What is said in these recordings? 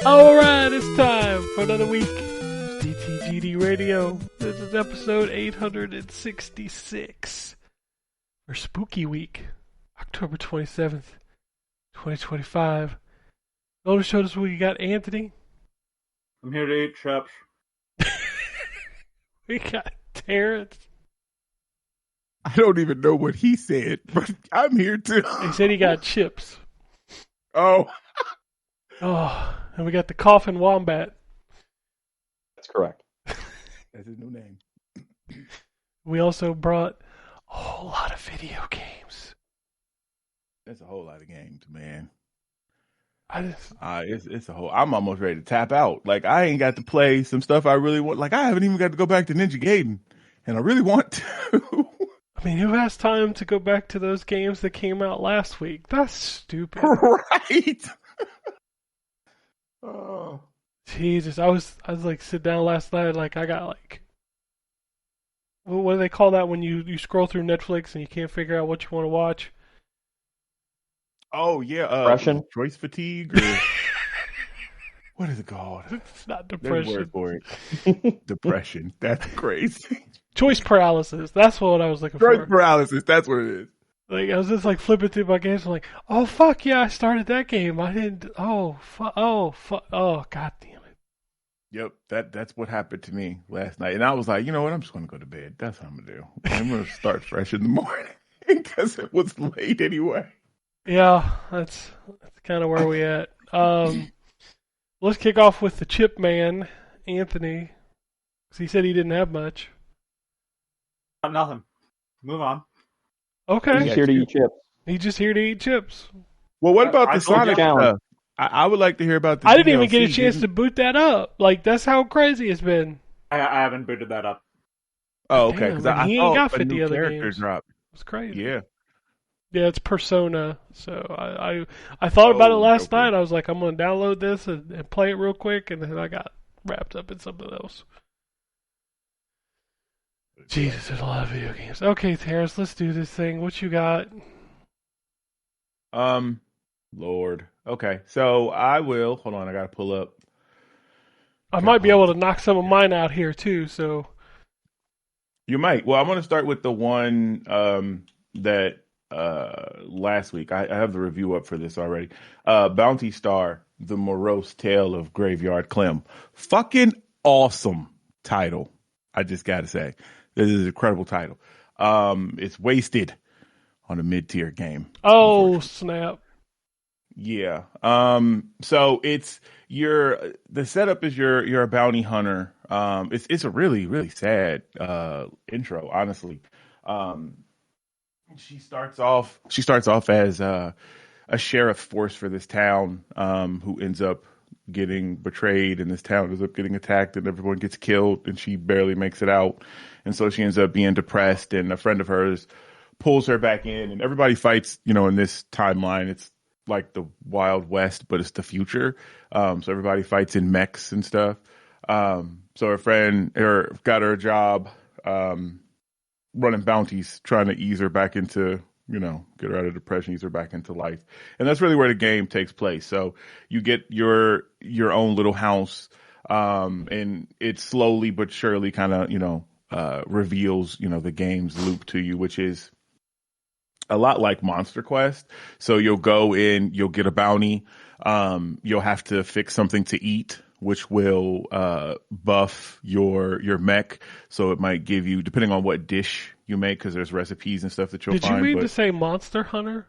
Alright, it's time for another week of ZTGD Radio. This is episode 866 for Spooky Week, October 27th, 2025. On the show this week, we got Anthony. I'm here to eat chips. We got Terrence. I don't even know what he said, but I'm here too. He said he got chips. Oh. Oh, and we got the Coffin Wombat. That's correct. That's his new name. We also brought a whole lot of video games. That's a whole lot of games, man. It's It's a whole. I'm almost ready to tap out. Like, I ain't got to play some stuff I really want. Like, I haven't even got to go back to Ninja Gaiden, and I really want to. I mean, who has time to go back to those games that came out last week? That's stupid. Right. Oh. Jesus, I was like sit down last night, like I got like, what do they call that when you scroll through Netflix and you can't figure out what you want to watch? Oh yeah, Depression? Choice fatigue, or what is it called? It's not There's a depression. word for it. Depression. That's crazy. Choice paralysis. That's what I was looking Choice for. paralysis. That's what it is. Like I was just like flipping through my games, I'm like, oh fuck yeah, I started that game. I didn't. Oh fuck. Oh fuck. Oh god damn it. Yep, that's what happened to me last night, and I was like, you know what? I'm just going to go to bed. That's what I'm going to do. I'm going to start fresh in the morning because it was late anyway. Yeah, that's kind of where we at. Let's kick off with the Chip Man, Anthony, because he said he didn't have much. Nothing. Move on. Okay. He's here to eat chips. He's just here to eat chips. Well, what about I the told Sonic you. stuff? I would like to hear about the I didn't even DLC. get a chance to boot that up. Like, that's how crazy it's been. I haven't booted that up. Oh, okay. Damn, Because and I he ain't got thought a 50 new other character games. dropped. It's crazy. Yeah. Yeah, it's Persona. So I thought about it last okay. night. I was like, I'm going to download this and play it real quick. And then I got wrapped up in something else. Jesus, there's a lot of video games. Okay, Terrence, let's do this thing. What you got? Lord. Okay, so I will. Hold on, I gotta pull up. I might be able to knock some of mine out here, too. So You might. Well, I'm gonna start with the one that last week. I have the review up for this already. Bounty Star: The Morose Tale of Graveyard Clem. Fucking awesome title. I just gotta say, this is an incredible title. It's wasted on a mid-tier game. Oh, snap. Yeah. So it's the setup is you're a bounty hunter. It's a really, really sad intro, honestly. She starts off as a sheriff force for this town, who ends up getting betrayed, and this town ends up getting attacked, and everyone gets killed, and she barely makes it out. And so she ends up being depressed, and a friend of hers pulls her back in, and everybody fights, in this timeline. It's like the Wild West, but it's the future. So everybody fights in mechs and stuff. So her friend got her a job running bounties, trying to ease her back into, get her out of depression, ease her back into life. And that's really where the game takes place. So you get your own little house, and it slowly but surely kind of, reveals, the game's loop to you, which is a lot like Monster Quest. So you'll go in, you'll get a bounty, you'll have to fix something to eat, which will buff your mech. So it might give you, depending on what dish you make, because there's recipes and stuff that you'll find. Did you mean to say Monster Hunter?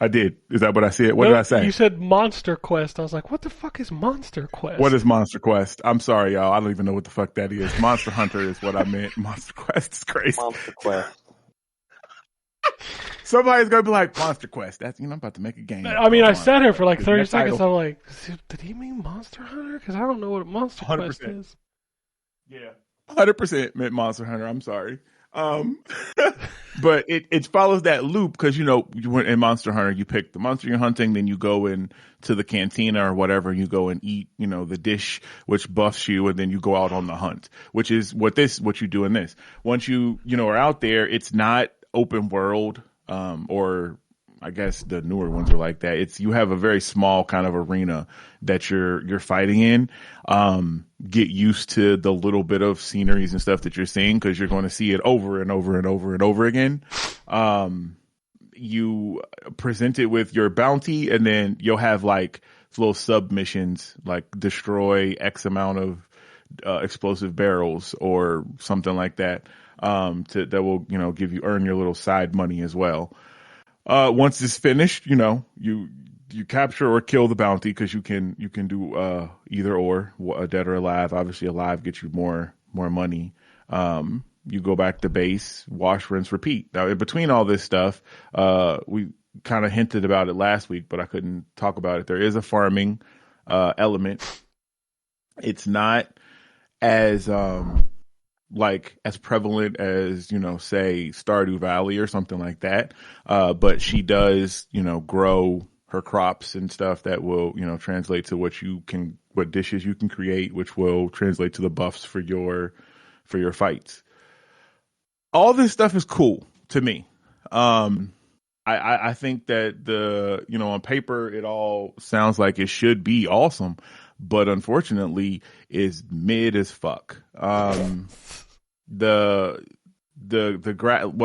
I did. Is that what I said? What did I say? You said Monster Quest. I was like, what the fuck is Monster Quest? What is Monster Quest? I'm sorry, y'all. I don't even know what the fuck that is. Monster Hunter is what I meant. Monster Quest is crazy. Monster Quest. Somebody's gonna be like, Monster Quest. That's I'm about to make a game. I mean, I sat here for like 30 Next seconds. title. I'm like, did he mean Monster Hunter? Because I don't know what Monster Quest 100%. is. Yeah, 100% meant Monster Hunter. I'm sorry. But it follows that loop because, in Monster Hunter, you pick the monster you're hunting, then you go in to the cantina or whatever, and you go and eat, the dish, which buffs you, and then you go out on the hunt, which is what you do in this. Once you are out there, it's not open world, or I guess the newer ones are like that. You have a very small kind of arena that you're fighting in. Get used to the little bit of sceneries and stuff that you're seeing because you're going to see it over and over and over and over again. You present it with your bounty, and then you'll have like little submissions like destroy X amount of explosive barrels or something like that. That will earn your little side money as well. Once it's finished, you capture or kill the bounty because you can do either or, dead or alive. Obviously, alive gets you more money. You go back to base, wash, rinse, repeat. Now, in between all this stuff, we kind of hinted about it last week, but I couldn't talk about it. There is a farming element. It's not as as prevalent as, say Stardew Valley or something like that. But she does, grow her crops and stuff that will, translate to what dishes you can create, which will translate to the buffs for your fights. All this stuff is cool to me. I think that on paper, it all sounds like it should be awesome, but unfortunately is mid as fuck. Well,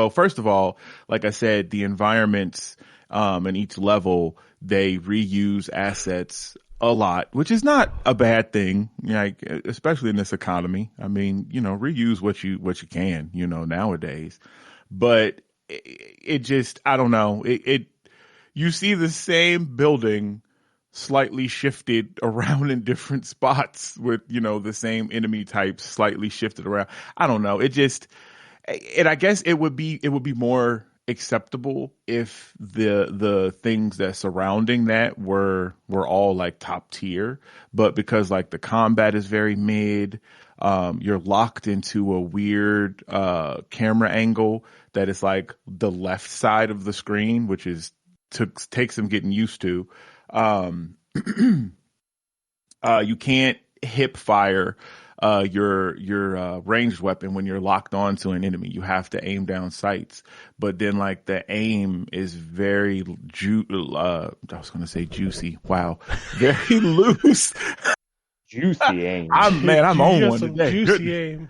first of all, like I said, the environments, in each level, they reuse assets a lot, which is not a bad thing, like, especially in this economy. I mean, reuse what you can, nowadays, but it just, I don't know. You see the same building slightly shifted around in different spots with, the same enemy types slightly shifted around. I don't know. I guess it would be more acceptable if the things that surrounding that were all like top tier, but because like the combat is very mid, you're locked into a weird camera angle that is like the left side of the screen, which takes some getting used to. You can't hip fire your ranged weapon when you're locked onto an enemy. You have to aim down sights, but then like the aim is very I was going to say juicy. Wow, very loose. Juicy aim. I'm on one some today. Juicy aim.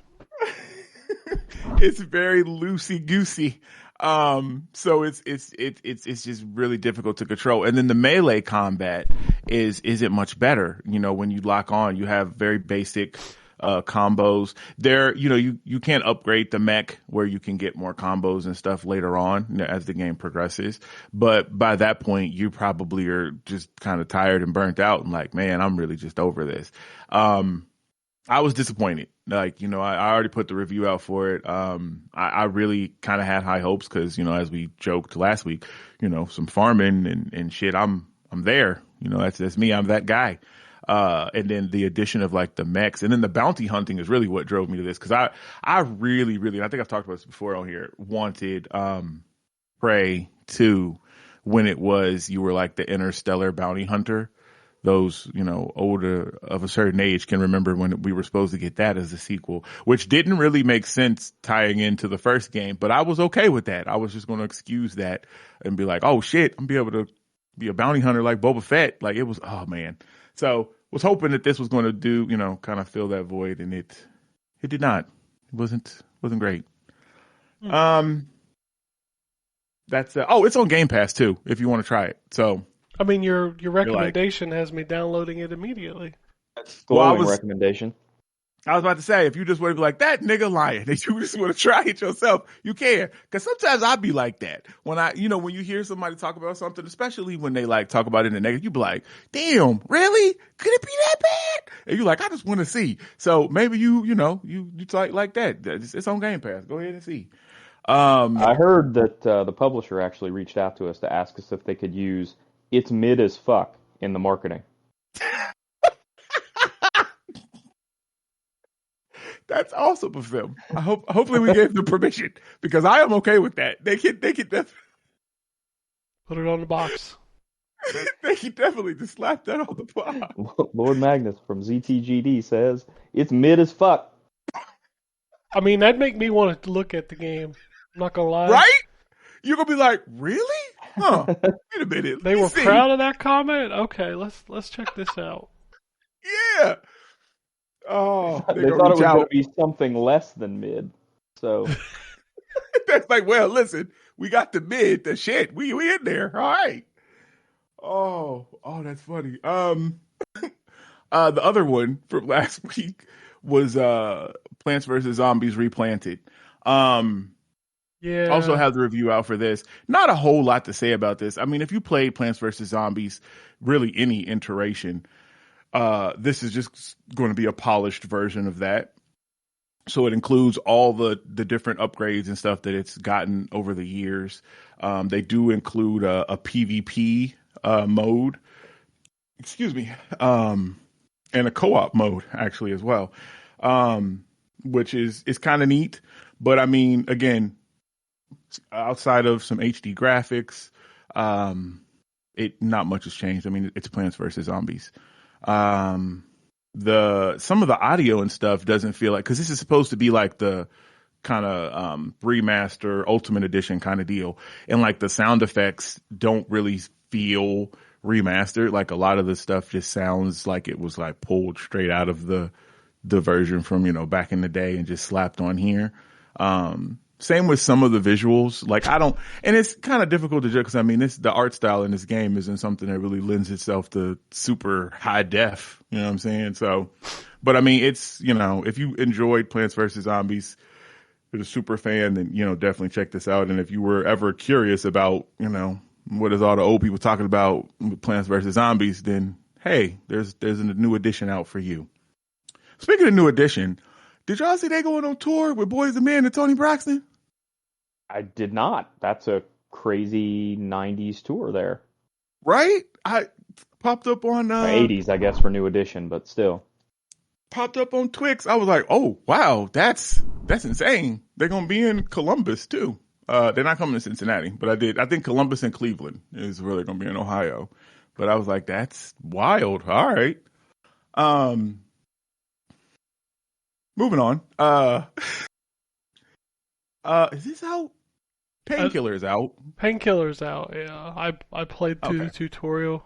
It's very loosey goosey. So it's just really difficult to control. And then the melee combat isn't much better. When you lock on, you have very basic combos there. You can't upgrade the mech where you can get more combos and stuff later on as the game progresses. But by that point, you probably are just kind of tired and burnt out and like, man, I'm really just over this. I was disappointed. Like, I already put the review out for it. I really kind of had high hopes because, as we joked last week, some farming and shit. I'm there. That's me. I'm that guy. And then the addition of like the mechs and then the bounty hunting is really what drove me to this. Cause I really, really, I think I've talked about this before on here, wanted, Prey 2 when you were like the interstellar bounty hunter. Those, older of a certain age can remember when we were supposed to get that as a sequel, which didn't really make sense tying into the first game, but I was okay with that. I was just going to excuse that and be like, oh shit, I'm be able to be a bounty hunter like Boba Fett. Like it was, oh man. So was hoping that this was going to do, kind of fill that void, and it did not. It wasn't great. That's it's on Game Pass too if you want to try it. So I mean, your recommendation has me downloading it immediately. That's glowing recommendation. I was about to say, if you just want to be like, that nigga lying, if you just want to try it yourself, you can. Because sometimes I'll be like that. When when you hear somebody talk about something, especially when they like talk about it in the negative, you be like, damn, really? Could it be that bad? And you're like, I just want to see. So maybe you like that. It's on Game Pass. Go ahead and see. I heard that the publisher actually reached out to us to ask us if they could use "it's mid as fuck" in the marketing. That's awesome of them. Hopefully we gave them permission because I am okay with that. They can Put it on the box. they can definitely just slap that on the box. Lord Magnus from ZTGD says it's mid as fuck. I mean, that'd make me want to look at the game. I'm not gonna lie. Right? You're gonna be like, really? Huh? Wait a minute. They were proud of that comment. Okay, let's check this out. Yeah. Oh, They thought it was going to be something less than mid. So that's like, well, listen, we got the mid, the shit. We in there. All right. Oh, that's funny. The other one from last week was Plants vs. Zombies Replanted. Yeah. Also have the review out for this. Not a whole lot to say about this. I mean, if you played Plants vs. Zombies, really any iteration, this is just going to be a polished version of that. So it includes all the different upgrades and stuff that it's gotten over the years. They do include a PvP mode, and a co-op mode actually as well, which is kind of neat. But I mean, again, outside of some HD graphics, not much has changed. I mean, it's Plants vs. Zombies. Some of the audio and stuff doesn't feel like, because this is supposed to be like the kind of remaster ultimate edition kind of deal, and like the sound effects don't really feel remastered. Like a lot of the stuff just sounds like it was like pulled straight out of the version from back in the day and just slapped on here. Same with some of the visuals. Like and it's kind of difficult to judge because I mean, the art style in this game isn't something that really lends itself to super high def. You know what I'm saying? So, but I mean, it's, if you enjoyed Plants vs. Zombies, you're a super fan, then, definitely check this out. And if you were ever curious about, what is all the old people talking about with Plants vs. Zombies, then hey, there's a new edition out for you. Speaking of new edition, did y'all see they going on tour with Boys and Men and Tony Braxton? I did not. That's a crazy 90s tour there. Right? I popped up on 80s, I guess, for New Edition, but still. Popped up on Twix. I was like, oh wow, that's insane. They're gonna be in Columbus too. They're not coming to Cincinnati, but I think Columbus and Cleveland is really gonna be in Ohio. But I was like, that's wild. All right. Moving on. Is this out? Painkiller's out. Painkiller's out. Yeah, I played through the tutorial.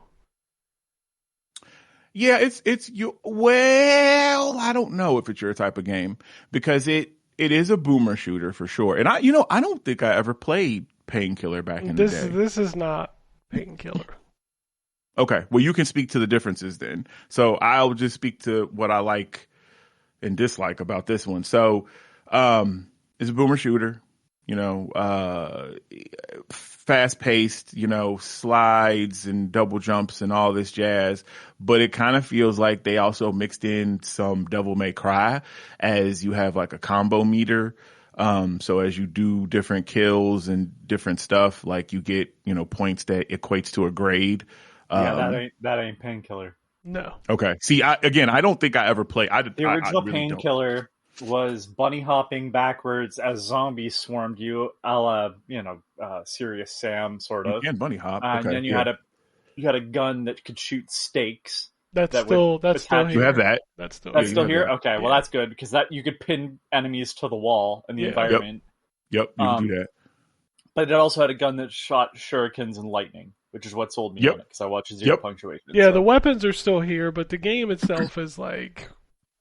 Yeah, it's you. Well, I don't know if it's your type of game because it is a boomer shooter for sure. And I don't think I ever played Painkiller back in the day. This is not Painkiller. Okay, well you can speak to the differences then. So I'll just speak to what I like and dislike about this one. So it's a boomer shooter. Fast paced, slides and double jumps and all this jazz. But it kind of feels like they also mixed in some Devil May Cry, as you have like a combo meter. So as you do different kills and different stuff, like you get, points that equates to a grade. Yeah, that ain't Painkiller. No. Okay. See, I don't think I ever played. The original Painkiller was bunny hopping backwards as zombies swarmed you, a la Serious Sam sort of. And bunny hop. And then you had a gun that could shoot stakes. That's still here. You have that. That's still here. That. Okay, well that's good because that you could pin enemies to the wall in the environment. Yep, you can do that. But it also had a gun that shot shurikens and lightning, which is what sold me on it because I watched Zero Punctuation. Yeah, the weapons are still here, but the game itself is like,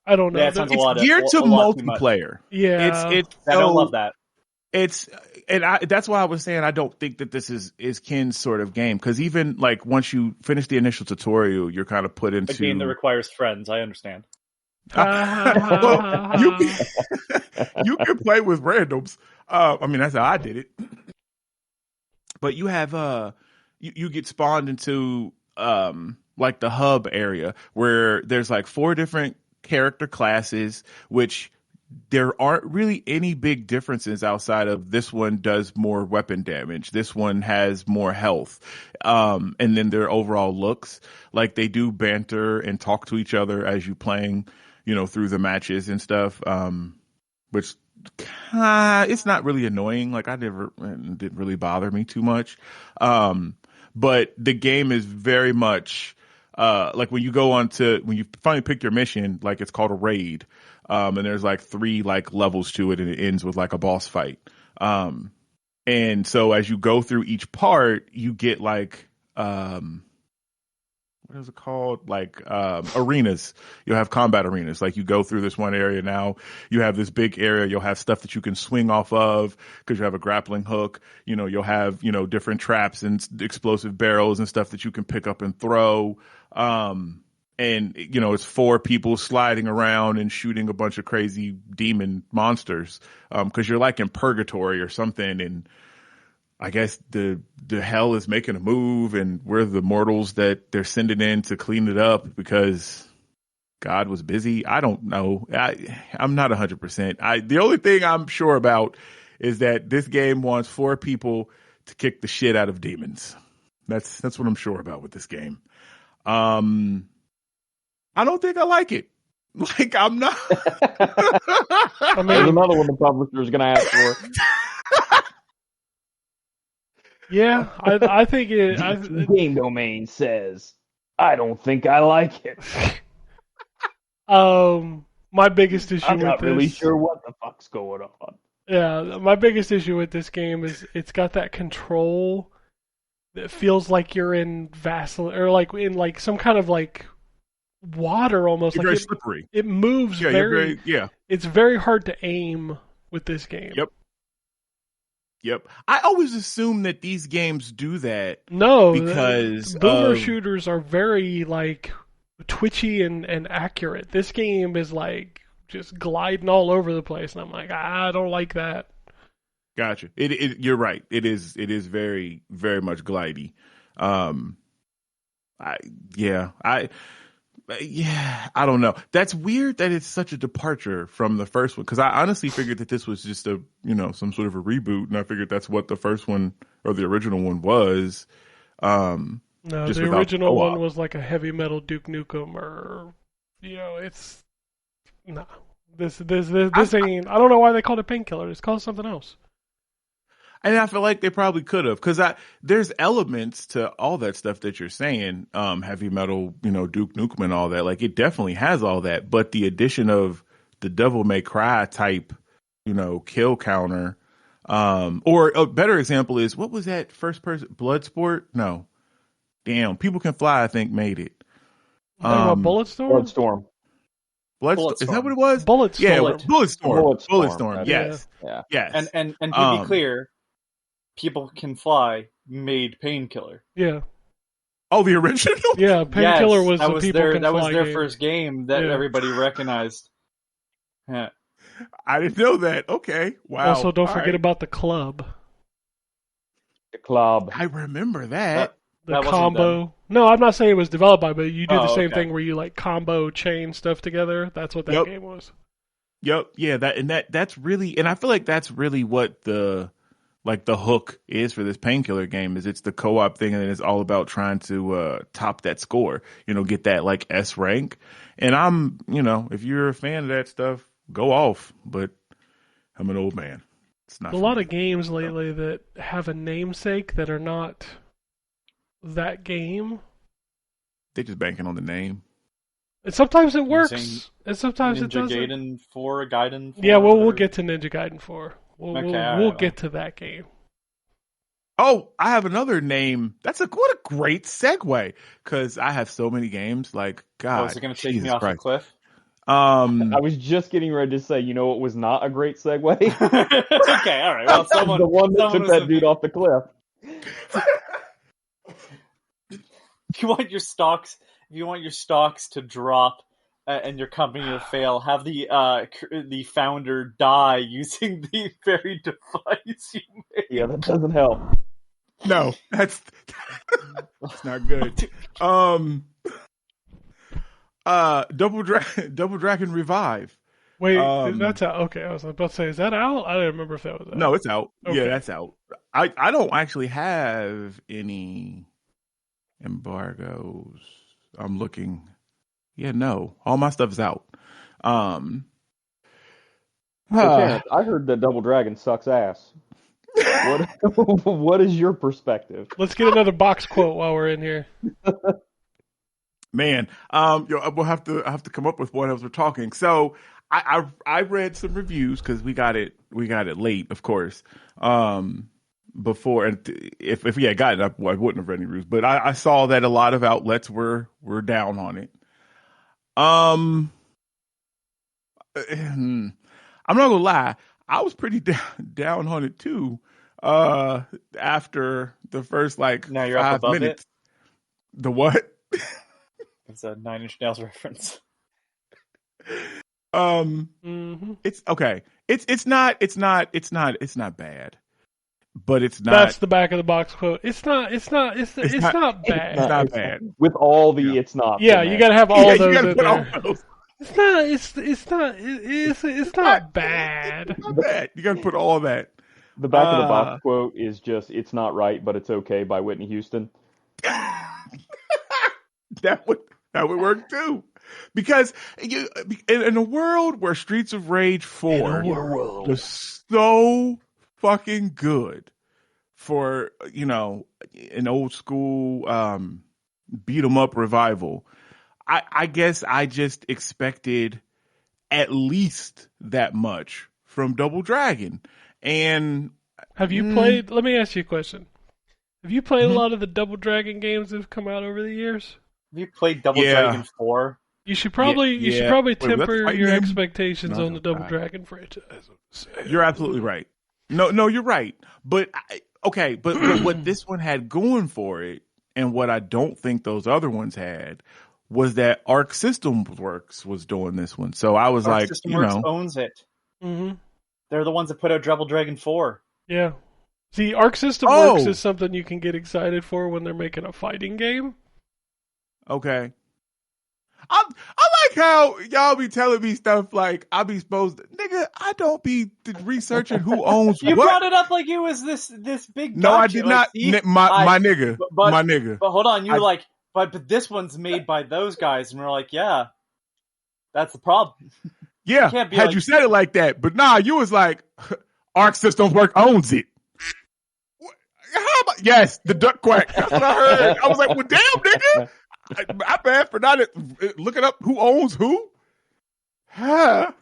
I don't know. Yeah, it's geared to multiplayer. Yeah, I don't love that. That's why I was saying I don't think that this is Ken's sort of game, because even like once you finish the initial tutorial, you're kind of put into a game that requires friends. I understand. Well, you can play with randoms. I mean, that's how I did it. But you have you get spawned into like the hub area where there's like 4 different character classes, which there aren't really any big differences outside of this one does more weapon damage, this one has more health, and then their overall looks. Like they do banter and talk to each other as you playing, through the matches and stuff. Which it's not really annoying. Like it didn't really bother me too much. But the game is very much like when you finally pick your mission, like it's called a raid. And there's like 3 like levels to it, and it ends with like a boss fight. And so as you go through each part, you get like what is it called? Like arenas. You'll have combat arenas. Like you go through this one area now, you have this big area. You'll have stuff that you can swing off of because you have a grappling hook. You'll have different traps and explosive barrels and stuff that you can pick up and throw. And it's 4 people sliding around and shooting a bunch of crazy demon monsters. Because you're like in purgatory or something, and I guess the hell is making a move, and we're the mortals that they're sending in to clean it up because God was busy. I don't know. I'm not 100%. The only thing I'm sure about is that this game wants 4 people to kick the shit out of demons. That's what I'm sure about with this game. I don't think I like it. Like, I'm not. There's another one the publisher is going to ask for. Yeah, I think it. Game Domain says, I don't think I like it. My biggest issue I'm with not this, really sure what the fuck's going on. Yeah, my biggest issue with this game is it's got that control that feels like you're in Vaseline or like in like some kind of like water almost. You're like very slippery. It moves very. It's very hard to aim with this game. Yep. I always assume that these games do that. No, because boomer shooters are very like twitchy and accurate. This game is like just gliding all over the place, and I'm like, I don't like that. Gotcha. You're right. It is very, very much glidey. I don't know. That's weird that it's such a departure from the first one, because I honestly figured that this was just some sort of a reboot, and I figured that's what the first one or the original one was. No, the original one was like a heavy metal Duke Nukem, or it's no. This ain't. I don't know why they called it Painkiller. It's called something else. And I feel like they probably could have, because there's elements to all that stuff that you're saying, heavy metal, Duke Nukem and all that. Like, it definitely has all that, but the addition of the Devil May Cry type, kill counter, or a better example is, what was that first person, Bloodsport? No, damn, People Can Fly, I think made it. Bulletstorm. Bulletstorm. Is that what it was? Bulletstorm. Yeah, Bulletstorm. Yes. Yeah. Yes. And to be clear, People Can Fly made Painkiller. Yeah. Oh, the original? Yeah, Painkiller was the People Can Fly. That was their game. first game that everybody recognized. Yeah. I didn't know that. Okay. Wow. Also, don't forget about the Club. The Club. I remember that. The combo. No, I'm not saying it was developed by, but you do the same thing where you like combo chain stuff together. That's what that game was. Yep. Yeah. That's really, and I feel like that's really what the hook is for this Painkiller game. Is it's the co-op thing, and it's all about trying to top that score. Get that like S rank. And I'm, if you're a fan of that stuff, go off. But I'm an old man. It's not. A lot of games lately that have a namesake that are not that game. They're just banking on the name. And sometimes it works, and sometimes it doesn't. Gaiden 4, Gaiden 4. Yeah, we'll get to Ninja Gaiden 4. We'll get to that game. Oh, I have another name. What a great segue, because I have so many games. Like, God, is it going to take me off a cliff? I was just getting ready to say, it was not a great segue. Okay, all right. Well, someone the one that took that dude off the cliff. If you want your stocks to drop and your company to fail, have the founder die using the very device you made. Yeah, that doesn't help. No, that's not good. Double Dragon Revive. Wait, that's out. Okay, I was about to say, is that out? I didn't remember if that was out. No, it's out. Okay. Yeah, that's out. I don't actually have any embargoes. I'm looking. Yeah, no, all my stuff is out. Terrence, I heard that Double Dragon sucks ass. What is your perspective? Let's get another box quote while we're in here. Man, we'll have to come up with one as we're talking. So I read some reviews because we got it late, of course. Before, and if we had gotten it, I wouldn't have read any reviews. But I saw that a lot of outlets were down on it. I'm not gonna lie, I was pretty down on it too. After the first now you're 5 up above minutes. It? The what? It's a 9 Inch Nails reference. It's okay. It's not bad, but it's not. That's the back of the box quote. It's not bad. It's not bad. With all the it's not. Yeah, you got to have all those in there. All those. It's not bad. It's not bad. You got to put all that. The back of the box quote is just "It's not right, but it's okay" by Whitney Houston. That would work too, because in a world where Streets of Rage 4 was so fucking good for an old school beat 'em up revival, I guess I just expected at least that much from Double Dragon. And have you played? Let me ask you a question. Have you played a lot of the Double Dragon games that have come out over the years? Have you played Double Dragon 4? You should probably temper your expectations on the Double Dragon franchise. You're absolutely right. No, you're right. But but what this one had going for it, and what I don't think those other ones had, was that Arc System Works was doing this one. So I was Arc System Works owns it. Mm-hmm. They're the ones that put out Double Dragon 4. Yeah. See, Arc System Works is something you can get excited for when they're making a fighting game. Okay. I like how y'all be telling me stuff like I be supposed to, nigga, I don't be researching who owns you what. You brought it up like it was this big No, I did not. My nigga. My nigga. But hold on, but this one's made by those guys, and we're like, yeah, that's the problem. Yeah, had you said it like that, but nah, you was like, Arc Systems Works owns it. How about, yes, the duck quack. That's what I heard. I was like, well, damn, nigga. I bad for not looking up who owns who. But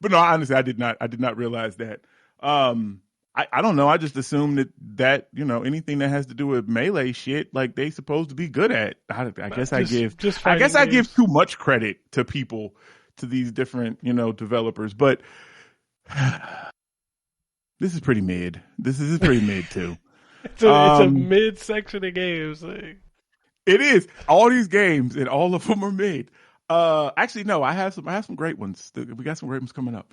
no, honestly, I did not realize that. I don't know. I just assumed that anything that has to do with melee shit, like they supposed to be good at. I guess I give too much credit to people, to these different developers. But this is pretty mid. This is pretty mid too. It's a mid section of games. It is. All these games and all of them are mid. Actually, no. I have some great ones. We got some great ones coming up.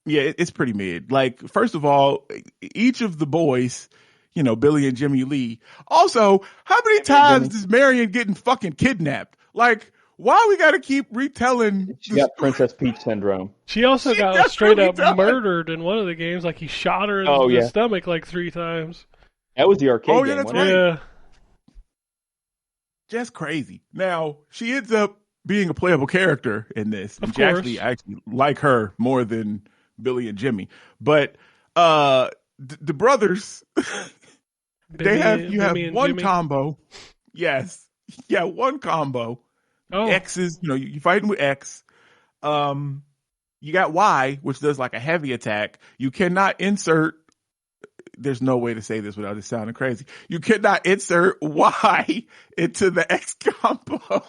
Yeah, it's pretty mid. Like, first of all, each of the boys, Billy and Jimmy Lee. Also, how many times is Marion getting fucking kidnapped? Like, why we got to keep retelling? She got Princess Peach syndrome. She also got straight up murdered in one of the games. Like, he shot her in the stomach like 3 times. That was the arcade game. That's right. Yeah. Just crazy. Now, she ends up being a playable character in this. Of course. You actually like her more than Billy and Jimmy. But the brothers, you have one Jimmy. Combo. Yes. Yeah, one combo. Oh. X is, you're fighting with X. You got Y, which does like a heavy attack. You cannot insert, there's no way to say this without it sounding crazy. You cannot insert Y into the X combo.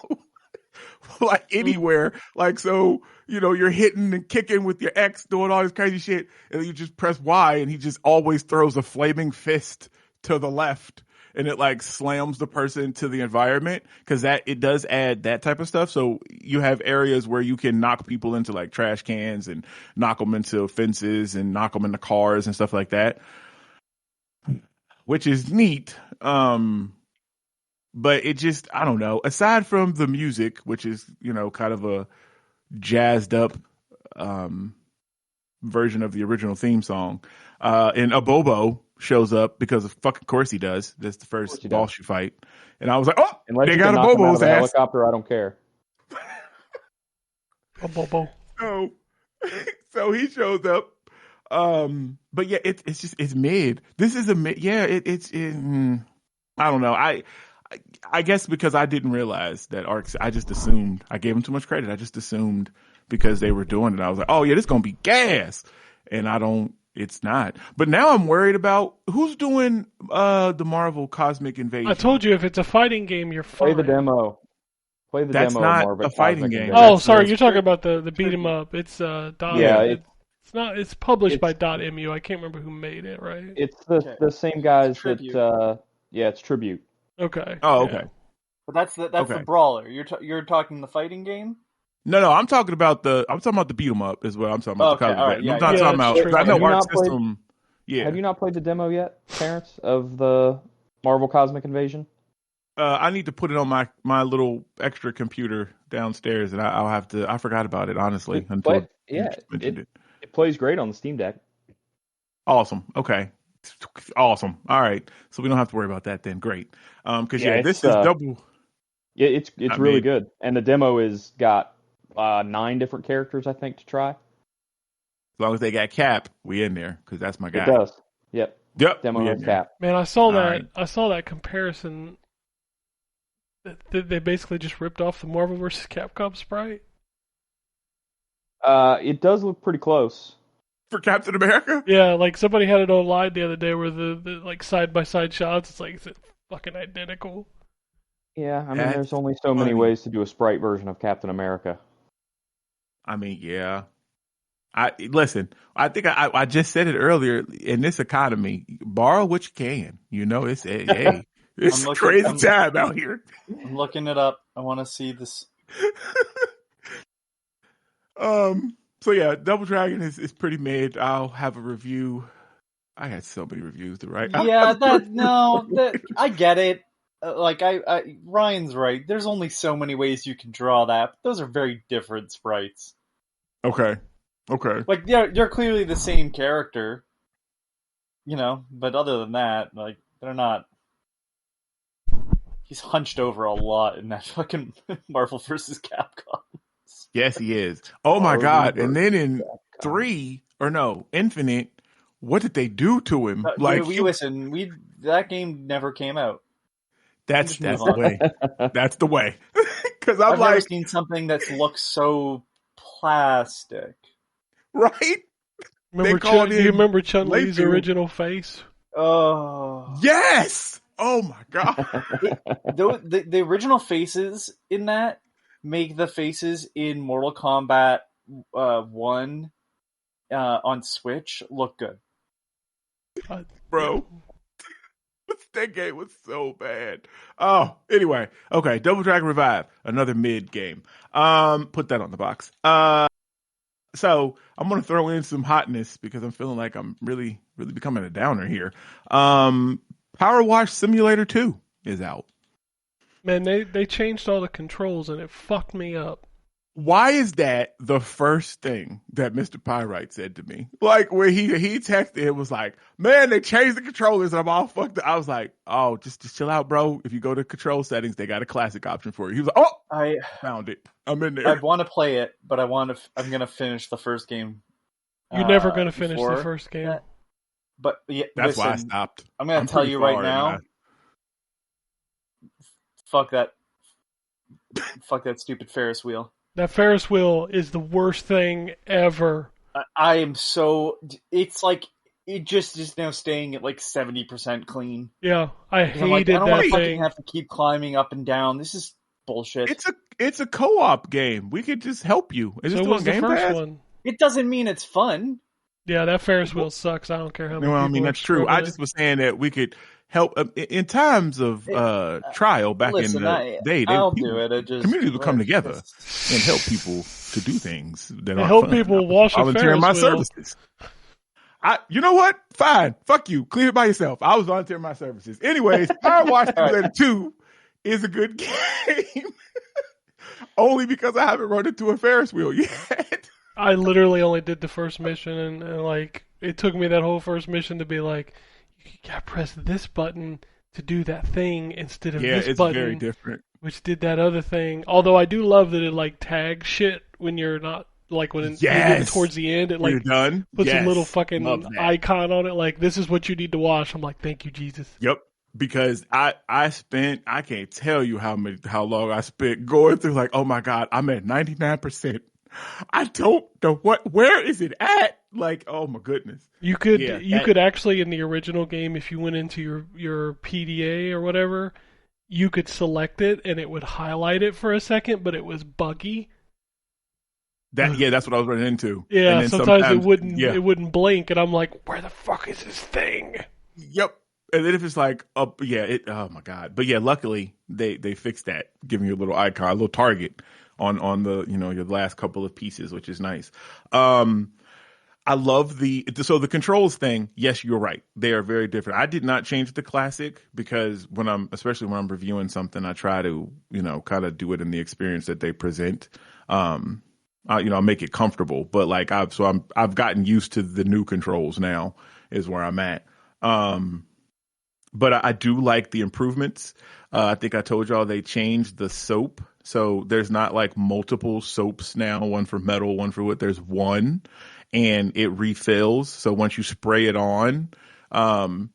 Like anywhere. Like, so, you're hitting and kicking with your X, doing all this crazy shit, and then you just press Y and he just always throws a flaming fist to the left, and it like slams the person to the environment, because it does add that type of stuff. So you have areas where you can knock people into like trash cans and knock them into fences and knock them into cars and stuff like that, which is neat. But it just, I don't know, aside from the music, which is, kind of a jazzed up version of the original theme song, and Abobo shows up because of fucking course he does. That's the first boss you fight. And I was like, oh, unless they got Abobo's ass. Helicopter, I don't care. So he shows up. But yeah, it's mid. This is a mid. Yeah, I don't know. I guess because I didn't realize that Arcs. I just assumed I gave them too much credit. I just assumed because they were doing it, I was like, oh yeah, this is gonna be gas, and I don't. It's not. But now I'm worried about who's doing the Marvel Cosmic Invasion. I told you if it's a fighting game, you're fine. Play the demo. That's demo. Not Marvel a fighting Cosmic game. Invasion. Oh, sorry, you're talking about the beat 'em up. It's dot. Yeah, it's not. It's published by .mu. I can't remember who made it. Right. It's the same guys that. Yeah, it's Tribute. Okay. Oh, okay. Yeah. But that's the brawler. You're talking the fighting game. No, I'm talking about the beat 'em up is what I'm talking about. Okay, all right, I'm not talking about. true. I know Arc Have you not System. Yeah. Have you not played the demo yet, Terrence, of the Marvel Cosmic Invasion? I need to put it on my little extra computer downstairs, and I'll have to. I forgot about it honestly until you mentioned it. It plays great on the Steam Deck. Awesome. Okay. Awesome. All right. So we don't have to worry about that then. Great. Because this is double. Yeah, it's really good, and the demo is got 9 different characters I think to try. As long as they got Cap, we in there because that's my guy. It does. Yep. Demo has Cap. Man, I saw that. right. I saw that comparison. They basically just ripped off the Marvel vs. Capcom sprite. It does look pretty close. For Captain America? Yeah, like somebody had it online the other day where the like side by side shots. It's like, is it fucking identical? Yeah, I mean, there's only so many ways to do a sprite version of Captain America. I mean, yeah. Listen. I think I just said it earlier. In this economy, borrow what you can. You know, it's it's crazy time out here. I'm looking it up. I want to see this. So yeah, Double Dragon is pretty mid. I'll have a review. I had so many reviews to write. Yeah, I get it. Ryan's right. There's only so many ways you can draw that. But those are very different sprites. Okay. Like you're clearly the same character, you know. But other than that, like they're not. He's hunched over a lot in that fucking Marvel vs. Capcom. Yes, he is. Oh my God! And then in Infinite, what did they do to him? That game never came out. That's the way. That's the way. Because I've never seen something that looks so plastic. Right? Do you remember Chun-Li's original face? Oh. Yes! Oh my God. The original faces in that make the faces in Mortal Kombat 1 on Switch look good. Bro. That game was so bad. Oh, anyway. Okay, Double Dragon Revive. Another mid game. Put that on the box. So I'm going to throw in some hotness because I'm feeling like I'm really, really becoming a downer here. Power Wash Simulator 2 is out. Man, they changed all the controls and it fucked me up. Why is that the first thing that Mr. Pyrite said to me? Like when he texted, it was like, man, they changed the controllers and I'm all fucked up. I was like, oh, just chill out, bro. If you go to control settings, they got a classic option for you. He was like, oh, I found it. I'm in there. I want to play it, but I'm going to finish the first game. You're never going to finish the first game. But yeah, that's why I stopped. I'm going to tell you right now. Fuck that stupid Ferris wheel. That Ferris wheel is the worst thing ever. I am so... It's like... It just is now staying at like 70% clean. Yeah, I hated that thing. I don't want to fucking have to keep climbing up and down. This is bullshit. It's a co-op game. We could just help you. Is so was the first one. It doesn't mean it's fun. Yeah, that Ferris wheel sucks. I don't care how many people. I mean, that's true. I just was saying that we could help in times of trial back in the day. Communities would come together and help people to do things that are help fun. people wash a volunteering Ferris my wheel. services. You know what? Fine. Fuck you. Clear it by yourself. I was volunteering my services. Anyways, Power Wash Simulator 2 is a good game. Only because I haven't run into a Ferris wheel yet. I literally only did the first mission and like it took me that whole first mission to be like, you gotta press this button to do that thing instead of this button. Yeah, it's very different. Which did that other thing. Although I do love that it like tags shit when you're not like when you Yes. get towards the end, it You're like done. puts Yes. a little Love fucking that. icon on it, like this is what you need to watch. I'm like, thank you, Jesus. Yep. Because I spent, I can't tell you how long I spent going through like, oh my God, I'm at 99%. I don't know where is it at? Like, oh my goodness. You could actually in the original game, if you went into your PDA or whatever, you could select it and it would highlight it for a second, but it was buggy. That's what I was running into. Yeah, and then sometimes it wouldn't blink, and I'm like, where the fuck is this thing? Yep. And then if it's like, oh my God. But yeah, luckily they fixed that, giving you a little icon, a little target on the, your last couple of pieces, which is nice. I love the controls thing. Yes, you're right. They are very different. I did not change the classic because especially when I'm reviewing something, I try to, kind of do it in the experience that they present. I'll make it comfortable, but like I've gotten used to the new controls now is where I'm at. But I do like the improvements. I think I told y'all they changed the soap. So there's not like multiple soaps now, one for metal, one for wood. There's one and it refills. So once you spray it on,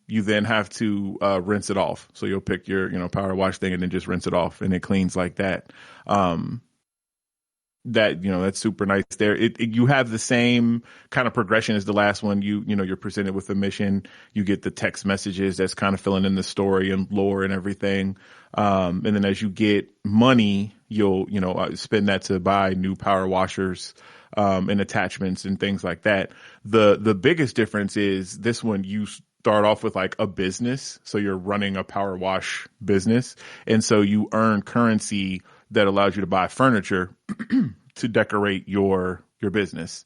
you then have to rinse it off. So you'll pick your, power wash thing and then just rinse it off and it cleans like that. That's super nice there. You have the same kind of progression as the last one. You're presented with a mission. You get the text messages that's kind of filling in the story and lore and everything. And then as you get money, you'll, spend that to buy new power washers, and attachments and things like that. The biggest difference is this one, you start off with like a business. So you're running a power wash business. And so you earn currency that allows you to buy furniture to decorate your business.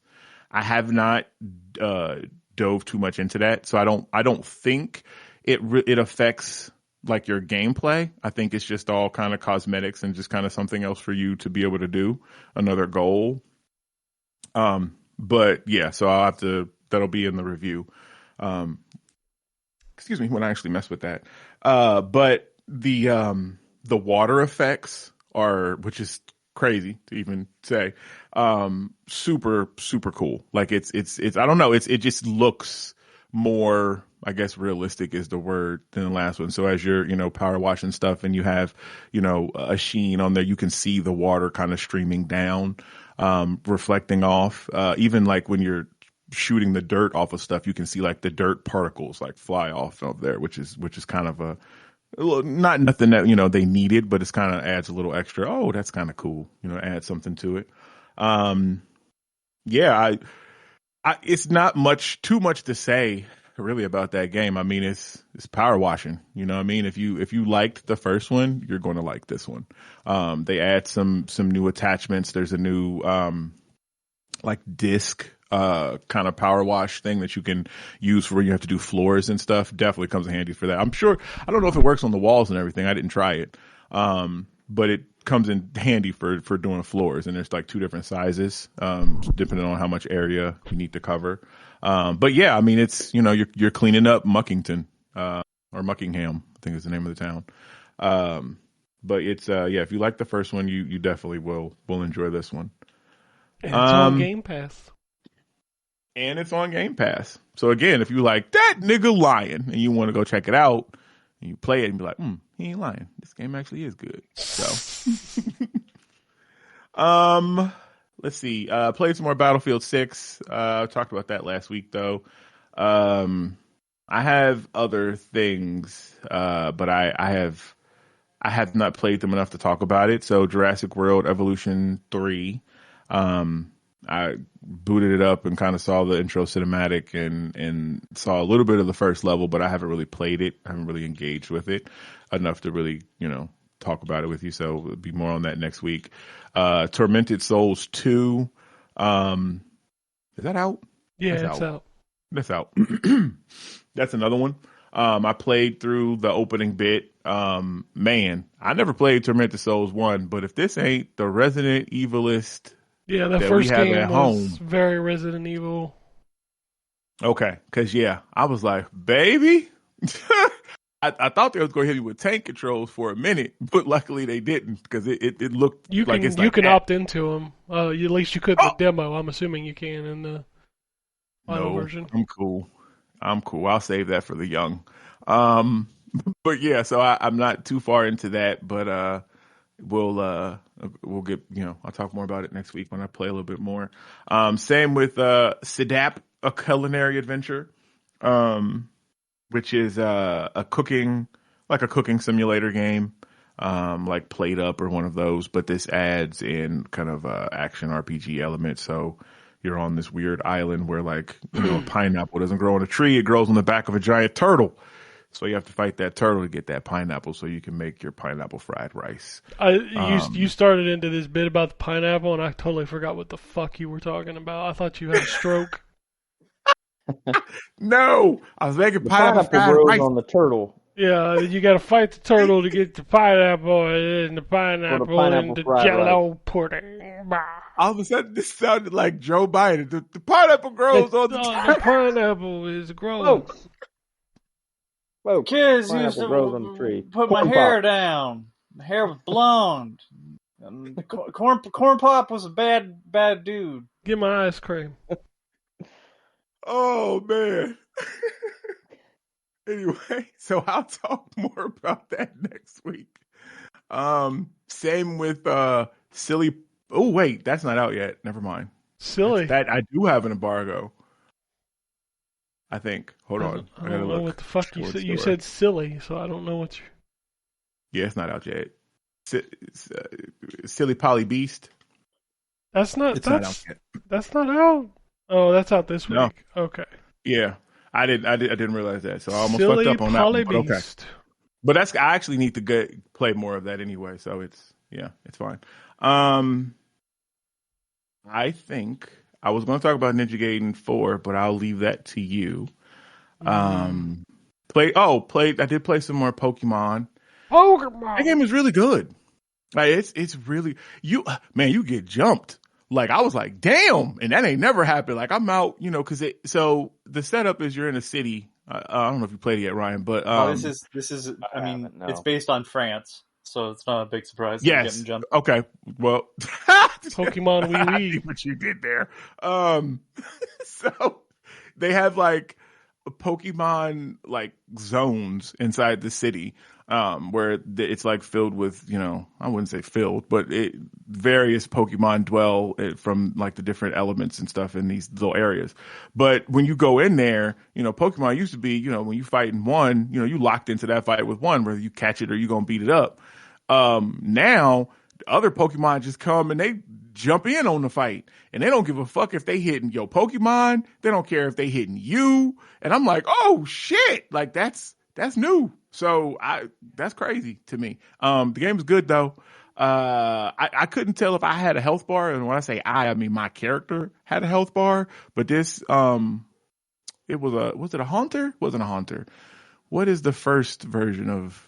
I have not dove too much into that, so I don't think it affects like your gameplay. I think it's just all kind of cosmetics and just kind of something else for you to be able to do another goal. But yeah, so that'll be in the review. Excuse me, when I actually mess with that. But the water effects which is crazy to even say, super, super cool. Like it's, I don't know. It just looks more, I guess, realistic is the word than the last one. So as you're, power washing stuff and you have, a sheen on there, you can see the water kind of streaming down, reflecting off, even like when you're shooting the dirt off of stuff, you can see like the dirt particles like fly off of there, which is kind of not nothing that, they needed, but it's kind of adds a little extra. Oh, that's kind of cool. Add something to it. Yeah, it's not too much to say really about that game. I mean, it's power washing, what I mean? If you liked the first one, you're going to like this one. They add some new attachments. There's a new, like disc, kind of power wash thing that you can use for when you have to do floors and stuff. Definitely comes in handy for that. I'm sure, I don't know if it works on the walls and everything. I didn't try it. But it comes in handy for doing floors, and there's like two different sizes, depending on how much area you need to cover. But yeah, I mean, it's, you're cleaning up Muckington, or Muckingham, I think is the name of the town. But it's, if you like the first one, you definitely will enjoy this one. And it's on Game Pass. And it's on Game Pass. So again, if you like that nigga lying and you want to go check it out and you play it and be like, he ain't lying. This game actually is good. So, let's see. Played some more Battlefield 6. Talked about that last week though. I have other things, but I have not played them enough to talk about it. So Jurassic World Evolution 3. I booted it up and kind of saw the intro cinematic and saw a little bit of the first level, but I haven't really played it. I haven't really engaged with it enough to really, talk about it with you. So it'll be more on that next week. Tormented Souls 2. Is that out? Yeah, it's out. That's out. That's another one. I played through the opening bit. Man, I never played Tormented Souls 1, but if this ain't the Resident Evilist, yeah, that first game was very Resident Evil. Okay, because I was like, baby, I thought they was going to hit me with tank controls for a minute, but luckily they didn't because it looked you like can it's like you can that. opt into them. At least you could in the demo. I'm assuming you can in the final version. I'm cool. I'll save that for the young. But yeah, so I'm not too far into that, but we'll get, I'll talk more about it next week when I play a little bit more. Same with Sidap, a culinary adventure, which is a cooking simulator game, like Plate Up or one of those, but this adds in kind of action RPG elements. So you're on this weird island where a pineapple doesn't grow on a tree; it grows on the back of a giant turtle. So you have to fight that turtle to get that pineapple so you can make your pineapple fried rice. You started into this bit about the pineapple, and I totally forgot what the fuck you were talking about. I thought you had a stroke. No, I was making pineapple fried grows rice on the turtle. Yeah, you got to fight the turtle to get the pineapple, and the pineapple and the Jello pudding. All of a sudden, this sounded like Joe Biden. The pineapple grows on the turtle. The pineapple is growing. Whoa, kids used to grows on the tree. Put my hair down. My hair was blonde. Corn Pop was a bad dude. Get my ice cream. Oh man. Anyway, so I'll talk more about that next week. Same with Silly. Oh wait, that's not out yet. Never mind. Silly. That I do have an embargo. I think. Hold on. I don't know what the fuck you said. You said silly, so I don't know what you. Yeah, it's not out yet. Silly Polly Beast. That's not. It's not out yet. That's not out. Oh, that's out this week. No. Okay. Yeah, I didn't realize that, so I almost Silly fucked up on that one. But okay. Beast. But I actually need to play more of that anyway, so it's fine. I think I was going to talk about Ninja Gaiden 4, but I'll leave that to you. I did play some more Pokemon. Pokemon. That game is really good. Like it's really you get jumped. Like I was like, damn, and that ain't never happened. Like I'm out, so the setup is you're in a city. I don't know if you played it yet, Ryan, but this is. I mean, it's based on France, so it's not a big surprise. Yes. Getting jumped. Okay. Well, Pokemon Wee I see what you did there. So they have like Pokemon like zones inside the city, where it's like filled with, I wouldn't say filled, but various Pokemon dwell from like the different elements and stuff in these little areas. But when you go in there, Pokemon used to be, when you fight in one, you locked into that fight with one, whether you catch it or you're going to beat it up. Now other Pokemon just come and they jump in on the fight, and they don't give a fuck if they hitting your Pokemon. They don't care if they hitting you. And I'm like, oh shit, like that's new. So that's crazy to me. The game is good though. I couldn't tell if I had a health bar, and when I say I mean my character had a health bar. But this, it was it a Haunter? Wasn't a Haunter. What is the first version of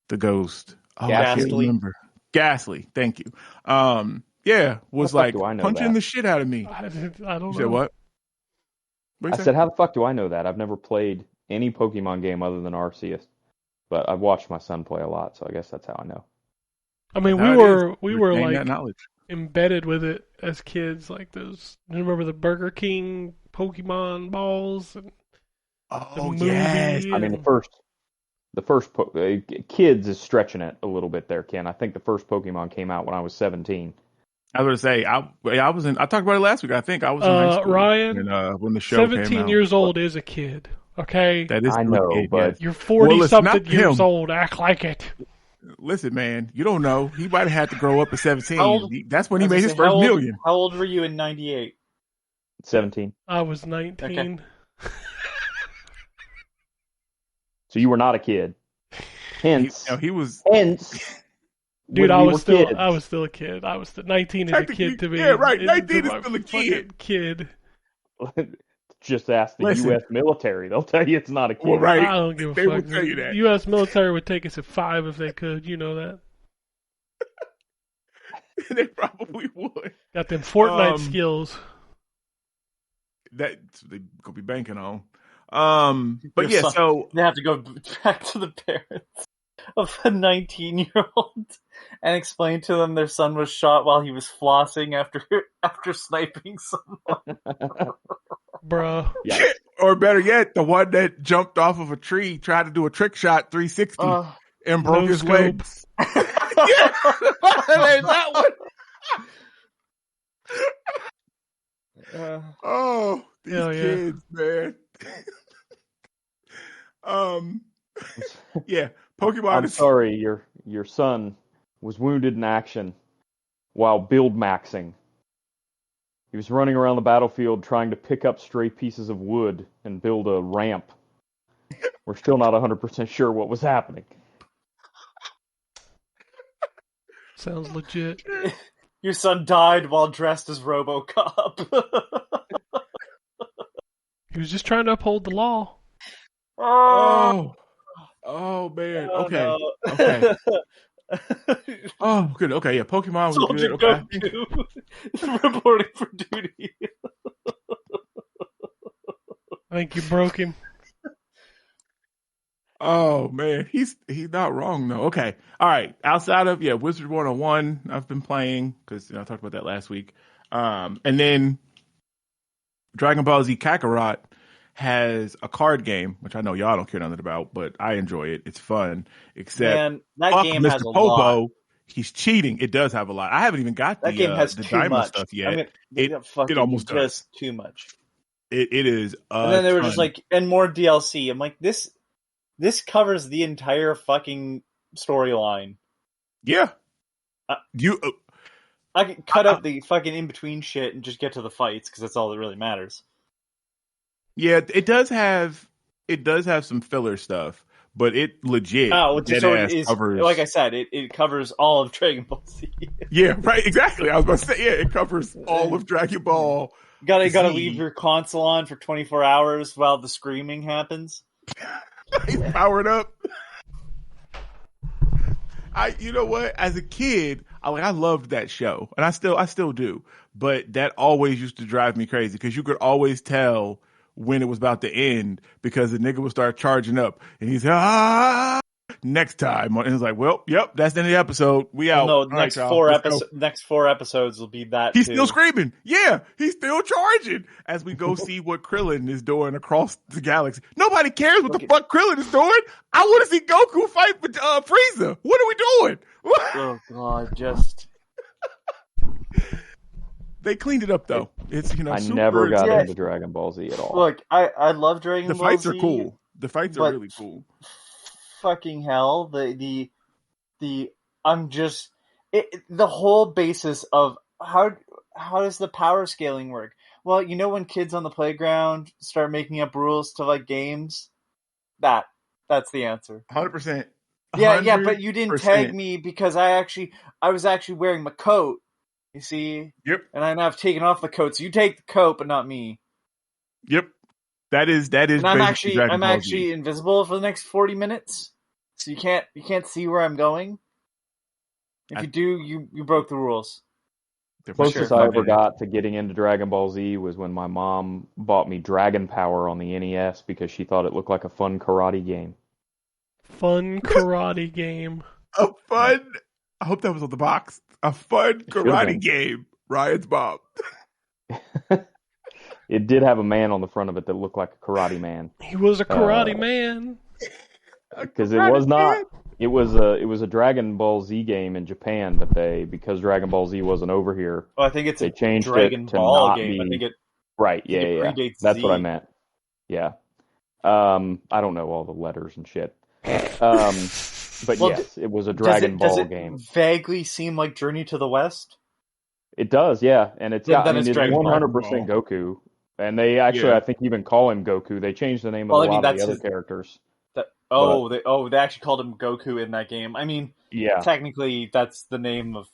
the Ghost? Oh, Ghastly. I can't remember. Ghastly. Thank you. Was like punching the shit out of me. I don't know. You said what? I said, how the fuck do I know that? I've never played any Pokemon game other than Arceus, but I've watched my son play a lot, so I guess that's how I know. I mean, we were like embedded with it as kids, like those. Remember the Burger King Pokemon balls? Yes. I mean, the first kids is stretching it a little bit there, Ken. I think the first Pokemon came out when I was 17. I was going to say, I was in. I talked about it last week. I think I was in high school. Ryan, when the show came out. 17 years old is a kid. Okay, that is. I know, but you're 40-something years old. Act like it. Listen, man, you don't know. He might have had to grow up at 17. That's when he made his first million. How old were you in '98? 17. I was 19. Okay. So you were not a kid. Hence, he was. Hence, dude, I was still a kid. I was 19 as a kid to me. Yeah, right. 19 is still a kid. Just ask the U.S. military; they'll tell you it's not a kid. Well, right. I don't give a fuck. They will tell you that. The U.S. military would take us at 5 if they could. You know that. They probably would. Got them Fortnite skills. That they're gonna be banking on. But yeah, so they have to go back to the parents of a 19-year-old and explain to them their son was shot while he was flossing after sniping someone. Bruh. Yeah. Or better yet, the one that jumped off of a tree, tried to do a trick shot 360 and broke his legs. Yeah, that one. These kids, man. Yeah, Pokemon. I'm sorry, your son was wounded in action while build maxing. He was running around the battlefield trying to pick up stray pieces of wood and build a ramp. We're still not 100% sure what was happening. Sounds legit. Your son died while dressed as RoboCop. He was just trying to uphold the law. Oh man. Okay. No. Okay. Oh, good. Okay, yeah. Pokemon was Soldier good. Okay. Goku reporting for duty. I think you broke him. Oh man, he's not wrong though. Okay, all right. Outside of Wizard 101, I've been playing because I talked about that last week. And then Dragon Ball Z Kakarot has a card game, which I know y'all don't care nothing about, but I enjoy it. It's fun. Except that game Mr. has a Popo, lot. He's cheating. It does have a lot. I haven't even got that game has the too Daima much stuff yet. I mean, it almost just does. too much. It is. And then they were just like, and more DLC. I'm like, this covers the entire fucking storyline. Yeah. I can cut out the fucking in between shit and just get to the fights because that's all that really matters. Yeah, it does have some filler stuff. But it legit covers. Like I said, it covers all of Dragon Ball Z. Yeah, right. Exactly. I was about to say, it covers all of Dragon Ball. Gotta leave your console on for 24 hours while the screaming happens. Power it up. You know what? As a kid, I loved that show, and I still do. But that always used to drive me crazy because you could always tell when it was about to end because the nigga would start charging up and he's next time, and it's like, well, yep, that's the end of the episode. We out. No, next four episodes will be that. He's still screaming. Yeah, he's still charging as we go see what Krillin is doing across the galaxy. Nobody cares what the fuck Krillin is doing. I want to see Goku fight with Frieza. What are we doing? Oh god, just. They cleaned it up though. It's I never got into Dragon Ball Z at all. Look, I love Dragon Ball Z. The fights are cool. The fights are really cool. Fucking hell, the whole basis of how does the power scaling work? Well, you know when kids on the playground start making up rules to like games, that's the answer. 100%. Yeah, but you didn't tag me because I was actually wearing my coat. You see? Yep. And I've taken off the coat, so you take the coat, but not me. Yep. That is. And I'm actually invisible for the next 40 minutes, so you can't see where I'm going. If you do, you broke the rules. Closest I ever got to getting into Dragon Ball Z was when my mom bought me Dragon Power on the NES because she thought it looked like a fun karate game. Fun karate game. A fun. I hope that was on the box. A fun karate game. Ryan's mom. It did have a man on the front of it that looked like a karate man. He was a karate man. Because it was not. It was a Dragon Ball Z game in Japan, but because Dragon Ball Z wasn't over here, I think they changed Dragon it to Ball not game. I think it right. Yeah. That's what I meant. Yeah. I don't know all the letters and shit. But yes, it was a Dragon Ball game. Vaguely seem like Journey to the West? It does, yeah, and it's 100% Ball. Goku, and they actually, I think, even call him Goku. They changed the name of a lot of the other characters. They actually called him Goku in that game. I mean, technically, that's the name of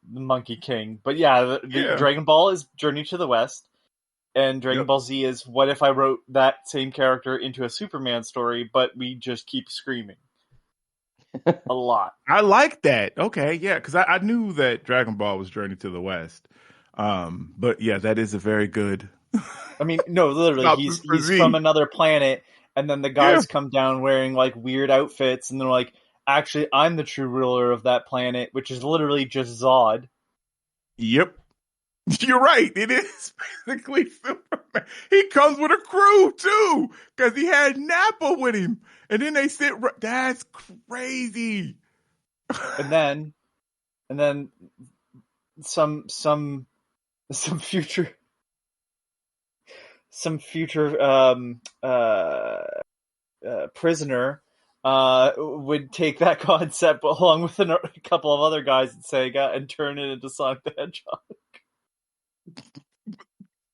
the Monkey King, but the Dragon Ball is Journey to the West, and Dragon Ball Z is what if I wrote that same character into a Superman story, but we just keep screaming. A lot. I like that. Okay, yeah, because I knew that Dragon Ball was Journey to the West. But yeah, that is a very good I mean, no, literally, Not he's for Z. from another planet, and then the guys come down wearing like weird outfits, and they're like, "Actually, I'm the true ruler of that planet," which is literally just Zod. Yep. You're right. It is basically Superman. He comes with a crew too, because he had Nappa with him, and then they sit. That's crazy. And then some future prisoner would take that concept along with a couple of other guys and turn it into Sonic the Hedgehog.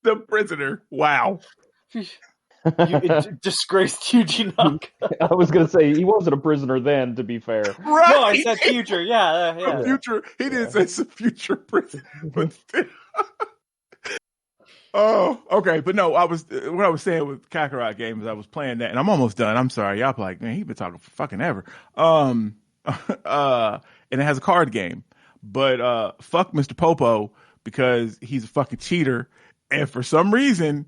The prisoner. Wow. Disgraced Yuji Naka. I was going to say, he wasn't a prisoner then, to be fair. Right. No, I said future. Yeah. Future. He didn't say it's a future prisoner, but still. Oh, okay. But no, what I was saying with Kakarot games, I was playing that, and I'm almost done. I'm sorry. Y'all like, man, he's been talking for fucking ever. And it has a card game. But fuck Mr. Popo, because he's a fucking cheater. And for some reason,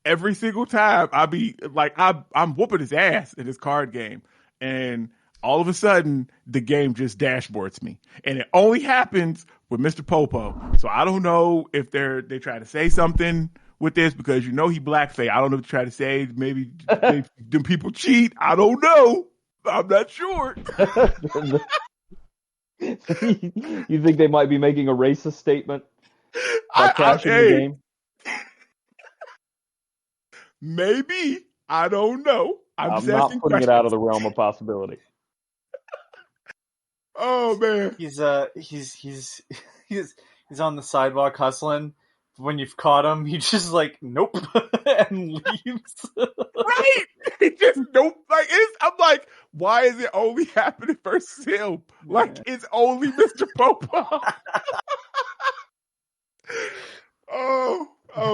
every single time I'm whooping his ass in his card game. And all of a sudden, the game just dashboards me. And it only happens with Mr. Popo. So I don't know if they try to say something with this, because he blackface. I don't know if they try to say maybe them people cheat. I don't know. I'm not sure. You think they might be making a racist statement by crashing the game? Maybe. I don't know. I'm not putting it out of the realm of possibility. Oh man. He's on the sidewalk hustling. When you've caught him, he just like nope and leaves. Right? He just nope. I'm like, why is it only happening versus him? Like it's only Mr. Popo. Oh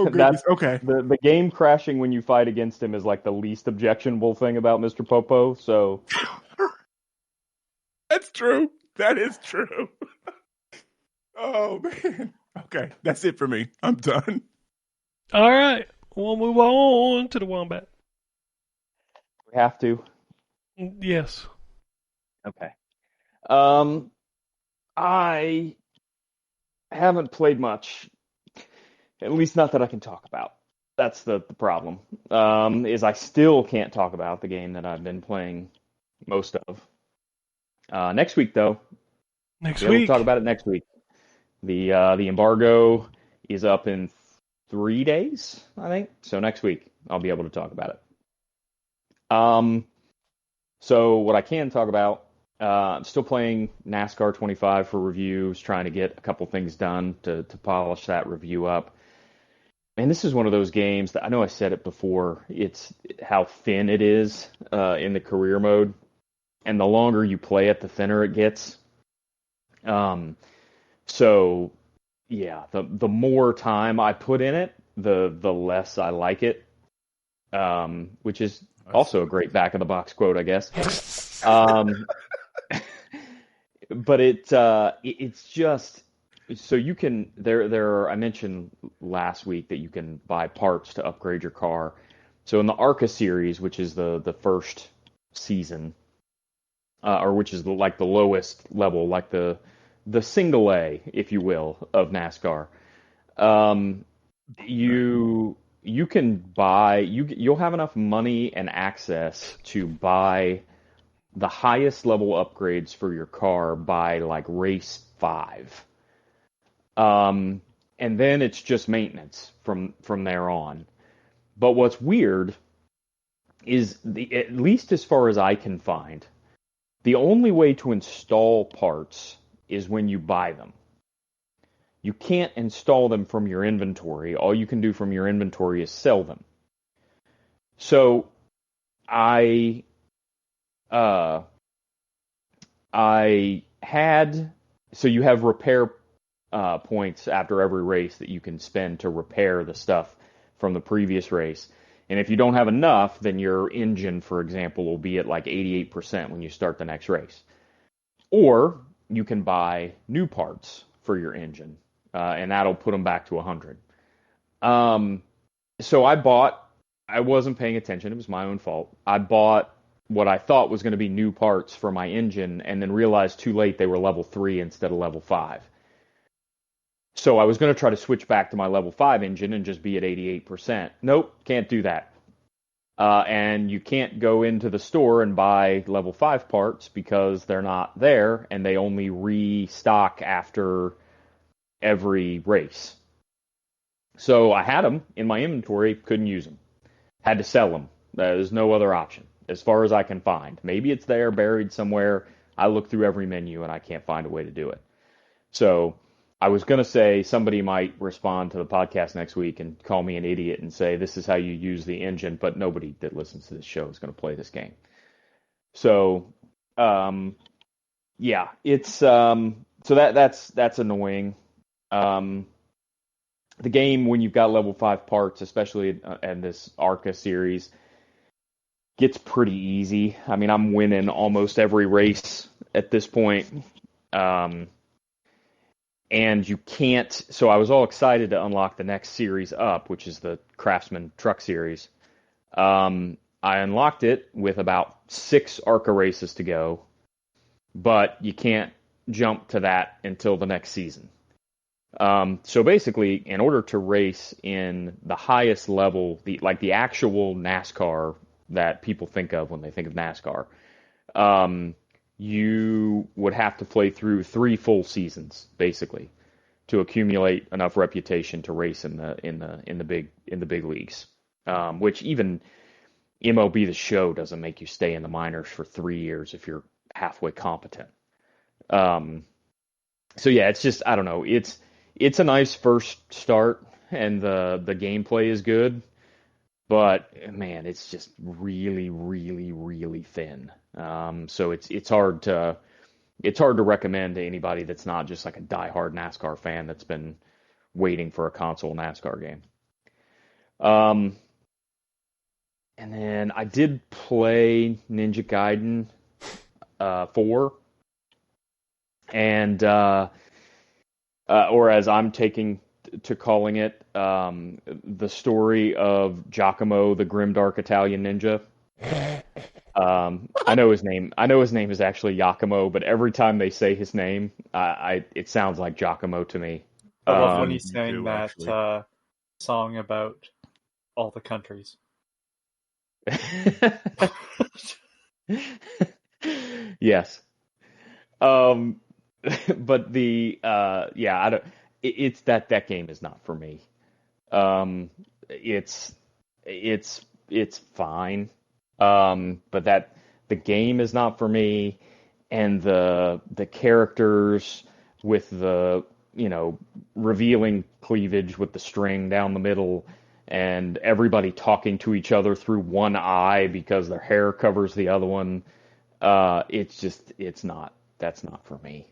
goodness. Okay. The game crashing when you fight against him is like the least objectionable thing about Mr. Popo. So that's true. That is true. Oh man. Okay, that's it for me. I'm done. All right, we'll move on to the Wombat. We have to. Yes. Okay. I haven't played much, at least not that I can talk about. That's the problem. Is I still can't talk about the game that I've been playing most of. Next week, though. We'll talk about it next week. The embargo is up in 3 days, I think. So next week I'll be able to talk about it. So what I can talk about, I'm still playing NASCAR 25 for reviews, trying to get a couple things done to polish that review up. And this is one of those games that I know I said it before. It's how thin it is in the career mode, and the longer you play it, the thinner it gets. So, yeah, the more time I put in it, the less I like it, which is also a great back-of-the-box quote, I guess. But it's just, so you can, I mentioned last week that you can buy parts to upgrade your car. So in the ARCA series, which is the first season, or which is the lowest level, like the single A, if you will, of NASCAR. You can buy, you'll have enough money and access to buy the highest level upgrades for your car by like race 5. And then it's just maintenance from there on. But what's weird is at least as far as I can find, the only way to install parts is when you buy them. You can't install them from your inventory. All you can do from your inventory is sell them. So I had, so you have repair points after every race that you can spend to repair the stuff from the previous race. And if you don't have enough, then your engine, for example, will be at like 88% when you start the next race. Or you can buy new parts for your engine, and that'll put them back to 100. So I wasn't paying attention. It was my own fault. I bought what I thought was going to be new parts for my engine and then realized too late they were level 3 instead of level 5. So I was going to try to switch back to my level 5 engine and just be at 88%. Nope, can't do that. And you can't go into the store and buy level 5 parts because they're not there and they only restock after every race. So I had them in my inventory, couldn't use them. Had to sell them. There's no other option, as far as I can find. Maybe it's there, buried somewhere. I look through every menu and I can't find a way to do it. So I was going to say somebody might respond to the podcast next week and call me an idiot and say this is how you use the engine, but nobody that listens to this show is going to play this game. So, yeah, it's so that's annoying. The game, when you've got level 5 parts, especially in this ARCA series, gets pretty easy. I mean, I'm winning almost every race at this point. And you can't, so I was all excited to unlock the next series up, which is the Craftsman Truck Series. I unlocked it with about 6 ARCA races to go, but you can't jump to that until the next season. So basically, in order to race in the highest level, the actual NASCAR that people think of when they think of NASCAR, you would have to play through 3 full seasons, basically, to accumulate enough reputation to race in the big leagues. Which even MLB The Show doesn't make you stay in the minors for 3 years if you're halfway competent. So yeah, it's just, I don't know. It's a nice first start, and the gameplay is good, but man, it's just really, really, really thin. So it's hard to recommend to anybody that's not just like a diehard NASCAR fan that's been waiting for a console NASCAR game. And then I did play Ninja Gaiden 4, and or as I'm taking to calling it, the story of Giacomo, the grimdark Italian ninja. I know his name is actually Giacomo, but every time they say his name, it sounds like Giacomo to me. I love when he sang that song about all the countries. Yes. But it's that game is not for me. It's fine. But the game is not for me, and the characters with the, revealing cleavage with the string down the middle, and everybody talking to each other through one eye because their hair covers the other one. That's not for me.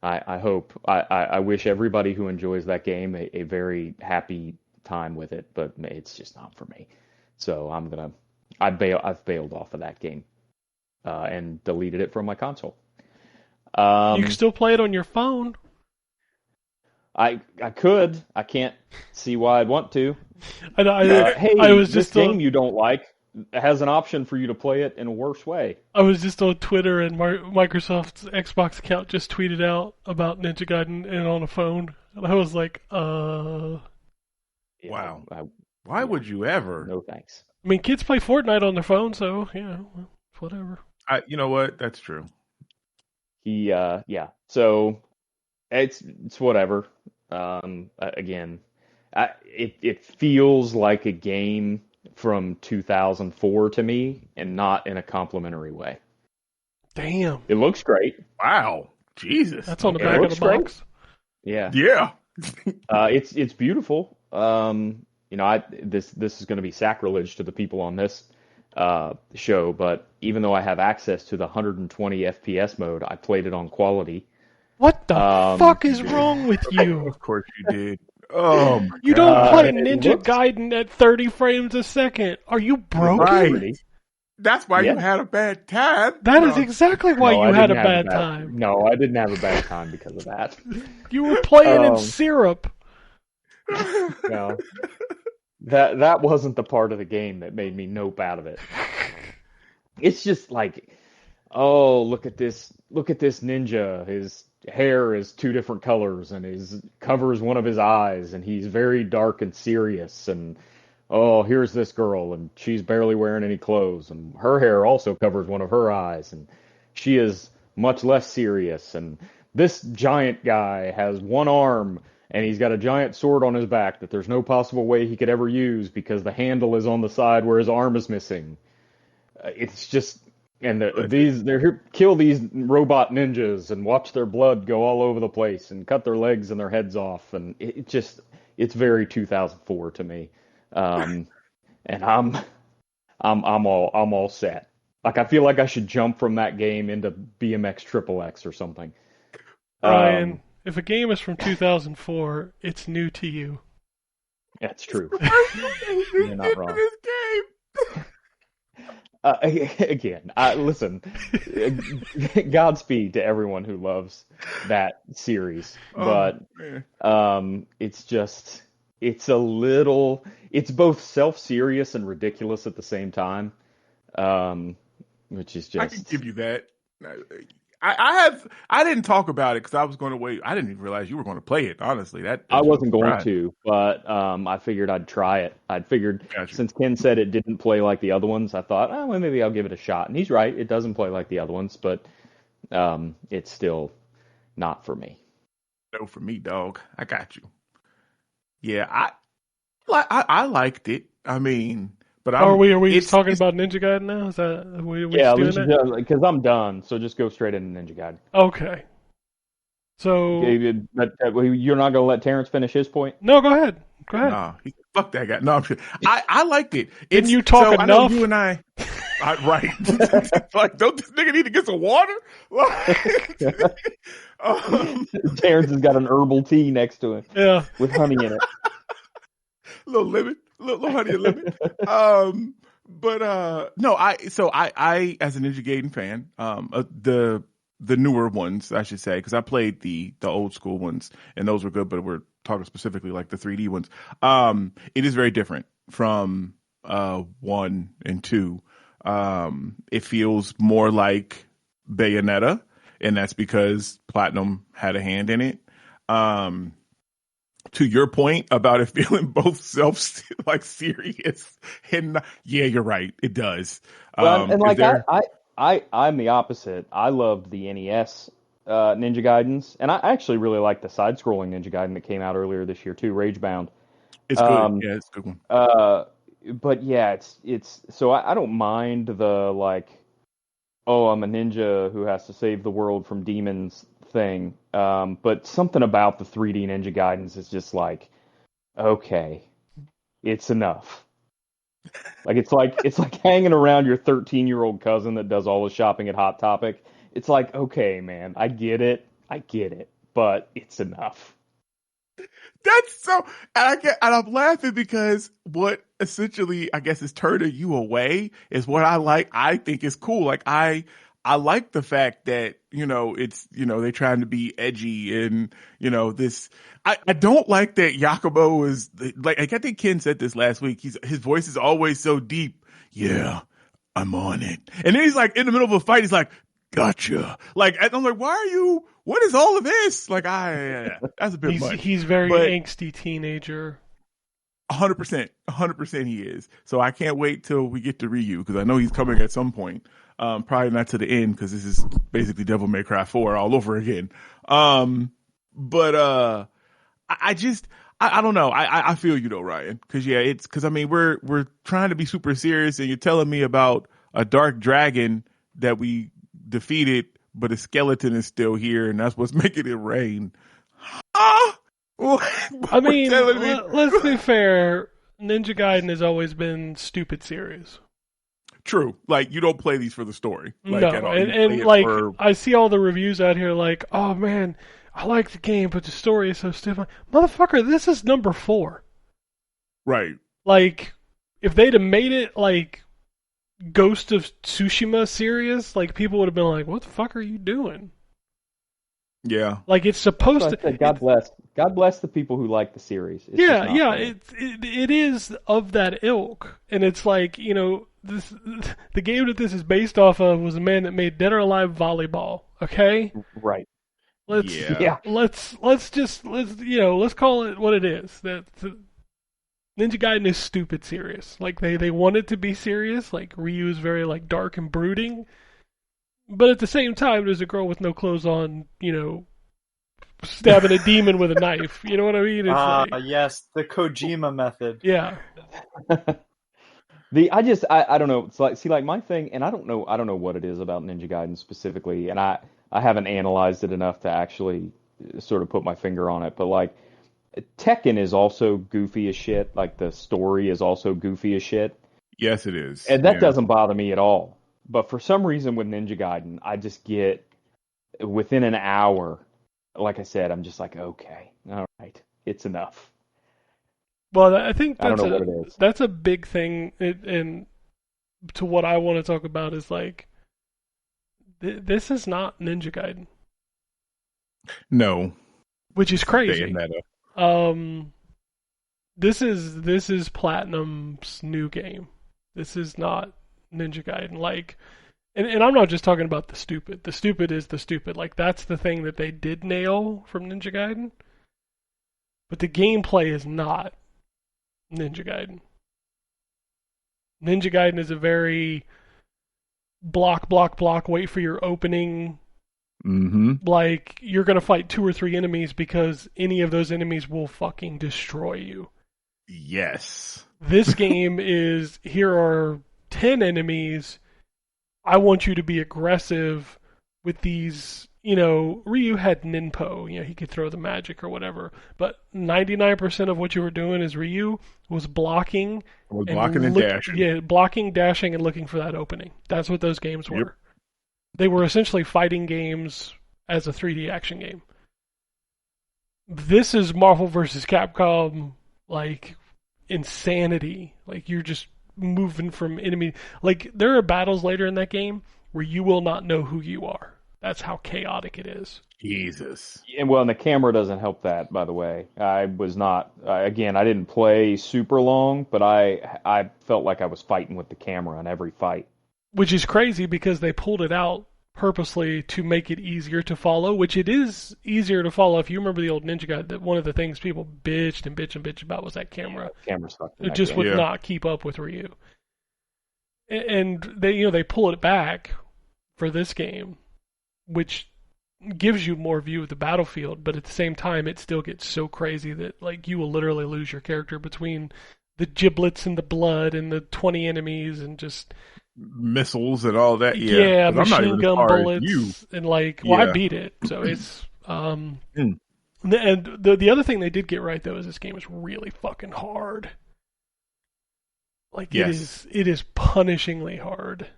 I wish everybody who enjoys that game a very happy time with it, but it's just not for me. So I've bailed off of that game, and deleted it from my console. You can still play it on your phone. I could. I can't see why I'd want to. This game you don't like has an option for you to play it in a worse way. I was just on Twitter, and Microsoft's Xbox account just tweeted out about Ninja Gaiden and on a phone, and I was like, Wow. Why would you ever? No thanks. I mean, kids play Fortnite on their phone, so, whatever. You know what? That's true. So, it's whatever. Again, it feels like a game from 2004 to me, and not in a complimentary way. Damn. It looks great. Wow. Jesus. That's on the back of the box. Yeah. Yeah. It's beautiful. This is going to be sacrilege to the people on this show, but even though I have access to the 120 FPS mode, I played it on quality. What the fuck is wrong with you? Of course you did. Oh my You don't play Ninja Gaiden at 30 frames a second. Are you broken? Right. That's why you had a bad time. That is exactly why you had a bad time. No, I didn't have a bad time because of that. You were playing in syrup. That wasn't the part of the game that made me nope out of it. It's just like, oh, look at this ninja. His hair is 2 different colors and his covers one of his eyes, and he's very dark and serious. And oh, here's this girl, and she's barely wearing any clothes, and her hair also covers one of her eyes, and she is much less serious. And this giant guy has 1 arm, and he's got a giant sword on his back that there's no possible way he could ever use because the handle is on the side where his arm is missing. It's just, and they're here, kill these robot ninjas and watch their blood go all over the place and cut their legs and their heads off, and it's very 2004 to me. And I'm all set. Like, I feel like I should jump from that game into BMX Triple X or something. Ryan, if a game is from 2004, it's new to you. That's true. You're not wrong. Again, listen, Godspeed to everyone who loves that series, but it's both self-serious and ridiculous at the same time, which is just... I can give you that. I didn't talk about it because I was going to wait. I didn't even realize you were going to play it, honestly. I wasn't going to, but I figured I'd try it. Since Ken said it didn't play like the other ones, I thought, well, maybe I'll give it a shot. And he's right, it doesn't play like the other ones, but it's still not for me. No, for me, dog. I got you. Yeah, I liked it. I mean... But are we talking about Ninja Gaiden now? Is that because I'm done. So just go straight into Ninja Gaiden. Okay. So you're not going to let Terrence finish his point? No, go ahead. No, fuck that guy. No, I'm sure. I liked it. Didn't you talk enough? I know you and I right. Like, don't this nigga need to get some water? Terrence has got an herbal tea next to him. Yeah, with honey in it. Little lemon. Little honey and lemon. No, I as a Ninja Gaiden fan, the newer ones, I should say, because I played the old school ones and those were good, but we're talking specifically like the 3D ones. It is very different from 1 and 2. It feels more like Bayonetta, and that's because Platinum had a hand in it. To your point about it feeling both serious and yeah, you're right. It does. I'm the opposite. I loved the NES Ninja Gaidens, and I actually really like the side-scrolling Ninja Gaiden that came out earlier this year too, Ragebound. It's good. Yeah, it's a good one. But yeah, it's so I don't mind the like, oh, I'm a ninja who has to save the world from demons thing. But something about the 3D Ninja Gaidens is just like, okay, it's enough. Like it's like hanging around your 13-year-old cousin that does all the shopping at Hot Topic. It's like, okay, man, I get it, but it's enough. That's so, and I'm laughing because what essentially I guess is turning you away is what I like. I think is cool. Like I like the fact that, it's, they're trying to be edgy and, this, I don't like that Yakubo is like, I think Ken said this last week. His voice is always so deep. Yeah, I'm on it. And then he's like in the middle of a fight. He's like, gotcha. Like, and I'm like, what is all of this? Like, that's a bit much. He's very angsty teenager. 100% he is. So I can't wait till we get to Ryu because I know he's coming at some point. Probably not to the end because this is basically Devil May Cry 4 all over again. But I don't know. I feel you though, Ryan. Cause yeah, we're trying to be super serious and you're telling me about a dark dragon that we defeated, but a skeleton is still here and that's what's making it rain. I mean, let's be fair. Ninja Gaiden has always been stupid serious. True. Like, you don't play these for the story. Like, no, and like, I see all the reviews out here like, oh man, I like the game, but the story is so stupid. Motherfucker, this is number 4. Right. Like, if they'd have made it like Ghost of Tsushima serious, like, people would have been like, what the fuck are you doing? Yeah. Like, it's supposed to... God bless. God bless the people who like the series. It's yeah. It is of that ilk, and it's like, you know, the game that this is based off of was a man that made Dead or Alive Volleyball. Okay, right. let's call it what it is. That Ninja Gaiden is stupid serious. Like they want it to be serious. Like Ryu is very like dark and brooding, but at the same time, there's a girl with no clothes on, you know, stabbing a demon with a knife. You know what I mean? It's yes, the Kojima method. Yeah. I don't know. It's like, see, like my thing, and I don't know what it is about Ninja Gaiden specifically, and I haven't analyzed it enough to actually sort of put my finger on it, but like Tekken is also goofy as shit. Like the story is also goofy as shit. Yes, it is. And that doesn't bother me at all. But for some reason with Ninja Gaiden, I just get within an hour, like I said, I'm just like, okay, all right, it's enough. Well, I think I don't know what it is. That's a big thing, and to what I want to talk about is like, this is not Ninja Gaiden. No. Which is crazy. Bayonetta. This is Platinum's new game. This is not Ninja Gaiden. Like, and I'm not just talking about the stupid. The stupid is the stupid. Like, that's the thing that they did nail from Ninja Gaiden. But the gameplay is not Ninja Gaiden. Ninja Gaiden is a very block, wait for your opening. Mm-hmm. Like, you're going to fight 2 or 3 enemies because any of those enemies will fucking destroy you. Yes. This game is, here are 10 enemies. I want you to be aggressive with these, you know, Ryu had Ninpo, you know, he could throw the magic or whatever, but 99% of what you were doing as Ryu was blocking. And dashing. Yeah, blocking, dashing, and looking for that opening. That's what those games were. Yep. They were essentially fighting games as a 3D action game. This is Marvel vs. Capcom, like, insanity. Like, you're just moving from enemy. Like, there are battles later in that game where you will not know who you are. That's how chaotic it is. Jesus. And well, and the camera doesn't help that, by the way. I was not, again, I didn't play super long, but I felt like I was fighting with the camera in every fight. Which is crazy because they pulled it out purposely to make it easier to follow, which it is easier to follow. If you remember the old Ninja Gaiden, that one of the things people bitched about was that camera. Camera sucked. It just would not keep up with Ryu. And they pull it back for this game, which gives you more view of the battlefield, but at the same time it still gets so crazy that like you will literally lose your character between the giblets and the blood and the 20 enemies and just missiles and all that. Yeah, machine gun bullets and like, well, I beat it, so it's And the other thing they did get right though is this game is really fucking hard. Like it is punishingly hard.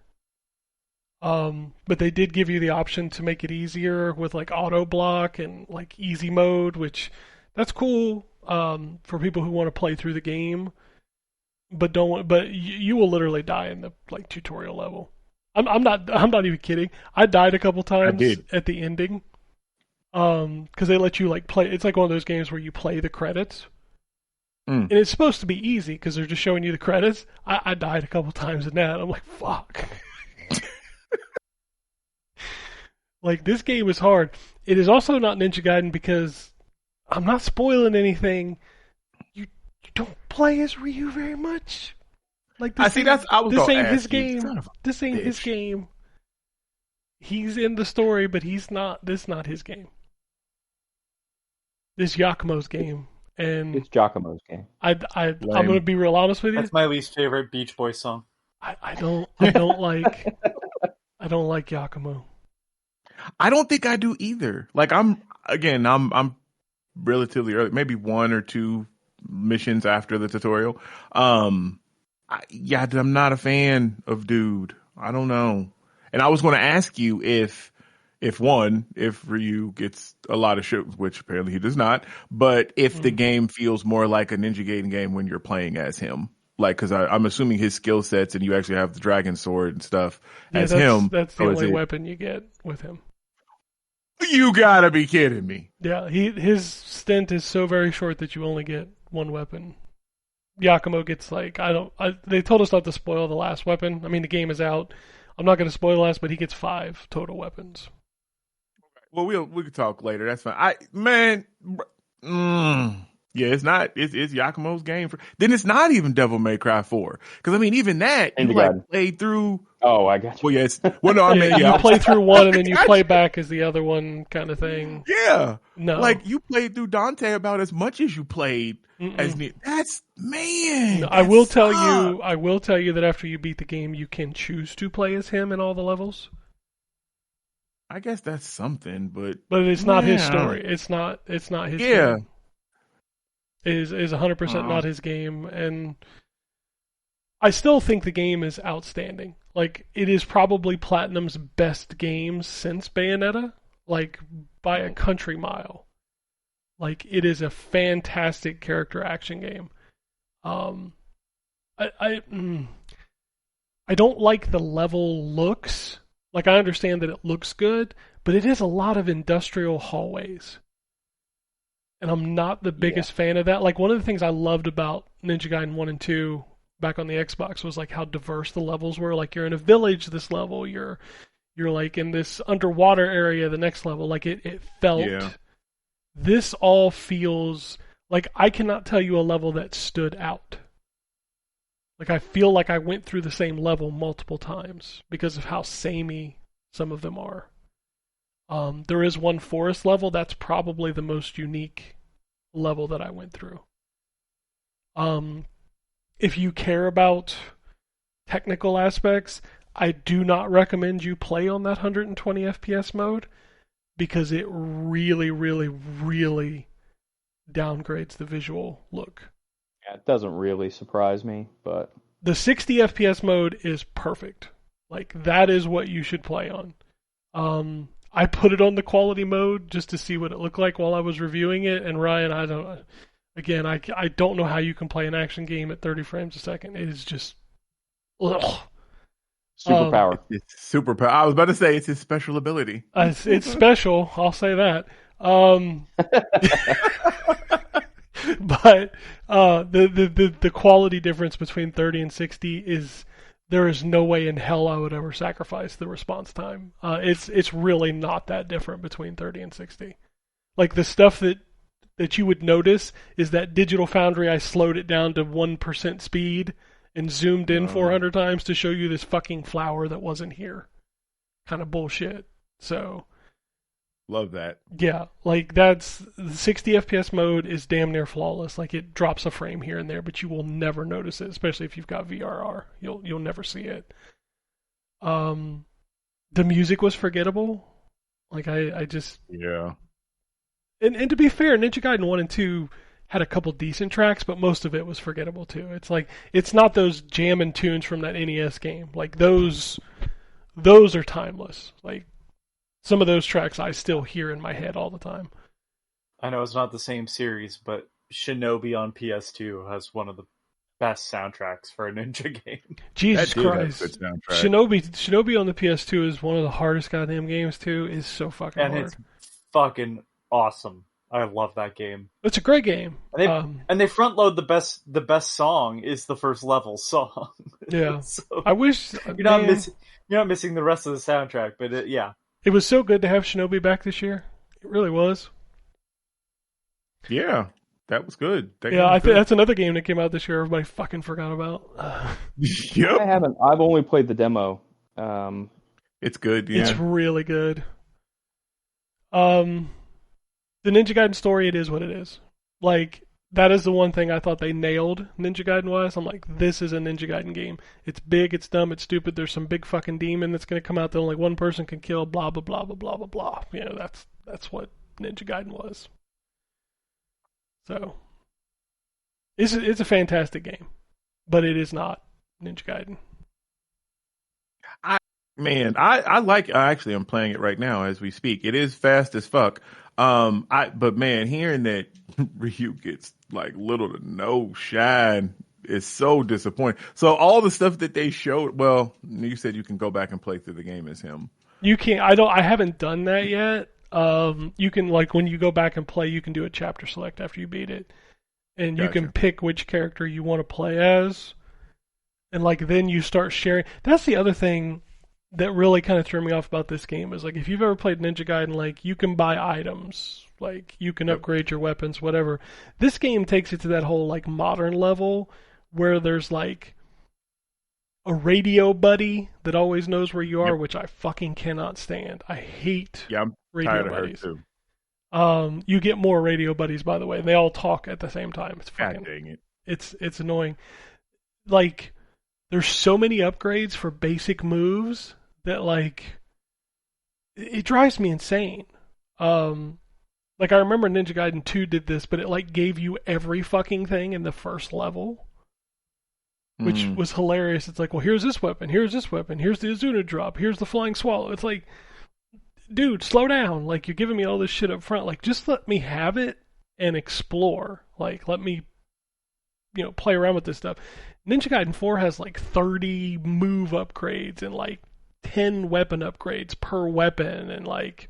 But they did give you the option to make it easier with like auto block and like easy mode, which that's cool for people who want to play through the game. But you will literally die in the like tutorial level. I'm not even kidding. I died a couple times at the ending. Because they let you like play. It's like one of those games where you play the credits. And it's supposed to be easy because they're just showing you the credits. I died a couple times in that. I'm like, fuck. Like, this game is hard. It is also not Ninja Gaiden because I'm not spoiling anything. You don't play as Ryu very much. Like, this ain't his game. This ain't his game. He's in the story, but this is not his game. This is Yakumo's game. And it's Giacomo's game. I'm gonna be real honest with you. That's my least favorite Beach Boys song. I don't like Yakumo. I don't think I do either. Like I'm relatively early, maybe 1 or 2 missions after the tutorial. I'm not a fan of Dude. I don't know. And I was going to ask you if Ryu gets a lot of shit, which apparently he does not, but if the game feels more like a Ninja Gaiden game when you're playing as him. Like, because I'm assuming his skill sets and you actually have the dragon sword and stuff as him. That's the only weapon you get with him. You gotta be kidding me. Yeah, his stint is so very short that you only get one weapon. Yakumo gets they told us not to spoil the last weapon. I mean, the game is out. I'm not going to spoil the last, but he gets 5 total weapons. Well, we can talk later. That's fine. Yeah, it's not. It's Yakumo's game. Then it's not even Devil May Cry 4. Because I mean, even that you played through. Oh, I got you. Well, yes. Well, no, I mean, you play through one and then you play back as the other one, kind of thing. Yeah. No, you played through Dante about as much as you played as me. That's man. No, I will tell you that after you beat the game, you can choose to play as him in all the levels. I guess that's something, but it's not his story. It's not his game. It is 100% not his game, and I still think the game is outstanding. It is probably Platinum's best game since Bayonetta, by a country mile. It is a fantastic character action game. I don't like the level looks. I understand that it looks good, but it is a lot of industrial hallways. And I'm not the biggest fan of that. One of the things I loved about Ninja Gaiden 1 and 2 back on the Xbox was how diverse the levels were. You're in a village this level, you're in this underwater area the next level. It felt... Yeah. This all feels I cannot tell you a level that stood out. I feel like I went through the same level multiple times because of how samey some of them are. There is one forest level that's probably the most unique level that I went through. If you care about technical aspects, I do not recommend you play on that 120 FPS mode because it really, really, really downgrades the visual look. Yeah, it doesn't really surprise me, but... The 60 FPS mode is perfect. That is what you should play on. I put it on the quality mode just to see what it looked like while I was reviewing it, and Ryan, I don't know how you can play an action game at 30 frames a second. It is just... Ugh. Superpower. It's superpower. I was about to say it's his special ability. It's special. I'll say that. But the quality difference between 30 and 60 is there is no way in hell I would ever sacrifice the response time. It's really not that different between 30 and 60. The stuff that you would notice is that Digital Foundry, I slowed it down to 1% speed and zoomed in 400 times to show you this fucking flower that wasn't here. Kind of bullshit. So... Love that. Yeah, that's... The 60 FPS mode is damn near flawless. It drops a frame here and there, but you will never notice it, especially if you've got VRR. You'll never see it. The music was forgettable. I just... Yeah. And to be fair, Ninja Gaiden 1 and 2... had a couple decent tracks, but most of it was forgettable too. It's not those jamming tunes from that NES game. Those are timeless. Some of those tracks I still hear in my head all the time. I know it's not the same series, but Shinobi on PS2 has one of the best soundtracks for a ninja game. Jesus Christ. Shinobi on the PS2 is one of the hardest goddamn games too. It's so fucking hard. And it's fucking awesome. I love that game. It's a great game. And they front load the best song is the first level song. Yeah. So I wish you're not missing the rest of the soundtrack, but it was so good to have Shinobi back this year. It really was. Yeah, that was good. I think that's another game that came out this year everybody fucking forgot about. Yep. I haven't. I've only played the demo. It's good, yeah. It's really good. The Ninja Gaiden story, it is what it is. That is the one thing I thought they nailed Ninja Gaiden-wise. I'm like, this is a Ninja Gaiden game. It's big, it's dumb, it's stupid. There's some big fucking demon that's going to come out that only one person can kill, blah, blah, blah, blah, blah, blah, blah. That's what Ninja Gaiden was. So, it's a fantastic game. But it is not Ninja Gaiden. Actually, I'm playing it right now as we speak. It is fast as fuck. But man, hearing that Ryu gets little to no shine is so disappointing. So all the stuff that they showed, well, you said you can go back and play through the game as him. You can't. I haven't done that yet. You can, like, when you go back and play, you can do a chapter select after you beat it. And you can pick which character you want to play as. And, like, then you start sharing. That's the other thing that really kind of threw me off about this game is, like, if you've ever played Ninja Gaiden, like, you can buy items. Like, you can upgrade your weapons, whatever. This game takes it to that whole, like, modern level where there's, like, a radio buddy that always knows where you are, which I fucking cannot stand. I hate radio buddies. Too. You get more radio buddies, by the way, and they all talk at the same time. It's fucking, God dang it. It's annoying. Like, there's so many upgrades for basic moves that, like, it drives me insane. Like, I remember Ninja Gaiden 2 did this, but it, like, gave you every fucking thing in the first level, which was hilarious. It's like, well, here's this weapon, here's the Azuna drop, here's the flying swallow. It's like, dude, slow down. Like, you're giving me all this shit up front. Like, just let me have it and explore. Like, let me, play around with this stuff. Ninja Gaiden 4 has, like, 30 move upgrades and, like, 10 weapon upgrades per weapon. And, like,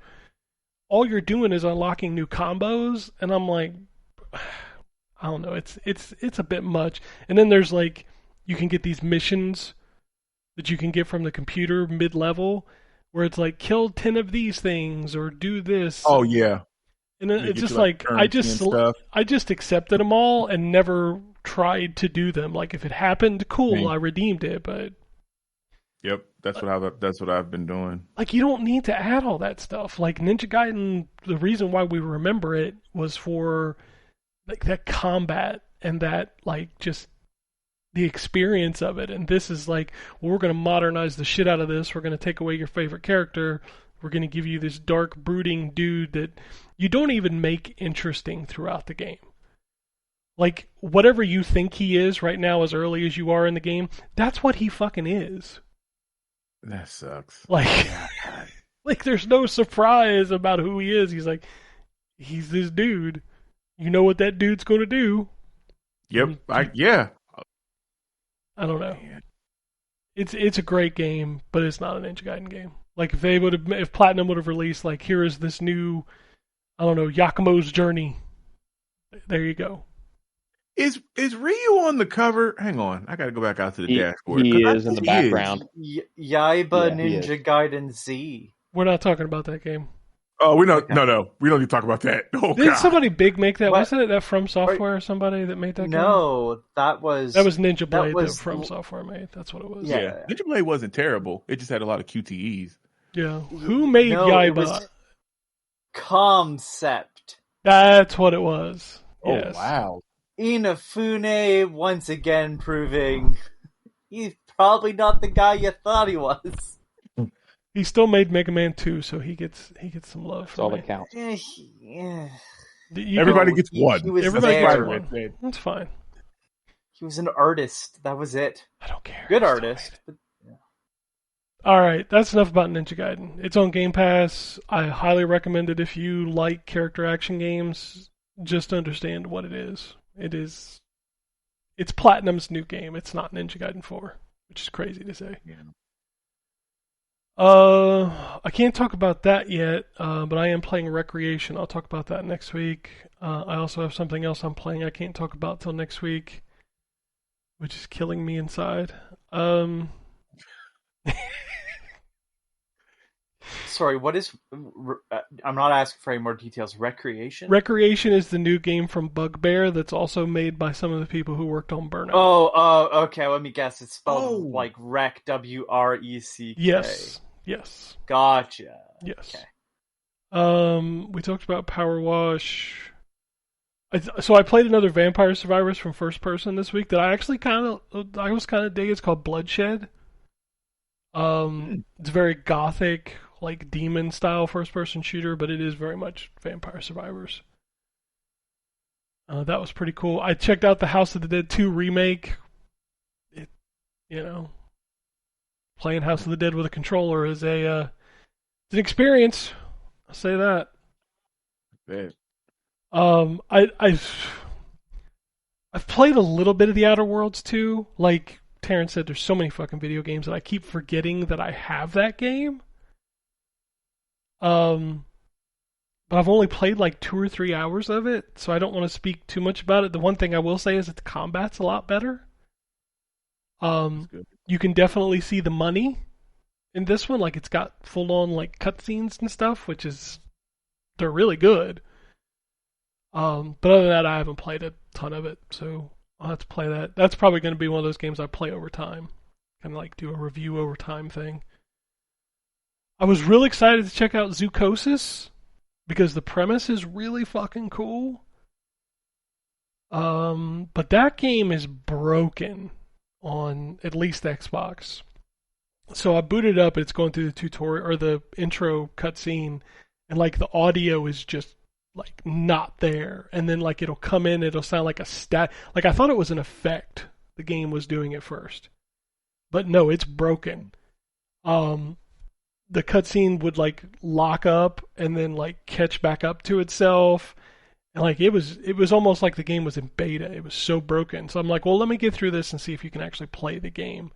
all you're doing is unlocking new combos. And I'm like, I don't know. It's a bit much. And then there's, like, you can get these missions that you can get from the computer mid-level where it's like, kill 10 of these things or do this. Oh, yeah. And then it's just like I just accepted them all and never tried to do them. Like, if it happened, cool, I redeemed it, but... Yep, that's what I've been doing. Like, you don't need to add all that stuff. Like, Ninja Gaiden, the reason why we remember it was for, like, that combat and that, like, just the experience of it. And this is like, well, we're going to modernize the shit out of this. We're going to take away your favorite character. We're going to give you this dark, brooding dude that you don't even make interesting throughout the game. Like, whatever you think he is right now, as early as you are in the game, that's what he fucking is. That sucks. Like, like, there's no surprise about who he is. He's like, he's this dude. You know what that dude's going to do. Yep. I don't know. It's a great game, but it's not a Ninja Gaiden game. Like, if Platinum would have released, like, here is this new, I don't know, Yakumo's Journey. There you go. Is Ryu on the cover? Hang on, I gotta go back out to the dashboard. He is in the background. Yaiba Ninja Gaiden Z. We're not talking about that game. Oh, we don't. No, we don't need to talk about that. Oh, Didn't somebody big make that? Wasn't it that From Software or somebody that made that game? No, that was Ninja Blade that From Software made. That's what it was. Yeah, Ninja Blade wasn't terrible. It just had a lot of QTEs. Yeah. Who made Yaiba? It was Concept. That's what it was. Oh, yes. Wow. Inafune once again proving he's probably not the guy you thought he was. He still made Mega Man 2, so he gets some love. That's all that counts. Everybody gets one. Everybody gets one. That's fine. He was an artist. That was it. I don't care. Good artist. But, yeah. All right, that's enough about Ninja Gaiden. It's on Game Pass. I highly recommend it if you like character action games. Just understand what it is. It's Platinum's new game. It's not Ninja Gaiden 4, which is crazy to say. Yeah. I can't talk about that yet, but I am playing Recreation. I'll talk about that next week. I also have something else I'm playing I can't talk about till next week, which is killing me inside. Sorry, what is... I'm not asking for any more details. Recreation? Recreation is the new game from Bugbear that's also made by some of the people who worked on Burnout. Oh, okay, let me guess. It's spelled like Rec, W-R-E-C-K. Yes. Gotcha. Yes. Okay. We talked about Power Wash. So I played another Vampire Survivors from first person this week that I was kind of digging. It's called Bloodshed. It's very gothic, like demon style first person shooter, but it is very much Vampire Survivors. That was pretty cool. I checked out the House of the Dead 2 remake. Playing House of the Dead with a controller is it's an experience. I'll say that. Man. I've played a little bit of the Outer Worlds too. Like Terrence said, there's so many fucking video games that I keep forgetting that I have that game. but I've only played like 2 or 3 hours of it, so I don't want to speak too much about it. The one thing I will say is that the combat's a lot better. You can definitely see the money in this one. Like, it's got full-on like cutscenes and stuff, they're really good. But other than that, I haven't played a ton of it, so I'll have to play that. That's probably going to be one of those games I play over time, kind of like do a review over time thing. I was really excited to check out Zoocosis because the premise is really fucking cool. But that game is broken on at least Xbox. So I booted up, it's going through the tutorial or the intro cutscene, and like the audio is just like not there. And then like it'll come in, it'll sound like a stat. Like I thought it was an effect the game was doing at first, but no, it's broken. The cutscene would like lock up and then like catch back up to itself. And like it was almost like the game was in beta. It was so broken. So I'm like, well, let me get through this and see if you can actually play the game.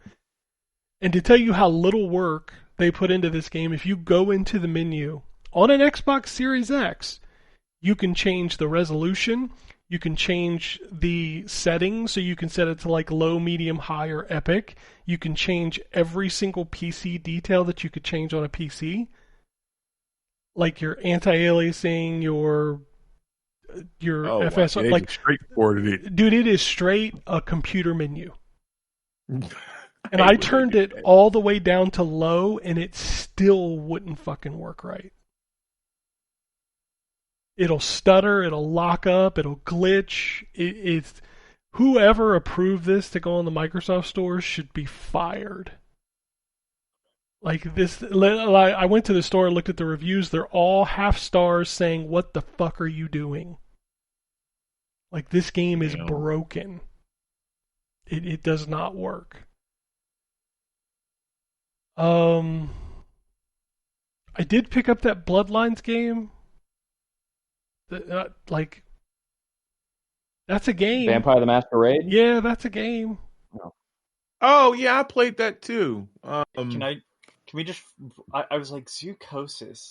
And to tell you how little work they put into this game, if you go into the menu on an Xbox Series X, you can change the resolution, you can change the settings, so you can set it to like low, medium, high, or epic. You can change every single PC detail that you could change on a PC. Like your anti-aliasing, your FSR. Wow. Like straightforward. Dude, it is straight a computer menu. And I turned it all the way down to low, and it still wouldn't fucking work right. It'll stutter, it'll lock up, it'll glitch. It's whoever approved this to go on the Microsoft Store should be fired. Like this, I went to the store and looked at the reviews. They're all half stars saying, "What the fuck are you doing?" Like this game is broken. It does not work. I did pick up that Bloodlines game. That's a game. Vampire the Masquerade? Yeah, that's a game. Oh yeah, I played that too. Can we just? I was like Zoocosis.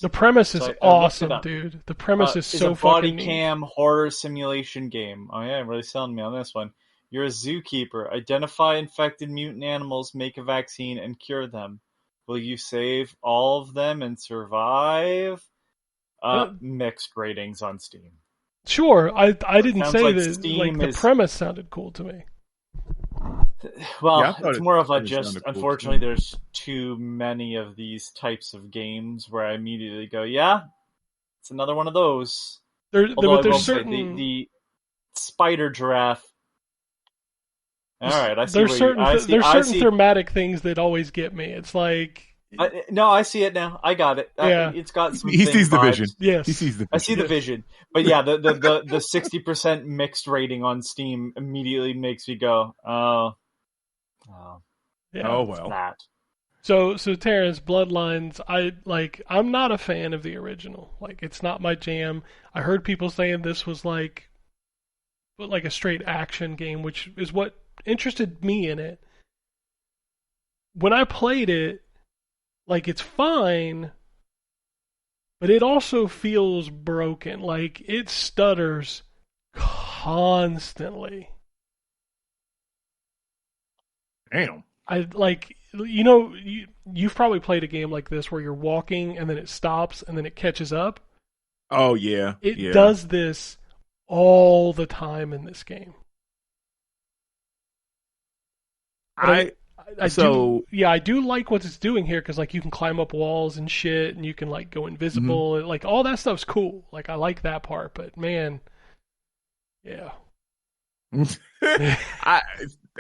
The premise is awesome, dude. The premise is so fucking neat. It's a body cam horror simulation game. Oh yeah, really selling me on this one. You're a zookeeper. Identify infected mutant animals, make a vaccine, and cure them. Will you save all of them and survive? Mixed ratings on Steam. Sure, I didn't say that. Like the premise sounded cool to me. Well, yeah, it's more of a just. Unfortunately, there's too many of these types of games where I immediately go, "Yeah, it's another one of those." There's certain the spider giraffe. All right, I see. There's certain thematic things that always get me. It's like. No, I see it now. I got it. Yeah. It's got some. He sees the vision. Yes, he sees the vision. I see the vision. But yeah, the 60% mixed rating on Steam immediately makes me go, oh, yeah. Oh well. That. So Terrence, Bloodlines, I'm not a fan of the original. Like, it's not my jam. I heard people saying this was like a straight action game, which is what interested me in it. When I played it, like, it's fine, but it also feels broken. Like, it stutters constantly. Damn. You've probably played a game like this where you're walking and then it stops and then it catches up. Oh, yeah. It does this all the time in this game. I do like what it's doing here because like you can climb up walls and shit, and you can like go invisible, and like all that stuff's cool. Like I like that part, but man, yeah.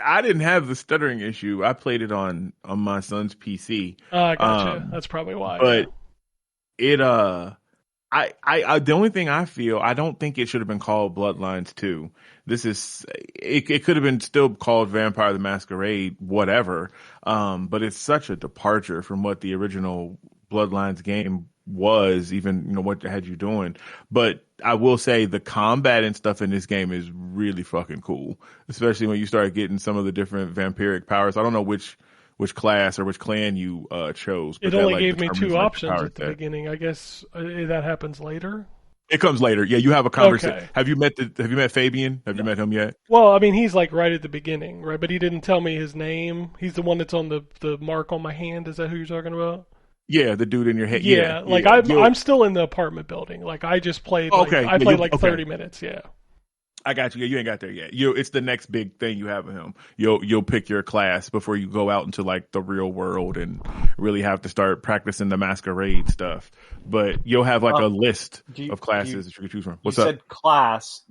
I didn't have the stuttering issue. I played it on my son's PC. I gotcha. That's probably why. But the only thing I feel, I don't think it should have been called Bloodlines 2. It could have been still called Vampire the Masquerade, whatever. But it's such a departure from what the original Bloodlines game was, even, what had you doing. But I will say the combat and stuff in this game is really fucking cool, especially when you start getting some of the different vampiric powers. I don't know which which class or which clan you chose. It only gave me 2 options at the beginning. I guess that happens later. It comes later. Yeah, you have a conversation. Okay. Have you met Fabian? Have you met him yet? Well, I mean, he's like right at the beginning, right? But he didn't tell me his name. He's the one that's on the mark on my hand. Is that who you're talking about? Yeah, the dude in your head. Yeah, like I'm still in the apartment building. Like I just played. Okay, I played 30 minutes. Yeah. I got you. Yeah, you ain't got there yet. It's the next big thing you have with him. You'll pick your class before you go out into like the real world and really have to start practicing the masquerade stuff. But you'll have like a list of classes that you can choose from. What's up? You said class.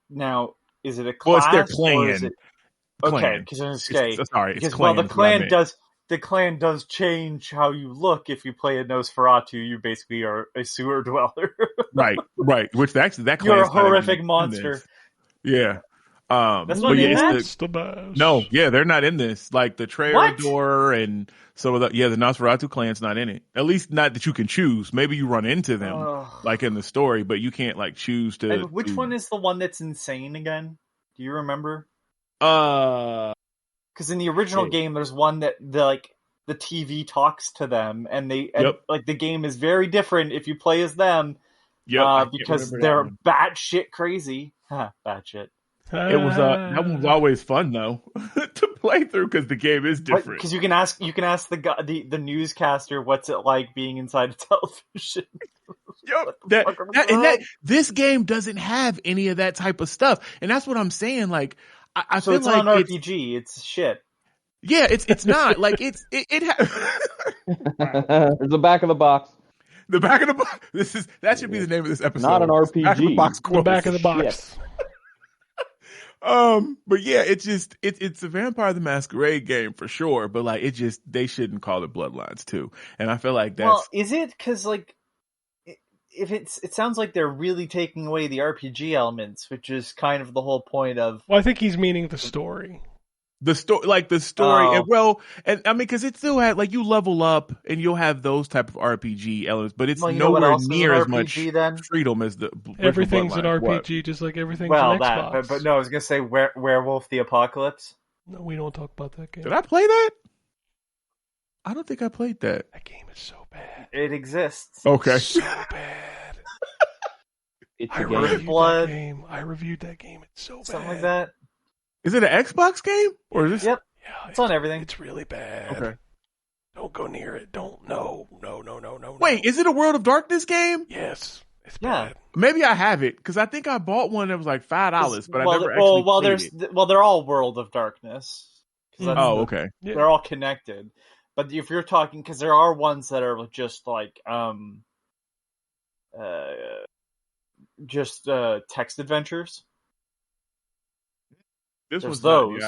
Now, is it a class? Well, it's their clan. Okay, because I was say it's clan. Well, the clan does change how you look. If you play a Nosferatu, you basically are a sewer dweller. right. Which actually that you're a horrific monster. Yeah. That's not the best. No, yeah, they're not in this. Like the Traitor and some of the the Nosferatu clan's not in it. At least not that you can choose. Maybe you run into them like in the story, but you can't like choose to. And which one is the one that's insane again? Do you remember? Because in the original game, there's one that the TV talks to them, and like the game is very different if you play as them. Yep, because they're batshit crazy. Batshit. It was that one was always fun though to play through because the game is different. Because you can ask the guy, the newscaster, what's it like being inside a television? This game doesn't have any of that type of stuff, and that's what I'm saying. Like, I so feel it's like not an RPG. It's shit. Yeah, it's not like it. There's the back of the box. The back of the box. That should be the name of this episode. Not an RPG. Back of the box. The back of the box. But yeah, it's a Vampire the Masquerade game for sure. But like, they shouldn't call it Bloodlines 2. And I feel like that's. Well, is it? Because like, if it sounds like they're really taking away the RPG elements, which is kind of the whole point of. Well, I think he's meaning the story. The story, and I mean, because it still had like you level up and you'll have those type of RPG elements, but it's nowhere near as much freedom as the. Everything's an RPG, just like everything's an Xbox. But no, I was gonna say Werewolf the Apocalypse. No, we don't talk about that game. Did I play that? I don't think I played that. That game is so bad. It exists. Okay. It's so bad. It's I reviewed that game. It's so bad. Something like that. Is it an Xbox game or is this? Yep. Yeah, it's on everything. It's really bad. Okay. Don't go near it. Don't. No. Wait, is it a World of Darkness game? Yes. It's bad. Maybe I have it because I think I bought one that was like $5, but I never actually played it. They're all World of Darkness. Okay. They're all connected. But if you're talking, because there are ones that are just like text adventures. There's those.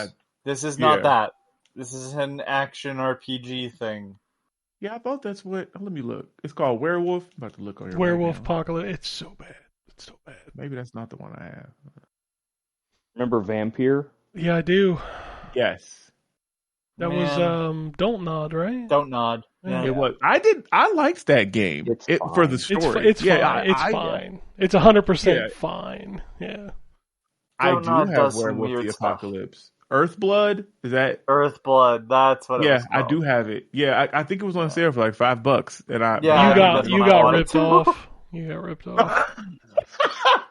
This is not that. This is an action RPG thing. Yeah, I thought that's what. Let me look. It's called Werewolf. I'm about to look on here. Werewolf Apocalypse. It's so bad. It's so bad. Maybe that's not the one I have. Remember Vampire? Yeah, I do. Yes. That was Don't Nod, right? Don't Nod. Yeah. It was. I liked that game. For the story. It's fine. It's fine. It's 100% fine. Yeah. I do have Werewolf the Apocalypse. Earthblood? Is that Earthblood? That's what. Yeah, I do have it. Yeah, I think it was on sale for like $5, and you got ripped off. You got ripped off.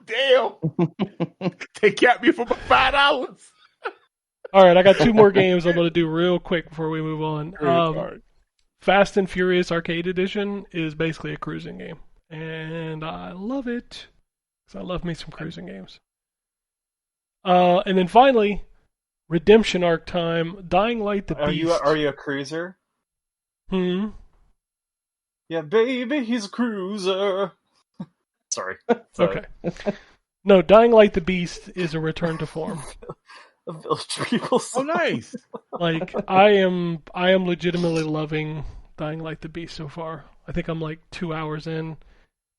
Damn! They capped me for $5. All right, I got 2 more games I'm going to do real quick before we move on. Fast and Furious Arcade Edition is basically a cruising game, and I love it because I love me some cruising games. And then finally, redemption arc time. Dying Light the Beast. Are you a cruiser? Yeah, baby, he's a cruiser. Sorry. Okay. No, Dying Light the Beast is a return to form. A Village People song. Oh, nice. Like I am legitimately loving Dying Light the Beast so far. I think I'm like 2 hours in,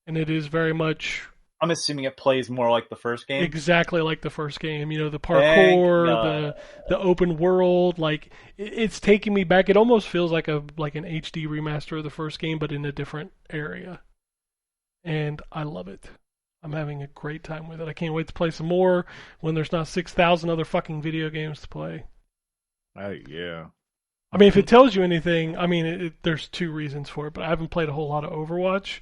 and it is very much. I'm assuming it plays more like the first game. Exactly like the first game. You know, the parkour, the open world. Like it's taking me back. It almost feels like an HD remaster of the first game, but in a different area. And I love it. I'm having a great time with it. I can't wait to play some more when there's not 6,000 other fucking video games to play. Yeah. I mean, if it tells you anything, I mean, there's two reasons for it, but I haven't played a whole lot of Overwatch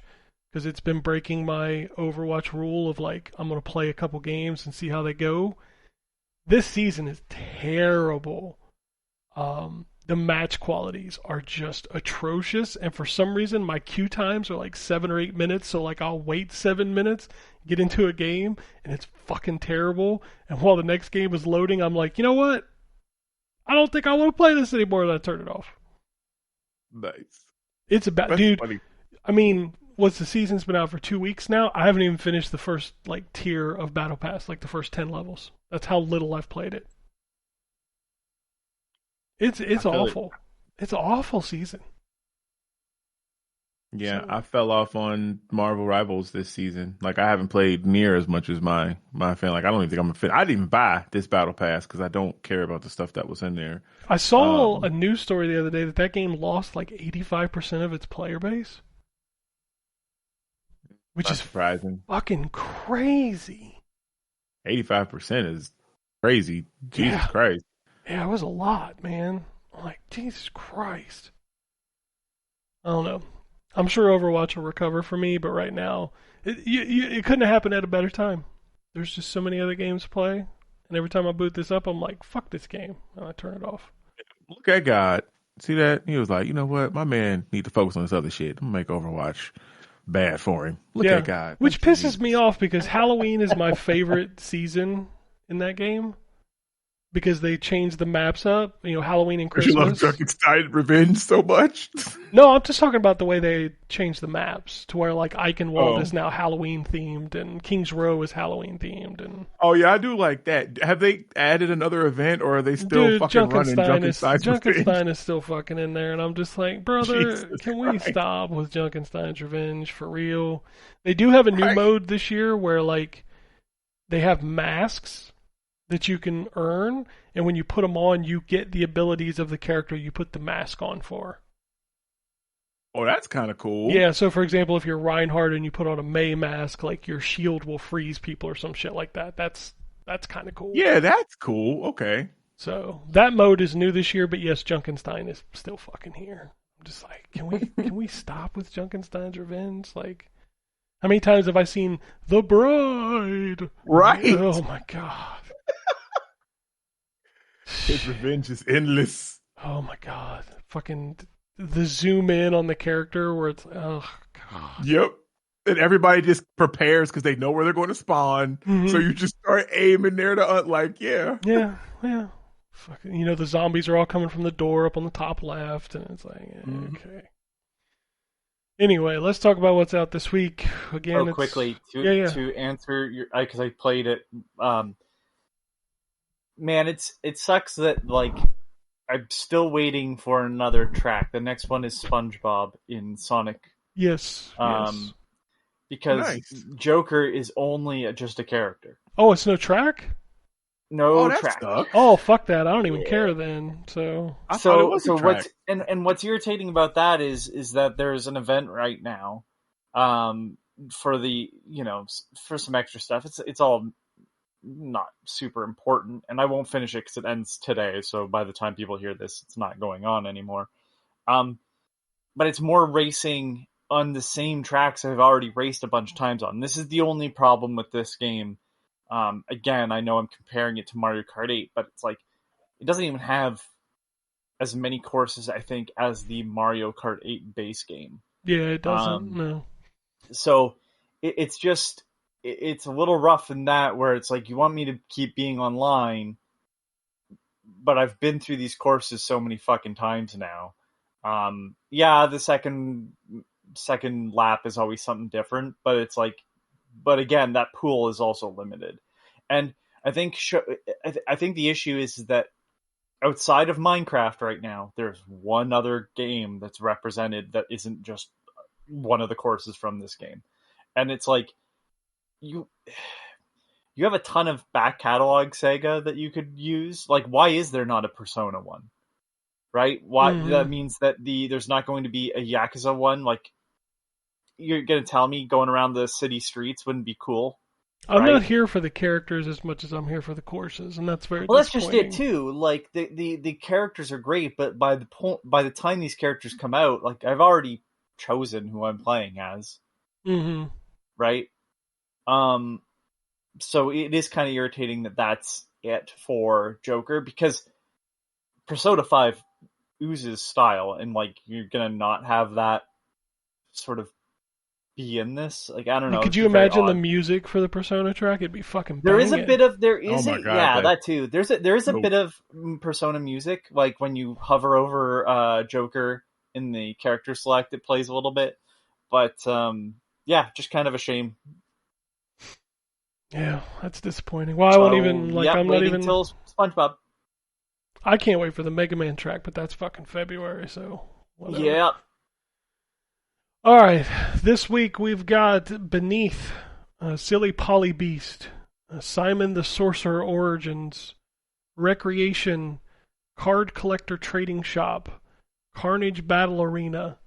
because it's been breaking my Overwatch rule of like, I'm going to play a couple games and see how they go. This season is terrible. The match qualities are just atrocious, and for some reason my queue times are like 7 or 8 minutes, so like I'll wait 7 minutes, get into a game, and it's fucking terrible, and while the next game is loading, I'm like, you know what? I don't think I want to play this anymore, and I turn it off. Nice. It's about, That's dude, funny. I mean, what's the season's been out for 2 weeks now? I haven't even finished the first like tier of Battle Pass, like the first 10 levels. That's how little I've played it. It's awful. It's an awful season. Yeah, So- I fell off on Marvel Rivals this season. Like, I haven't played near as much as my fan. Like, I don't even think I'm a fit. I didn't even buy this Battle Pass because I don't care about the stuff that was in there. I saw a news story the other day that game lost like 85% of its player base, which is surprising. fucking crazy. 85% is crazy. Jesus Christ. Yeah, it was a lot, man. I'm like, Jesus Christ. I don't know. I'm sure Overwatch will recover for me, but right now, it couldn't have happened at a better time. There's just so many other games to play, and every time I boot this up, I'm like, fuck this game, and I turn it off. Look at God. See that? He was like, you know what? My man need to focus on this other shit. I'm gonna make Overwatch bad for him. Look at God. Which pisses me off because Halloween is my favorite season in that game. Because they changed the maps up, Halloween and Christmas. You love Junkenstein Revenge so much? No, I'm just talking about the way they changed the maps to where like Eichenwald is now Halloween themed and Kings Row is Halloween themed. And oh yeah, I do like that. Have they added another event or are they still fucking running Junkenstein is still fucking in there, and I'm just like, brother, Jesus can Christ. we stop with Junkenstein's Revenge for real? They do have a new mode this year where like they have masks that you can earn, and when you put them on, you get the abilities of the character you put the mask on for. Oh, that's kind of cool. Yeah, so for example, if you're Reinhardt and you put on a Mei mask, like your shield will freeze people or some shit like that. That's kind of cool. Yeah, that's cool. Okay. So that mode is new this year, but yes, Junkenstein is still fucking here. I'm just like, can we stop with Junkenstein's Revenge? Like, how many times have I seen The Bride? Right. Oh my god. His revenge is endless. Oh my god. Fucking the zoom in on the character where it's, oh god. Yep. And everybody just prepares because they know where they're going to spawn. Mm-hmm. So you just start aiming there to, yeah. Yeah. Fucking, the zombies are all coming from the door up on the top left, and it's like, okay. Anyway, let's talk about what's out this week. Again, quickly to answer your, because I played it. Man, it sucks that like I'm still waiting for another track. The next one is SpongeBob in Sonic. Yes. Because nice. Joker is only just a character. Oh, it's no track? No track. Sucks. Oh, fuck that. I don't even care then. So I thought it was a track. what's irritating about that is that there's an event right now for the, for some extra stuff. It's all not super important, and I won't finish it because it ends today, so by the time people hear this, it's not going on anymore. But it's more racing on the same tracks I've already raced a bunch of times on. This is the only problem with this game. Again, I know I'm comparing it to Mario Kart 8, but it's like it doesn't even have as many courses, I think, as the Mario Kart 8 base game. Yeah, it doesn't. No. So it's just it's a little rough in that where it's like you want me to keep being online, but I've been through these courses so many fucking times now. The second lap is always something different, but it's like, but again, that pool is also limited. And I think the issue is that outside of Minecraft right now, there's one other game that's represented that isn't just one of the courses from this game. And it's like, you have a ton of back catalog Sega that you could use. Like, why is there not a Persona 1? Right? Why? Mm-hmm. That means that there's not going to be a Yakuza 1. Like, you're going to tell me going around the city streets wouldn't be cool? I'm not here for the characters as much as I'm here for the courses, and that's very. Well, that's just it too. Like the characters are great, but by the time these characters come out, like I've already chosen who I'm playing as. Mm-hmm. Right. So it is kind of irritating that that's it for Joker, because Persona 5 oozes style, and like you're gonna not have that sort of be in this. Like, I don't know. Could you imagine the music for the Persona track? It'd be fucking There is banging. a bit of that too. There is a Nope. bit of Persona music, like when you hover over Joker in the character select, it plays a little bit. But yeah, just kind of a shame. Yeah, that's disappointing. Well, I won't even like. I'm not even until SpongeBob. I can't wait for the Mega Man track, but that's fucking February, so whatever. Yeah. All right, this week we've got Beneath, Silly Polly Beast, Simon the Sorcerer Origins, Recreation, Card Collector Trading Shop, Carnage Battle Arena,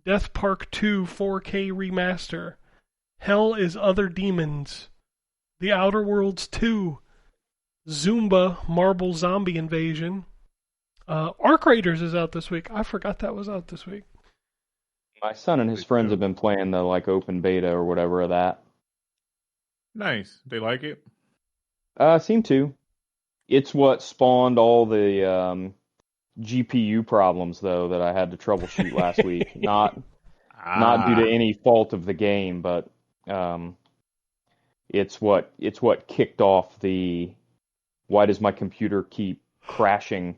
Death Park 2 4K Remaster, Hell is Other Demons, The Outer Worlds 2, Zumba Marble Zombie Invasion, Arc Raiders is out this week. I forgot that was out this week. My son and his friends have been playing the open beta or whatever of that. Nice. They like it? Seem to. It's what spawned all the GPU problems, though, that I had to troubleshoot last week. Not due to any fault of the game, but it's what kicked off the why does my computer keep crashing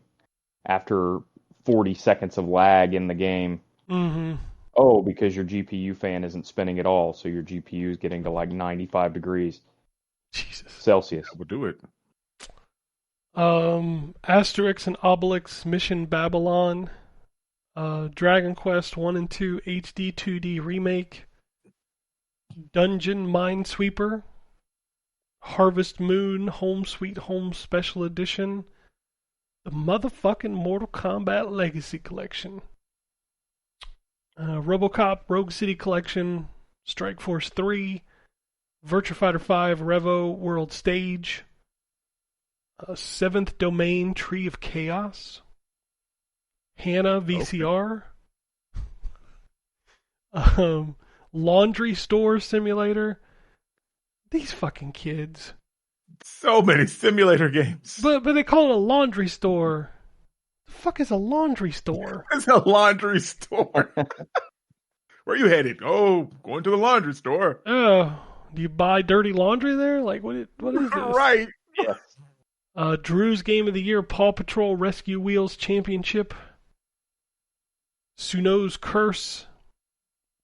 after 40 seconds of lag in the game? Mm-hmm. Oh, because your GPU fan isn't spinning at all, so your GPU is getting to like 95 degrees Celsius. That would do it. Asterix and Obelix Mission Babylon, Dragon Quest 1 and 2 HD 2D Remake, Dungeon Minesweeper, Harvest Moon Home Sweet Home Special Edition, the motherfucking Mortal Kombat Legacy Collection, RoboCop Rogue City Collection, Strike Force 3, Virtua Fighter 5 Revo World Stage, Seventh Domain Tree of Chaos, Hannah VCR, Laundry Store Simulator. These fucking kids. So many simulator games. But they call it a laundry store. The fuck is a laundry store? It's a laundry store. Where are you headed? Oh, going to the laundry store. Oh, do you buy dirty laundry there? Like, what is this? Right. Yes. Drew's Game of the Year, Paw Patrol Rescue Wheels Championship, Suno's Curse,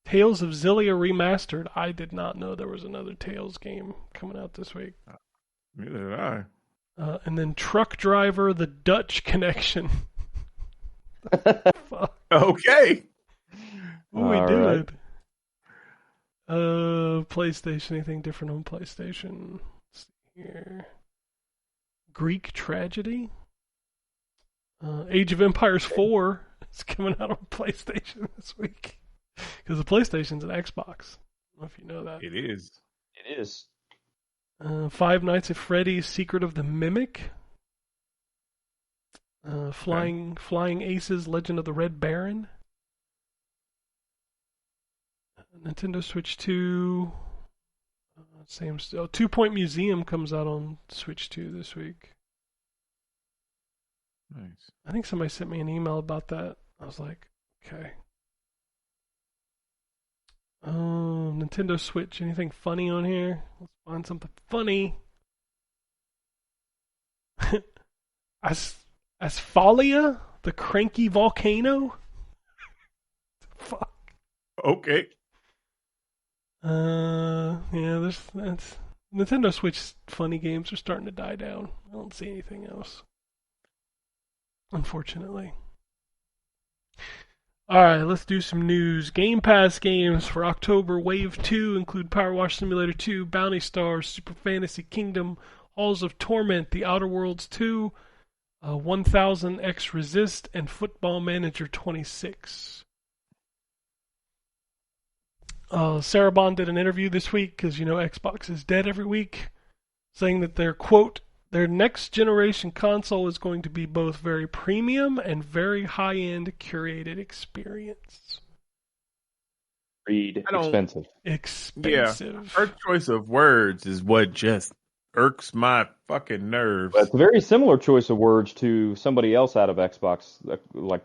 Tales of Zillia Remastered. I did not know there was another Tales game coming out this week. Neither did I. And then Truck Driver, The Dutch Connection. Fuck. Okay. What we doing? PlayStation. Anything different on PlayStation? Let's see here. Greek Tragedy. Age of Empires 4 is coming out on PlayStation this week. Because the PlayStation's an Xbox. I don't know if you know that. It is. It is. Five Nights at Freddy's Secret of the Mimic. Flying Aces Legend of the Red Baron. Nintendo Switch 2. Same still. 2 Point Museum comes out on Switch 2 this week. Nice. I think somebody sent me an email about that. I was like, okay. Nintendo Switch. Anything funny on here? Let's find something funny. Asphalia, the cranky volcano. Fuck. Okay. Yeah, that's Nintendo Switch funny games are starting to die down. I don't see anything else, unfortunately. Alright, let's do some news. Game Pass games for October Wave 2 include Power Wash Simulator 2, Bounty Stars, Super Fantasy Kingdom, Halls of Torment, The Outer Worlds 2, 1000X Resist, and Football Manager 26. Sarah Bond did an interview this week because, Xbox is dead every week, saying that their next generation console is going to be both very premium and very high-end curated experience. Expensive. Expensive. Yeah, her choice of words is what just irks my fucking nerves. But it's a very similar choice of words to somebody else out of Xbox, like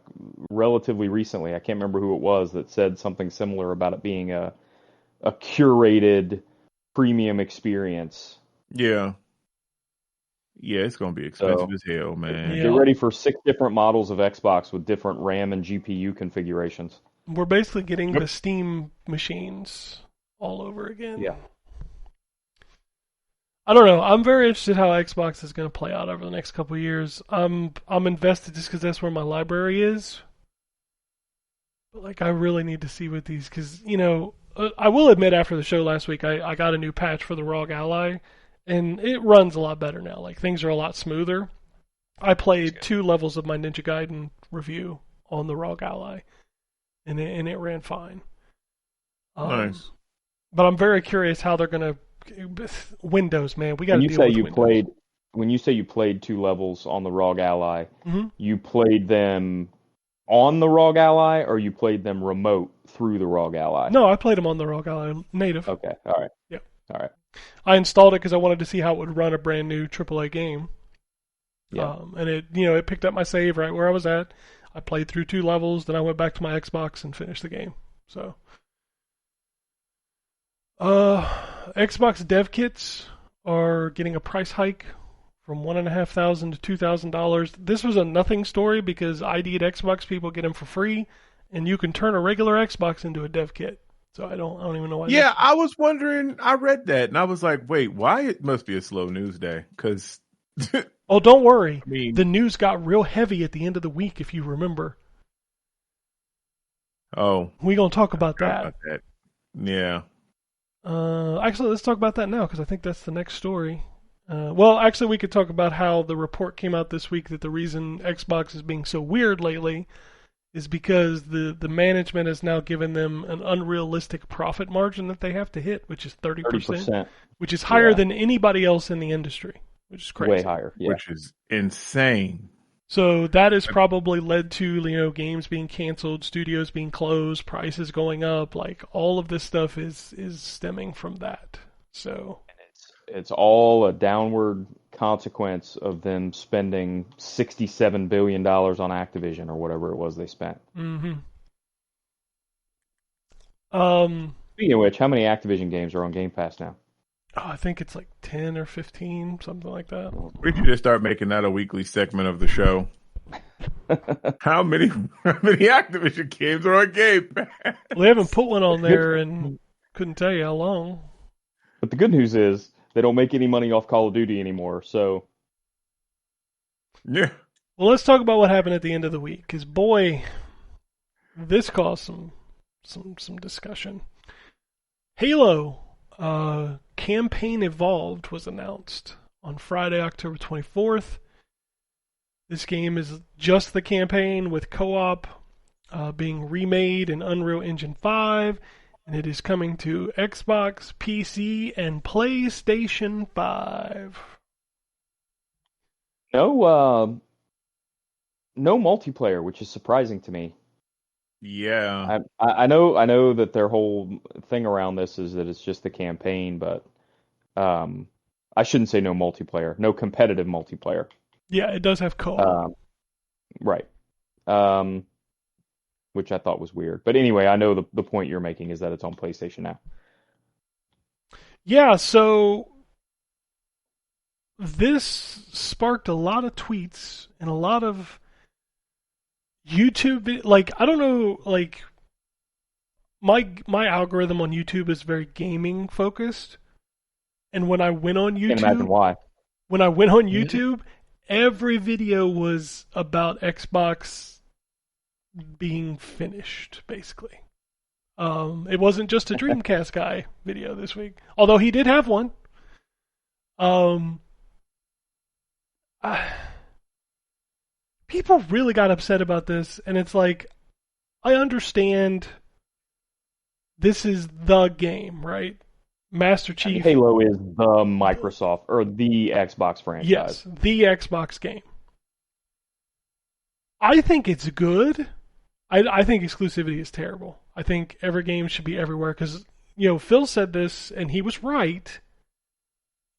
relatively recently. I can't remember who it was that said something similar about it being a curated premium experience. Yeah. Yeah, it's going to be expensive as hell, man. Get ready for 6 different models of Xbox with different RAM and GPU configurations. We're basically getting the Steam machines all over again. Yeah. I don't know. I'm very interested how Xbox is going to play out over the next couple of years. I'm invested just because that's where my library is. But I really need to see what these, because I will admit after the show last week, I got a new patch for the ROG Ally, and it runs a lot better now. Things are a lot smoother. I played 2 levels of my Ninja Gaiden review on the ROG Ally, and it ran fine. Nice. But I'm very curious how they're going to Windows, man. We got to deal with Windows. When you say you played 2 levels on the ROG Ally, mm-hmm. You played them on the ROG Ally, or you played them remote through the ROG Ally? No, I played them on the ROG Ally native. Okay, all right. Yep. All right. I installed it because I wanted to see how it would run a brand new AAA game. Yeah. And it picked up my save right where I was at. I played through 2 levels, then I went back to my Xbox and finished the game. So, Xbox dev kits are getting a price hike from $1,500 to $2,000. This was a nothing story because ID'd Xbox people get them for free, and you can turn a regular Xbox into a dev kit. So I don't even know why. Yeah, I was wondering. I read that and I was like, wait, why? It must be a slow news day because. Oh, don't worry. I mean, the news got real heavy at the end of the week, if you remember. Oh, we're gonna talk about that. Yeah. Actually, let's talk about that now because I think that's the next story. Well, actually, we could talk about how the report came out this week that the reason Xbox is being so weird lately is because the management has now given them an unrealistic profit margin that they have to hit, which is 30%, which is higher than anybody else in the industry, which is crazy. Way higher, yeah. Which is insane. So that has probably led to games being canceled, studios being closed, prices going up. All of this stuff is stemming from that. So it's all a downward consequence of them spending $67 billion on Activision or whatever it was they spent. Mm-hmm. Speaking of which, how many Activision games are on Game Pass now? I think it's 10 or 15, something like that. We should just start making that a weekly segment of the show. How many Activision games are on Game Pass? We haven't put one on there and couldn't tell you how long. But the good news is they don't make any money off Call of Duty anymore, so... Yeah. Well, let's talk about what happened at the end of the week, because boy, this caused some discussion. Halo Campaign Evolved was announced on Friday, October 24th. This game is just the campaign with co-op being remade in Unreal Engine 5, and it is coming to Xbox, PC, and PlayStation 5. No multiplayer, which is surprising to me. Yeah. I know that their whole thing around this is that it's just the campaign, but I shouldn't say no multiplayer, no competitive multiplayer. Yeah, it does have co-op. Right. Which I thought was weird. But anyway, I know the point you're making is that it's on PlayStation now. Yeah, so this sparked a lot of tweets and a lot of YouTube, I don't know, my algorithm on YouTube is very gaming focused, and when I went on YouTube, Can't imagine why. When I went on YouTube, every video was about Xbox being finished, basically. It wasn't just a Dreamcast guy video this week, although he did have one. People really got upset about this, and it's I understand this is the game, right? Master Chief. Halo is the Microsoft or the Xbox franchise. Yes, the Xbox game. I think it's good. I think exclusivity is terrible. I think every game should be everywhere because, Phil said this and he was right.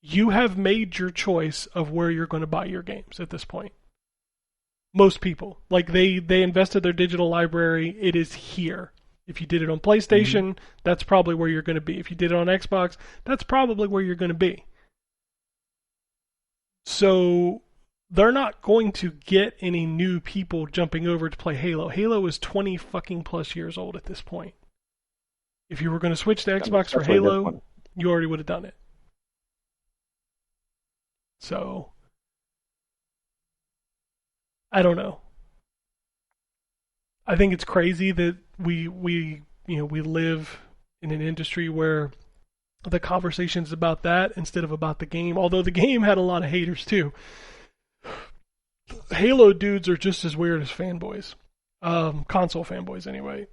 You have made your choice of where you're going to buy your games at this point. Most people. Like, they invested their digital library. It is here. If you did it on PlayStation, that's probably where you're going to be. If you did it on Xbox, that's probably where you're going to be. So they're not going to get any new people jumping over to play Halo. Halo is 20 fucking plus years old at this point. If you were going to switch to Xbox for Halo, you already would have done it. So I don't know. I think it's crazy that we live in an industry where the conversation's about that instead of about the game. Although the game had a lot of haters too. Halo dudes are just as weird as fanboys, console fanboys anyway.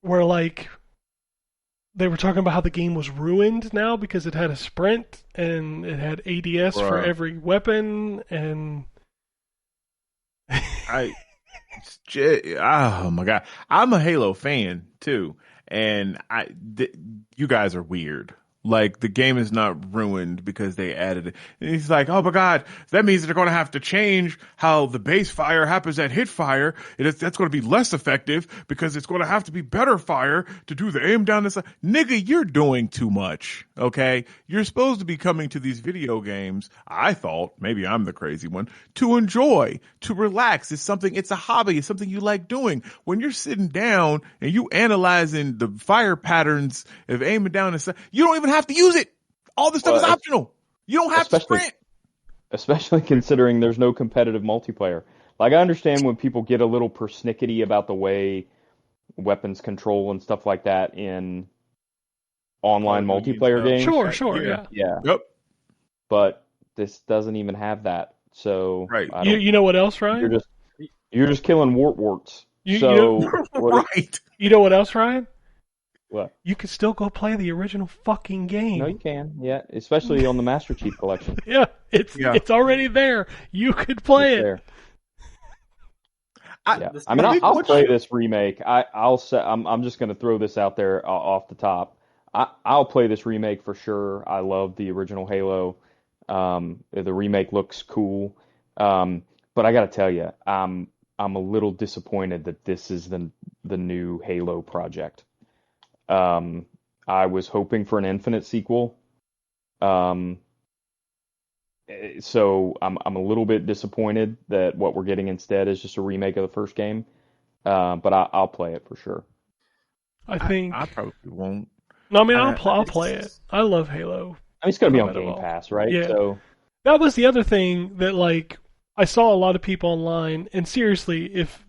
Where like they were talking about how the game was ruined now because it had a sprint and it had ADS for every weapon and. Oh my god, I'm a Halo fan too, and you guys are weird. Like, the game is not ruined because they added it. And he's like, oh my god, that means they're going to have to change how the base fire happens at hit fire. That's going to be less effective because it's going to have to be better fire to do the aim down. Nigga, you're doing too much, okay? You're supposed to be coming to these video games, I thought, maybe I'm the crazy one, to enjoy, to relax. It's a hobby. It's something you like doing. When you're sitting down and you analyzing the fire patterns of aiming down and stuff, you don't even have to use it. All this stuff is optional. You don't have to sprint. Especially considering there's no competitive multiplayer. Like, I understand when people get a little persnickety about the way weapons control and stuff like that in online multiplayer games. Sure, yeah. Yep. But this doesn't even have that. So right. You know what else, Ryan? You're just killing warts. You know what else, Ryan? What? You can still go play the original fucking game. No, you can. Yeah, especially on the Master Chief Collection. Yeah, it's already there. You could play it. There. I'll play this remake. I'm just going to throw this out there off the top. I'll play this remake for sure. I love the original Halo. The remake looks cool. But I got to tell you, I'm a little disappointed that this is the new Halo project. I was hoping for an Infinite sequel. So I'm a little bit disappointed that what we're getting instead is just a remake of the first game. But I'll play it for sure. I think I probably won't. No, I mean I'll play it. I love Halo. I mean, it's going to be on Game Pass, right? Yeah. So that was the other thing that like I saw a lot of people online, and seriously, if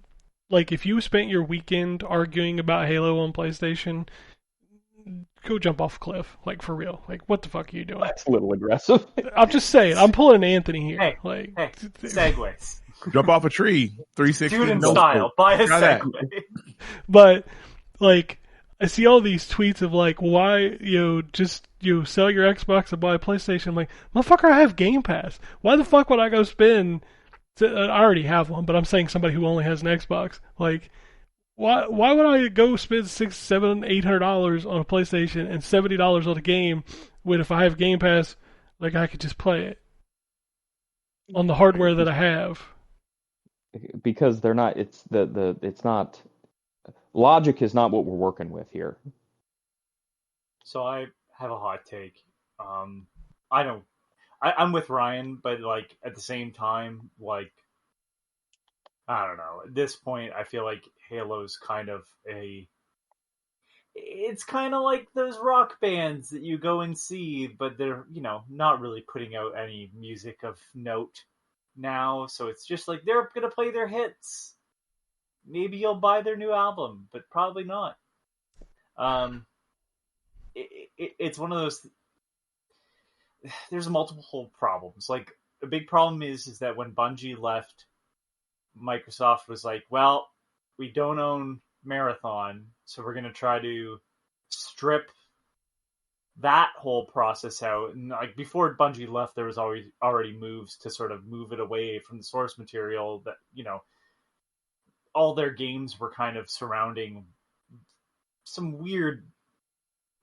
you spent your weekend arguing about Halo on PlayStation, go jump off a cliff, like, for real. Like, what the fuck are you doing? That's a little aggressive. I'm just saying, I'm pulling an Anthony here. Hey, like, segues. Jump off a tree, 360. Dude in style, buy a Segway. But, like, I see all these tweets of, like, why, just sell your Xbox and buy a PlayStation. I'm like, motherfucker, I have Game Pass. Why the fuck would I go spend... I already have one, but I'm saying somebody who only has an Xbox. Like, why would I go spend $600, $700, $800 on a PlayStation and $70 on a game when if I have Game Pass, like, I could just play it on the hardware that I have? Because they're not. It's not. Logic is not what we're working with here. So I have a hot take. I'm with Ryan, but like at the same time, like, I don't know. At this point, I feel like Halo's kind of it's kind of like those rock bands that you go and see, but they're, not really putting out any music of note now. So it's just like they're going to play their hits. Maybe you'll buy their new album, but probably not. It's one of those... There's multiple problems. Like, a big problem is that when Bungie left, Microsoft was like, well, we don't own Marathon, so we're going to try to strip that whole process out. And like before Bungie left, there was already moves to sort of move it away from the source material that, you know, all their games were kind of surrounding some weird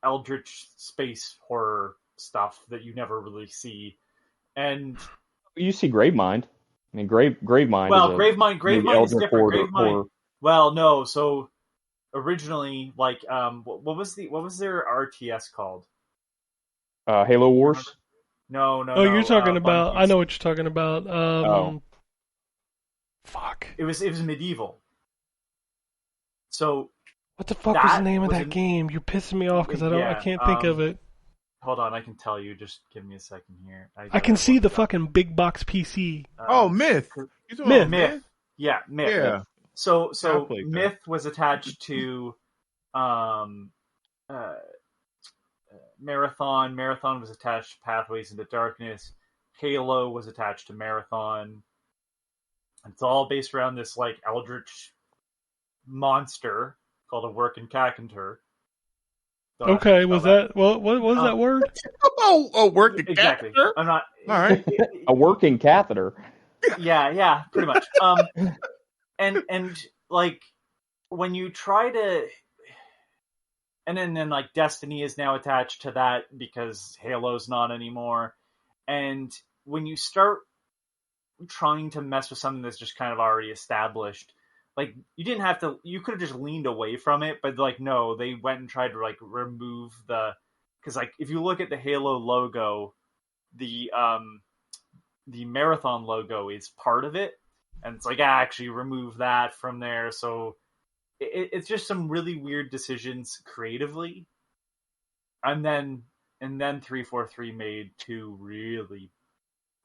eldritch space horror stuff that you never really see. And you see Gravemind. I mean, Gravemind. Well, Gravemind is different. Gravemind. Well, no. So originally, like, what was their RTS called? Halo Wars. No. Oh, you're talking about. I know what you're talking about. Fuck. It was medieval. So what the fuck was the name of that game? You're pissing me off because I can't think of it. Hold on, I can tell you. Just give me a second here. I can see the fucking big box PC. Myth. Myth. Yeah, Myth. Yeah. So Myth was attached to Marathon. Marathon was attached to Pathways into Darkness. Halo was attached to Marathon. It's all based around this like eldritch monster called a working cackentur. Okay, was that what was that word? Working exactly. Catheter? I'm not. All right. A working catheter. Yeah, pretty much. And like when you try to, and then like Destiny is now attached to that because Halo's not anymore. And when you start trying to mess with something that's just kind of already established, like you could have just leaned away from it, but like no, they went and tried to like remove because like if you look at the Halo logo, the Marathon logo is part of it, and it's like actually remove that from there. So it's just some really weird decisions creatively, and then 343 made two really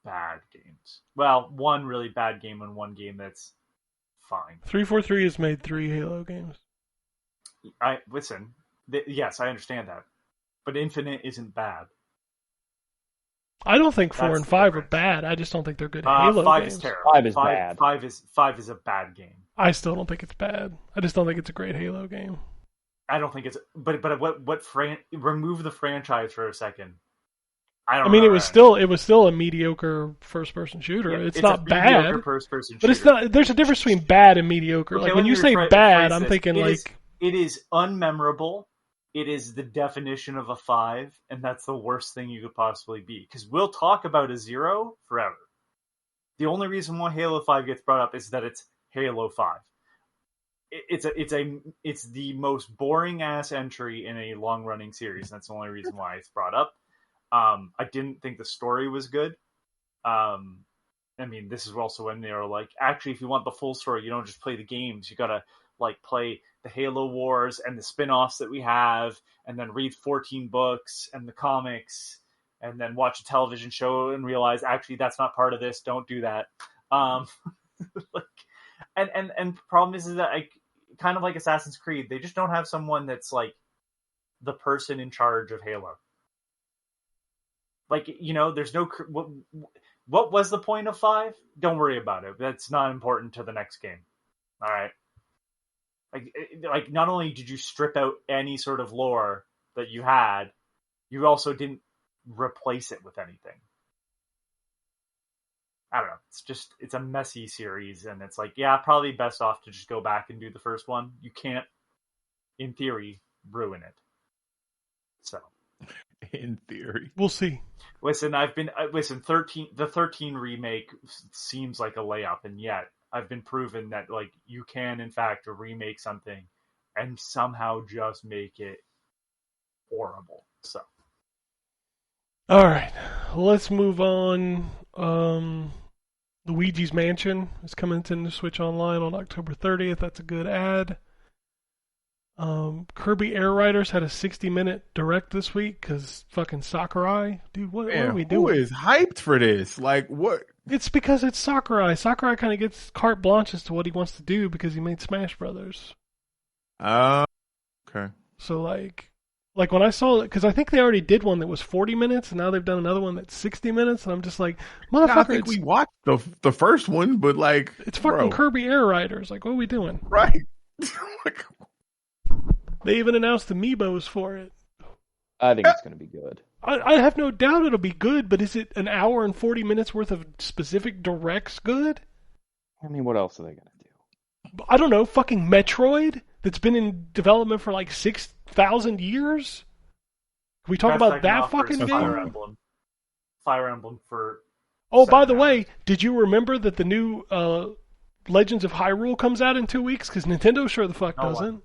bad games. Well, one really bad game and one game that's fine. 343 has made 3 Halo games. Yes, I understand that, but Infinite isn't bad. I don't think 4 and 5 are bad. I just don't think they're good Halo 5 games. is terrible. 5 is bad. 5 is a bad game. I still don't think it's bad. I just don't think it's a great Halo game. I don't think it's. But remove the franchise for a second. It was still a mediocre first-person shooter. Yeah, it's not bad, first-person but it's not. There's a difference between bad and mediocre. Okay, like when you say bad, I'm thinking it is unmemorable. It is the definition of a 5, and that's the worst thing you could possibly be. Because we'll talk about a 0 forever. The only reason why Halo 5 gets brought up is that it's Halo 5. It's the most boring ass entry in a long running series. And that's the only reason why it's brought up. I didn't think the story was good. This is also when they were like, actually, if you want the full story, you don't just play the games. You gotta like play the Halo Wars and the spin-offs that we have, and then read 14 books and the comics, and then watch a television show and realize actually that's not part of this. Don't do that. And the problem is that kind of like Assassin's Creed, they just don't have someone that's like the person in charge of Halo. Like, you know, there's no... What was the point of 5? Don't worry about it. That's not important to the next game. All right? Like, not only did you strip out any sort of lore that you had, you also didn't replace it with anything. I don't know. It's a messy series, and it's like, yeah, probably best off to just go back and do the first one. You can't, in theory, ruin it. So... In theory. We'll see. Listen, the 13 remake seems like a layup, and yet I've been proven that like you can in fact remake something and somehow just make it horrible. So all right, let's move on. Luigi's Mansion is coming to the Switch Online on October 30th. That's a good ad. Kirby Air Riders had a 60-minute direct this week because fucking Sakurai. Dude, what are we doing? Who is hyped for this? Like, what? It's because it's Sakurai. Sakurai kind of gets carte blanche as to what he wants to do because he made Smash Brothers. Okay. So, like when I saw it, because I think they already did one that was 40 minutes, and now they've done another one that's 60 minutes, and I'm just like, motherfucker. I think we watched the first one, but like... It's fucking Kirby Air Riders. Like, what are we doing? Right. They even announced amiibos for it. I think it's going to be good. I have no doubt it'll be good, but is it an hour and 40 minutes worth of specific directs good? I mean, what else are they going to do? I don't know, fucking Metroid that's been in development for like 6,000 years? Can we talk about that fucking game? Fire Emblem for... Oh, by the way, did you remember that the new Legends of Hyrule comes out in 2 weeks? Because Nintendo sure the fuck doesn't.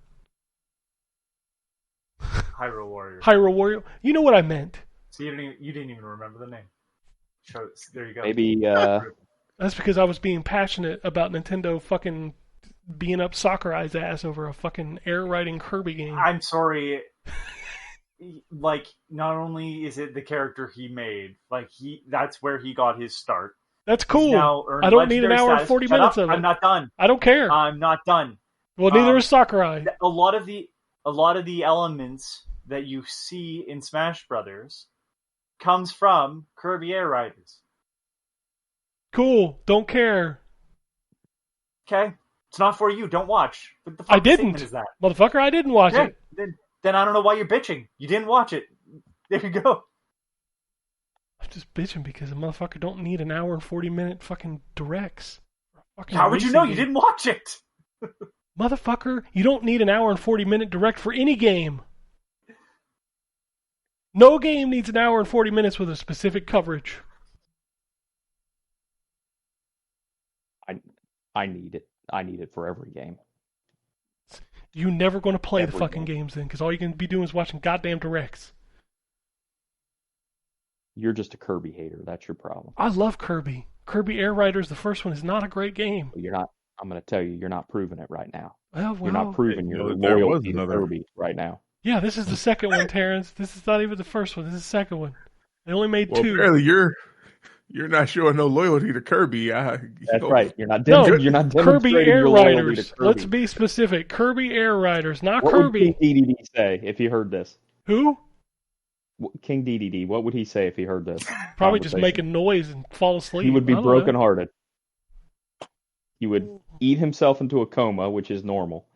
Hyrule Warriors. Hyrule Warrior. You know what I meant. So you didn't even remember the name. There you go. Maybe... That's because I was being passionate about Nintendo fucking being up Sakurai's ass over a fucking air-riding Kirby game. I'm sorry. Like, not only is it the character he made, like that's where he got his start. That's cool. I don't need an hour and 40 minutes of it. I'm not done. I don't care. I'm not done. Well, neither is Sakurai. A lot of the elements that you see in Smash Brothers comes from Kirby Air Riders. Cool. Don't care. Okay. It's not for you. Don't watch. What the I didn't. Is that? Motherfucker, I didn't watch it. Then I don't know why you're bitching. You didn't watch it. There you go. I'm just bitching because a motherfucker don't need an hour and 40 minute fucking directs. How would you know? You didn't watch it. Motherfucker, you don't need an hour and 40 minute direct for any game. No game needs an hour and 40 minutes with a specific coverage. I need it. I need it for every game. You're never going to play the fucking games then, because all you can be doing is watching goddamn directs. You're just a Kirby hater. That's your problem. I love Kirby. Kirby Air Riders, the first one, is not a great game. You're not. I'm going to tell you, you're not proving it right now. Well, you're not proving your loyalty to Kirby right now. Yeah, this is the second one, Terrence. This is not even the first one. This is the second one. They only made two. Apparently you're not showing no loyalty to Kirby. That's right. You're not. You're not Kirby Air Riders. Let's be specific. Kirby Air Riders, not what Kirby. What would King DDD say if he heard this? Who? King DDD. What would he say if he heard this? Probably just making noise and fall asleep. He would be brokenhearted. He would eat himself into a coma, which is normal,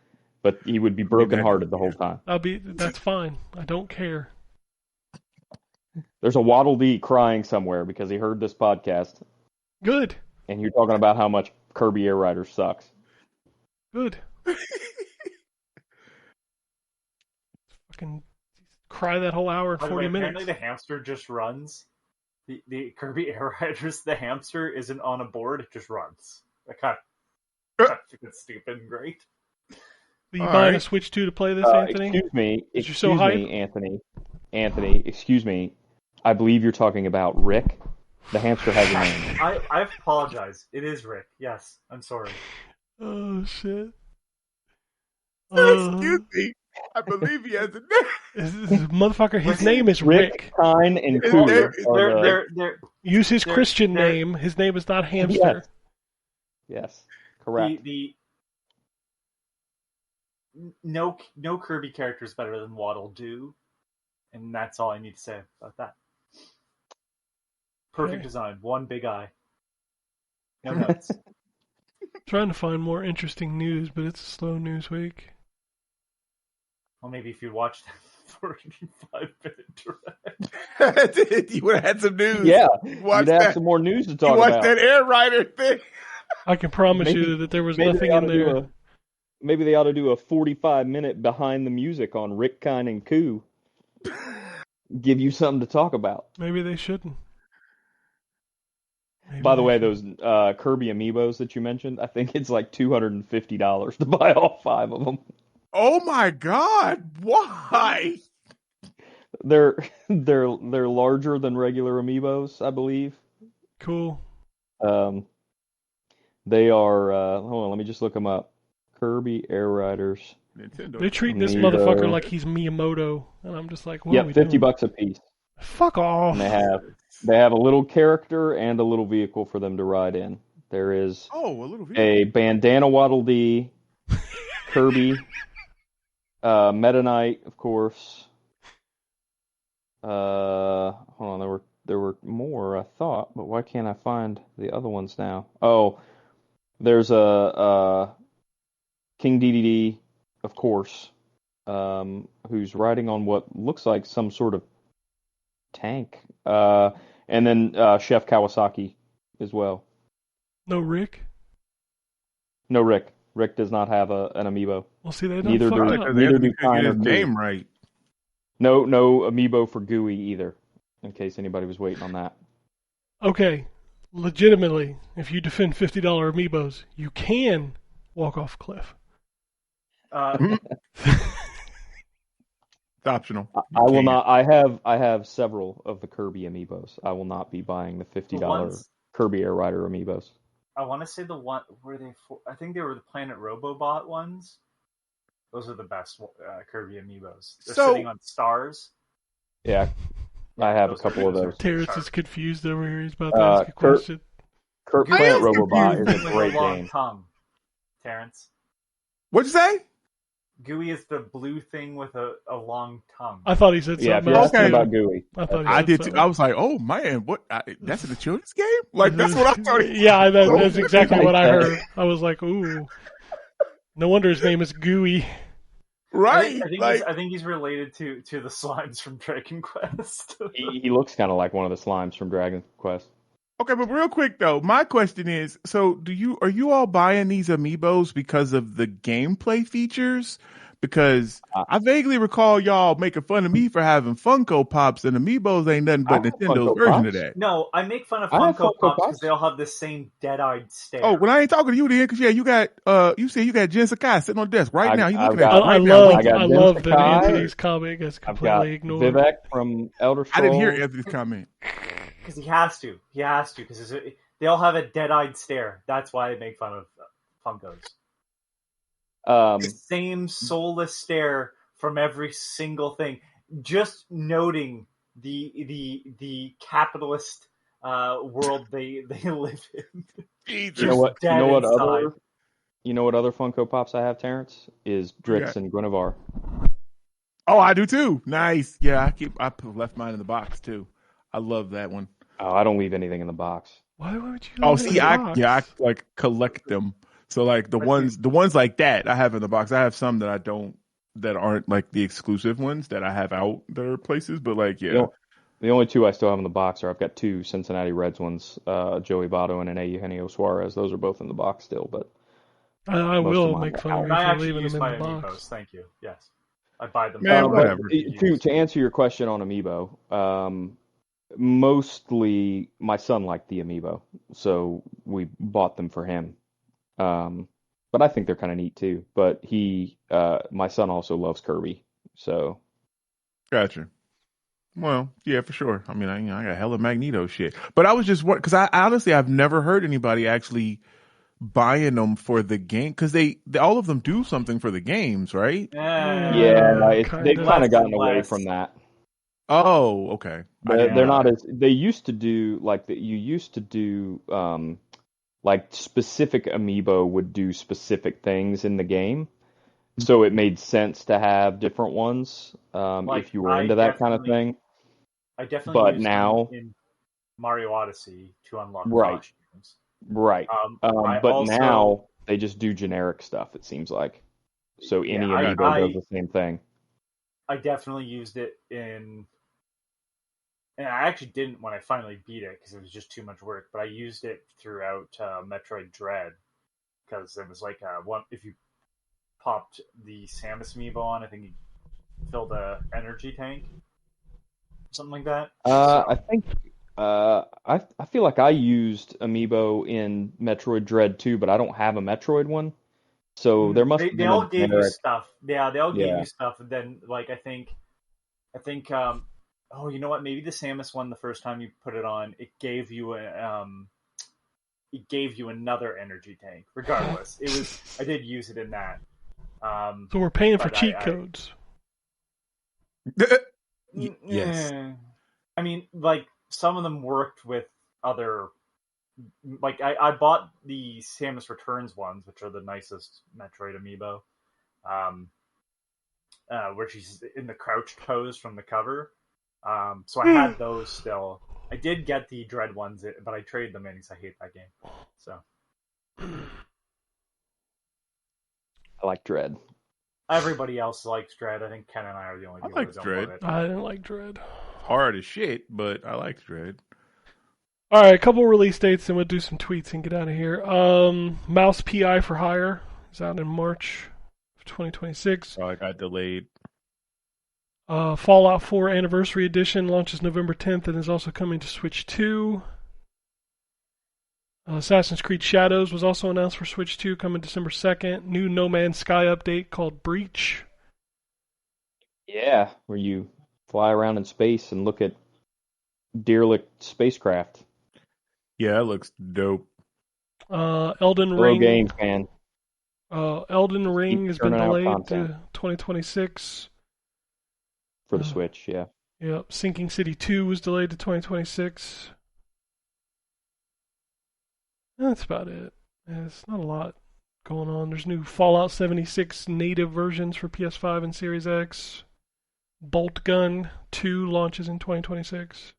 but he would be brokenhearted the whole time. That's fine. I don't care. There's a Waddle Dee crying somewhere because he heard this podcast. Good. And you're talking about how much Kirby Air Riders sucks. Good. Fucking cry that whole hour and 40 minutes. Apparently the hamster just runs. The Kirby Air Riders, the hamster isn't on a board, it just runs. It's stupid and great. Are you buying a Switch 2 to play this, Anthony? Excuse me, Anthony, excuse me. I believe you're talking about Rick. The hamster has a name. I apologize. It is Rick. Yes, I'm sorry. Oh, shit. Excuse me. I believe he has a name. Motherfucker, his name is Rick. Kine and Cooler. Use his Christian name. His name is not Hamster. Yes. Correct. No Kirby character is better than Waddle Doo, and that's all I need to say about that. Perfect design, one big eye. No notes. Trying to find more interesting news, but it's a slow news week. Well, maybe if you watched that 45-minute direct, you would have had some news. Yeah, you'd have some more news to talk about. You watched that Air Rider thing. I can promise you that there was nothing in there. Maybe they ought to do a 45-minute behind the music on Rick, Kine, and Koo. Give you something to talk about. Maybe they shouldn't. By the way, those Kirby amiibos that you mentioned, I think it's like $250 to buy all 5 of them. Oh my God! Why? They're larger than regular amiibos, I believe. Cool. They are. Hold on, let me just look them up. Kirby Air Riders. Nintendo. They treat this motherfucker like he's Miyamoto, and I'm just like, what are we $50 doing? a piece. Fuck off. And they have a little character and a little vehicle for them to ride in. There is a bandana Waddle Dee, Kirby, Meta Knight, of course. Hold on, there were more, I thought, but why can't I find the other ones now? Oh, there's a King DDD, of course. who's riding on what looks like some sort of tank. And then Chef Kawasaki as well. No Rick? No Rick. Rick does not have an amiibo. Well, see, they Neither don't do fuck up. neither do get Kine or his Gooey. name right. No amiibo for Gooey either, in case anybody was waiting on that. Okay, legitimately, if you defend $50 amiibos, you can walk off a cliff. It's optional. I will not. I have several of the Kirby amiibos. I will not be buying the $50 Kirby Air Rider amiibos. I want to say the one were they? I think they were the Planet Robobot ones. Those are the best Kirby amiibos. They're sitting on stars. Yeah, I have a couple of those. Terrence is confused over here. He's about to ask a question. Planet Robobot is a great long game. Tongue, Terrence. What'd you say? Gooey is the blue thing with a long tongue. I thought he said something Yeah, if you're else. asking about Gooey. I did too. I was like, oh man, what? That's in the children's game? Like, that's what I thought. Yeah, that's exactly what I heard. I was like, ooh. No wonder his name is Gooey. Right. I think he's related to the slimes from Dragon Quest. He looks kind of like one of the slimes from Dragon Quest. Okay, but real quick though, my question is: so, are you all buying these amiibos because of the gameplay features? Because I vaguely recall y'all making fun of me for having Funko Pops, and amiibos ain't nothing but Nintendo's version of that. No, I make fun of Funko Pops because they all have the same dead-eyed stare. Oh, well, I ain't talking to you then, because you got you said you got Jen Sakai sitting on the desk right now. You looking at I love that Anthony's comment is completely ignored. Vivek from Elder Scrolls. I didn't hear Anthony's comment. Because he has to, because they all have a dead-eyed stare. That's why I make fun of Funkos. The same soulless stare from every single thing. Just noting the capitalist world they live in. You know what other Funko Pops I have, Terrence? Is Drix and Guinevere. Oh, I do too. Nice. Yeah, I left mine in the box too. I love that one. Oh, I don't leave anything in the box. Why would you? I like collect them. So like the ones like that I have in the box. I have some that aren't like the exclusive ones that I have out there places. But like, yeah. The only two I still have in the box I've got two Cincinnati Reds ones, Joey Votto and an Eugenio Suarez. Those are both in the box still, but I will make fun of you for leaving them in the box. Amiibos, thank you. Yes, I buy them. Whatever. To answer your question on Amiibo, mostly my son liked the Amiibo, so we bought them for him. But I think they're kind of neat too. But my son also loves Kirby, so. Gotcha. Well, yeah, for sure. I mean, I got hella Magneto shit. But I was just because I've never heard anybody actually buying them for the game, because they all of them do something for the games, right? Yeah, they've kind of gotten away from that. Oh, okay. They're not as they used to do. You used to do like specific amiibo would do specific things in the game, so it made sense to have different ones if you were into that kind of thing. I definitely use them in Mario Odyssey to unlock costumes. Right. But now they just do generic stuff, it seems like. So any amiibo does the same thing. I definitely used it in... And I actually didn't when I finally beat it because it was just too much work. But I used it throughout Metroid Dread because it was like if you popped the Samus amiibo on, I think you filled a energy tank, something like that. I think I feel like I used amiibo in Metroid Dread 2, but I don't have a Metroid one. So there must. They all gave you stuff. Yeah, they all gave you stuff, and then like I think. Oh, you know what? Maybe the Samus one, the first time you put it on, it gave you another energy tank. Regardless, I did use it in that. So we're paying for cheat codes. Yes. I mean, like some of them worked with other. Like I bought the Samus Returns ones, which are the nicest Metroid amiibo, where she's in the crouched pose from the cover. So I had those still. I did get the Dread ones, but I traded them in because I hate that game. So I like Dread. Everybody else likes Dread. I think Ken and I are the only people who don't love it. I didn't like Dread. Hard as shit, but I liked Dread. All right, a couple release dates, and we'll do some tweets and get out of here. Mouse PI for Hire is out in March of 2026. Oh, I got delayed. Fallout 4 Anniversary Edition launches November 10th and is also coming to Switch 2. Assassin's Creed Shadows was also announced for Switch 2, coming December 2nd. New No Man's Sky update called Breach. Yeah, where you fly around in space and look at derelict spacecraft. Yeah, that looks dope. Elden Hello, Ring. game fan. Elden Ring has been churning out delayed content. to 2026. For the Switch, yeah. Yep. Sinking City 2 was delayed to 2026. That's about it. There's not a lot going on. There's new Fallout 76 native versions for PS5 and Series X. Bolt Gun 2 launches in 2026.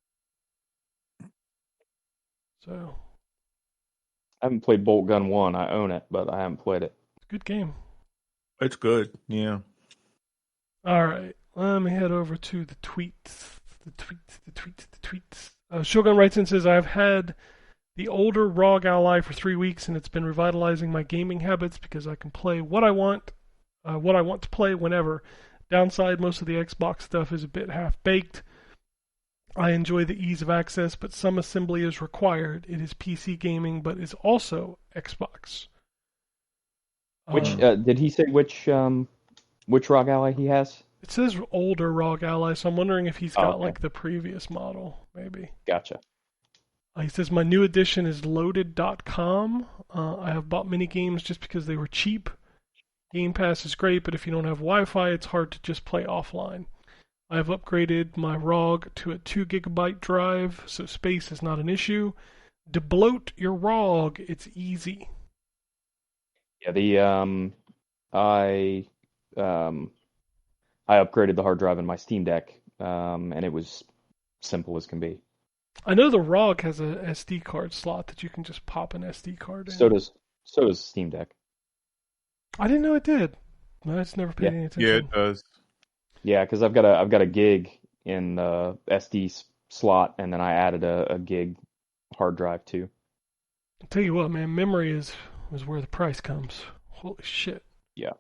So, I haven't played Bolt Gun 1. I own it, but I haven't played it. it's a good game. It's good, yeah. All right. Let me head over to the tweets. Shogun writes in and says, I've had the older ROG Ally for 3 weeks, and it's been revitalizing my gaming habits because I can play what I want to play whenever. Downside, most of the Xbox stuff is a bit half-baked. I enjoy the ease of access, but some assembly is required. It is PC gaming, but is also Xbox. Which did he say which ROG Ally he has? It says older ROG Ally, so I'm wondering if he's got like the previous model, maybe. Gotcha. He says, my new edition is loaded.com. I have bought many games just because they were cheap. Game Pass is great, but if you don't have Wi-Fi, it's hard to just play offline. I have upgraded my ROG to a 2 gigabyte drive, so space is not an issue. Debloat your ROG, it's easy. Yeah, I upgraded the hard drive in my Steam Deck, and it was simple as can be. I know the ROG has a SD card slot that you can just pop an SD card in. So does Steam Deck. I didn't know it did. I just never paid any attention. Yeah, it does. Yeah, because I've got a gig in the SD slot, and then I added a gig hard drive too. I'll tell you what, man, memory is where the price comes. Holy shit. Yeah.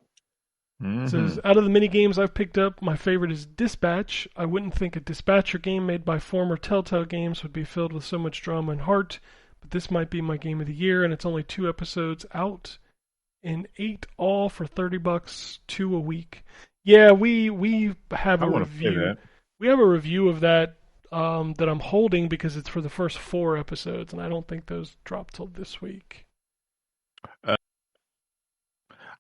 Mm-hmm. It says, out of the mini games I've picked up, my favorite is Dispatch. I wouldn't think a dispatcher game made by former Telltale games would be filled with so much drama and heart, but this might be my game of the year, and it's only 2 episodes out, and 8 all for $30, 2 a week. Yeah, we have a review. We have a review of that that I'm holding because it's for the first 4 episodes, and I don't think those drop till this week.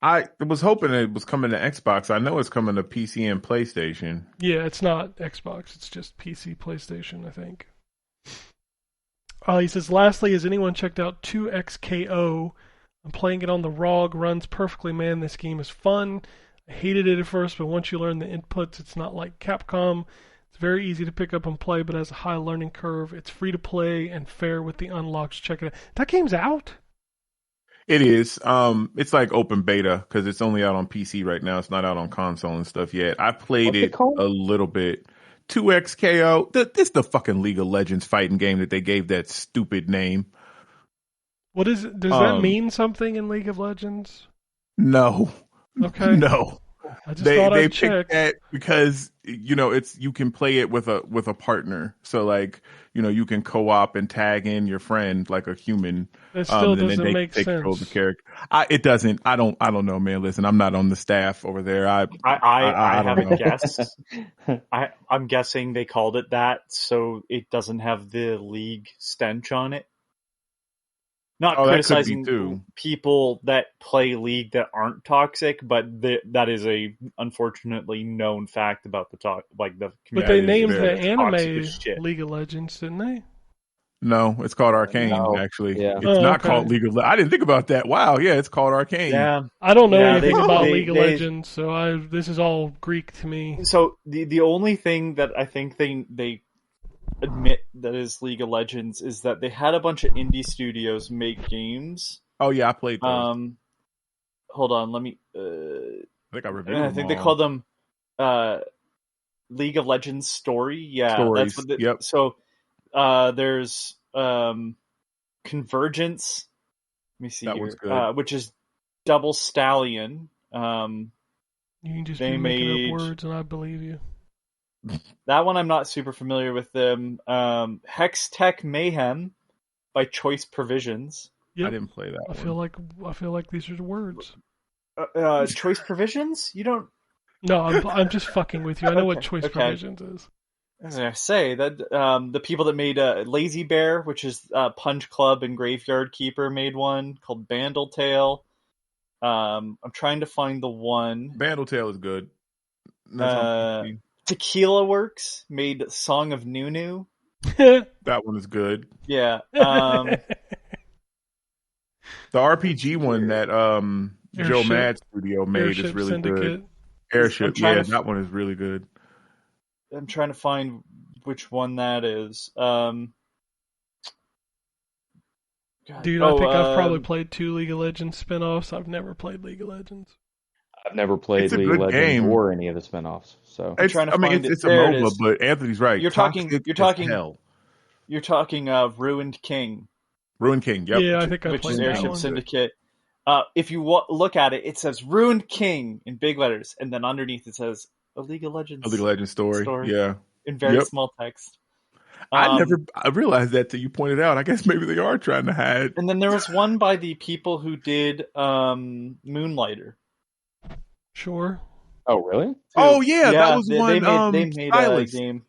I was hoping it was coming to Xbox. I know it's coming to PC and PlayStation. Yeah, it's not Xbox. It's just PC, PlayStation, I think. He says, lastly, has anyone checked out 2XKO? I'm playing it on the ROG. Runs perfectly, man. This game is fun. I hated it at first, but once you learn the inputs, it's not like Capcom. It's very easy to pick up and play, but has a high learning curve. It's free to play and fair with the unlocks. Check it out. That game's out? It is. It's like open beta because it's only out on PC right now. It's not out on console and stuff yet. I played it a little bit. 2XKO. This the fucking League of Legends fighting game that they gave that stupid name. What is it? Does that mean something in League of Legends? No. Okay. No. I just thought I'd check. Picked that because you can play it with a partner. So like you can co-op and tag in your friend like a human. It still doesn't make sense. Control the character. It doesn't. I don't know, man. Listen, I'm not on the staff over there. I have a guess. I'm guessing they called it that so it doesn't have the League stench on it. Not criticizing people that play League that aren't toxic, but that is a unfortunately known fact about the community. But they named the anime League of Legends, didn't they? No, it's called Arcane. Actually, yeah. It's not called League of Legends. I didn't think about that. Wow, yeah, it's called Arcane. Yeah, I don't know anything about League of Legends, so this is all Greek to me. So the only thing that I think they admit that is League of Legends is that they had a bunch of indie studios make games. Oh yeah, I played those. Hold on, let me I think I reviewed I them think all. they call them League of Legends Story. Yeah, Stories. That's what. Yep. So there's Convergence. Let me see That here. one's good. Which is Double Stallion. You can just They be making up made- words, and I believe you. That one I'm not super familiar with them. Hex Tech Mayhem by Choice Provisions. Yep. I didn't play that I one. feel like these are the words. Choice Provisions? You don't. No, I'm just fucking with you. I know what Okay, choice okay. provisions is. As I say, that the people that made Lazy Bear, which is Punch Club and Graveyard Keeper, made one called Bandle Tale. I'm trying to find the one. Bandle Tale is good. That's on PC. Tequila Works made Song of Nunu. That one is good. Yeah. The RPG one that Joe Airship. Mad Studio made Airship is really Syndicate. good. Airship, trying yeah, to that one is really good. I'm trying to find which one that is. God. Dude, I think I've probably played 2 League of Legends spin-offs. I've never played League of Legends. I've never played It's a League good of Legends game. or any of the spin-offs. So It's trying to I mean, find it's it. a There it MOBA, is. but Anthony's right. You're talking- Toxic you're talking- as hell. You're talking Ruined King, Ruin King, yep. Yeah, I think I which played is that Airship one. Syndicate. If you look at it, it says Ruined King in big letters, and then underneath it says a League of Legends A League of Legends story. Yeah. in very Yep. small text. I realized that till you pointed out. I guess maybe they are trying to hide. And then there was one by the people who did Moonlighter. Sure. Oh, really? Oh yeah, that was they one. They made Stylist. a game.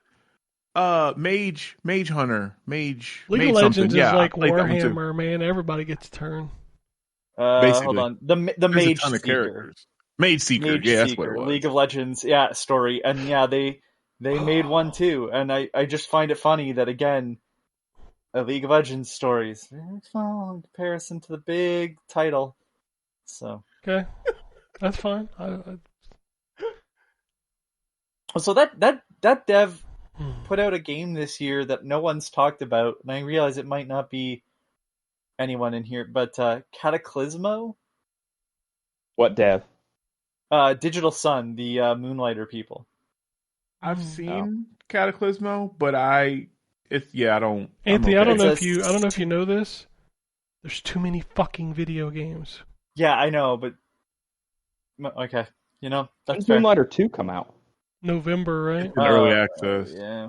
Mage Hunter, Mage. League Mage of Legends something. is Yeah, like I played that one too. Warhammer, man. Everybody gets a turn. Basically. Hold on. The There's Mage a ton of Seeker. characters. Mage Seeker, Mage yeah, that's Seeker, what it was. League of Legends, story, and they made one too, and I just find it funny that again, a League of Legends story is very small in comparison to the big title. So Okay, that's fine. so that dev put out a game this year that no one's talked about, and I realize it might not be anyone in here, but Cataclysmo. What dev? Digital Sun, the Moonlighter people. I've seen Cataclysmo, but I don't. Anthony, I'm I don't know It's if you know this. There's too many fucking video games. Yeah, I know, but okay, that's When's fair. Moonlighter 2 come out? November, right? in early access. Yeah.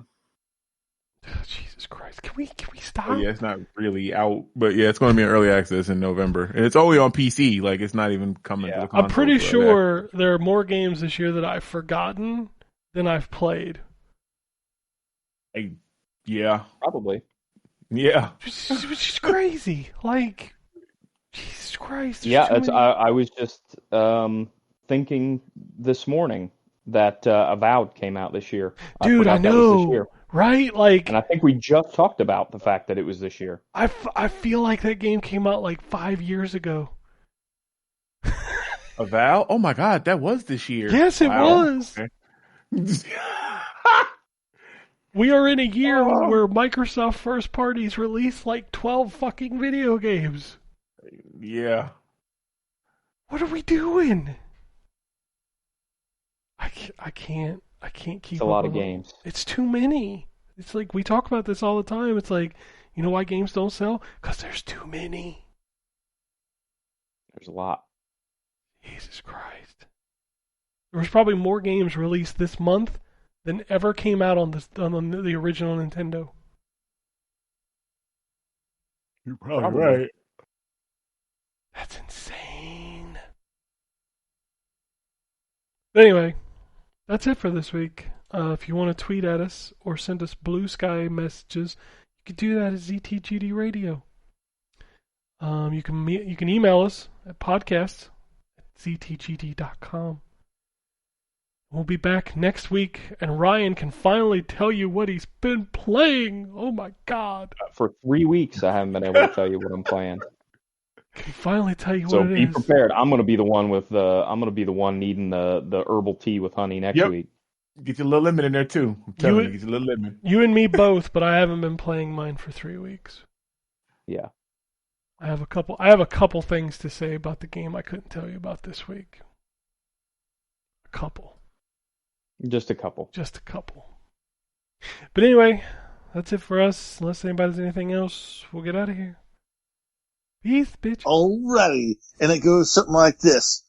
Jesus Christ! Can we stop? Oh, yeah, it's not really out, but yeah, it's going to be in early access in November, and it's only on PC. Like, it's not even coming to the console. I'm pretty sure there are more games this year that I've forgotten than I've played. Yeah, Probably. yeah. Which is crazy. Like, Jesus Christ. Yeah, I was just thinking this morning that Avowed came out this year. Dude, I forgot that was this know, year. right? Like, And I think we just talked about the fact that it was this year. I feel like that game came out like 5 years ago. Avowed? Oh my God, that was this year. Yes, it was. Okay. We are in a year where Microsoft first parties released like 12 fucking video games. Yeah. What are we doing? I can't keep It's a lot up of with games. It's too many. It's like we talk about this all the time. It's like, you know why games don't sell? Because there's too many. There's a lot. Jesus Christ. There was probably more games released this month than ever came out on the original Nintendo. You're probably right. That's insane. Anyway, that's it for this week. If you want to tweet at us or send us blue sky messages, you can do that at ZTGD Radio. You can email us at podcasts@ztgd.com. We'll be back next week, and Ryan can finally tell you what he's been playing. Oh my God! For 3 weeks, I haven't been able to tell you what I'm playing. Can finally tell you So what it be is. prepared. I'm gonna be the one needing the herbal tea with honey next week. Get your little lemon in there too. I'm telling you, get your little lemon. You and me both, but I haven't been playing mine for 3 weeks. Yeah. I have a couple things to say about the game I couldn't tell you about this week. couple. Just a couple. Just a couple. But anyway, that's it for us. Unless anybody has anything else, we'll get out of here. Peace, bitch. Alrighty. And it goes something like this.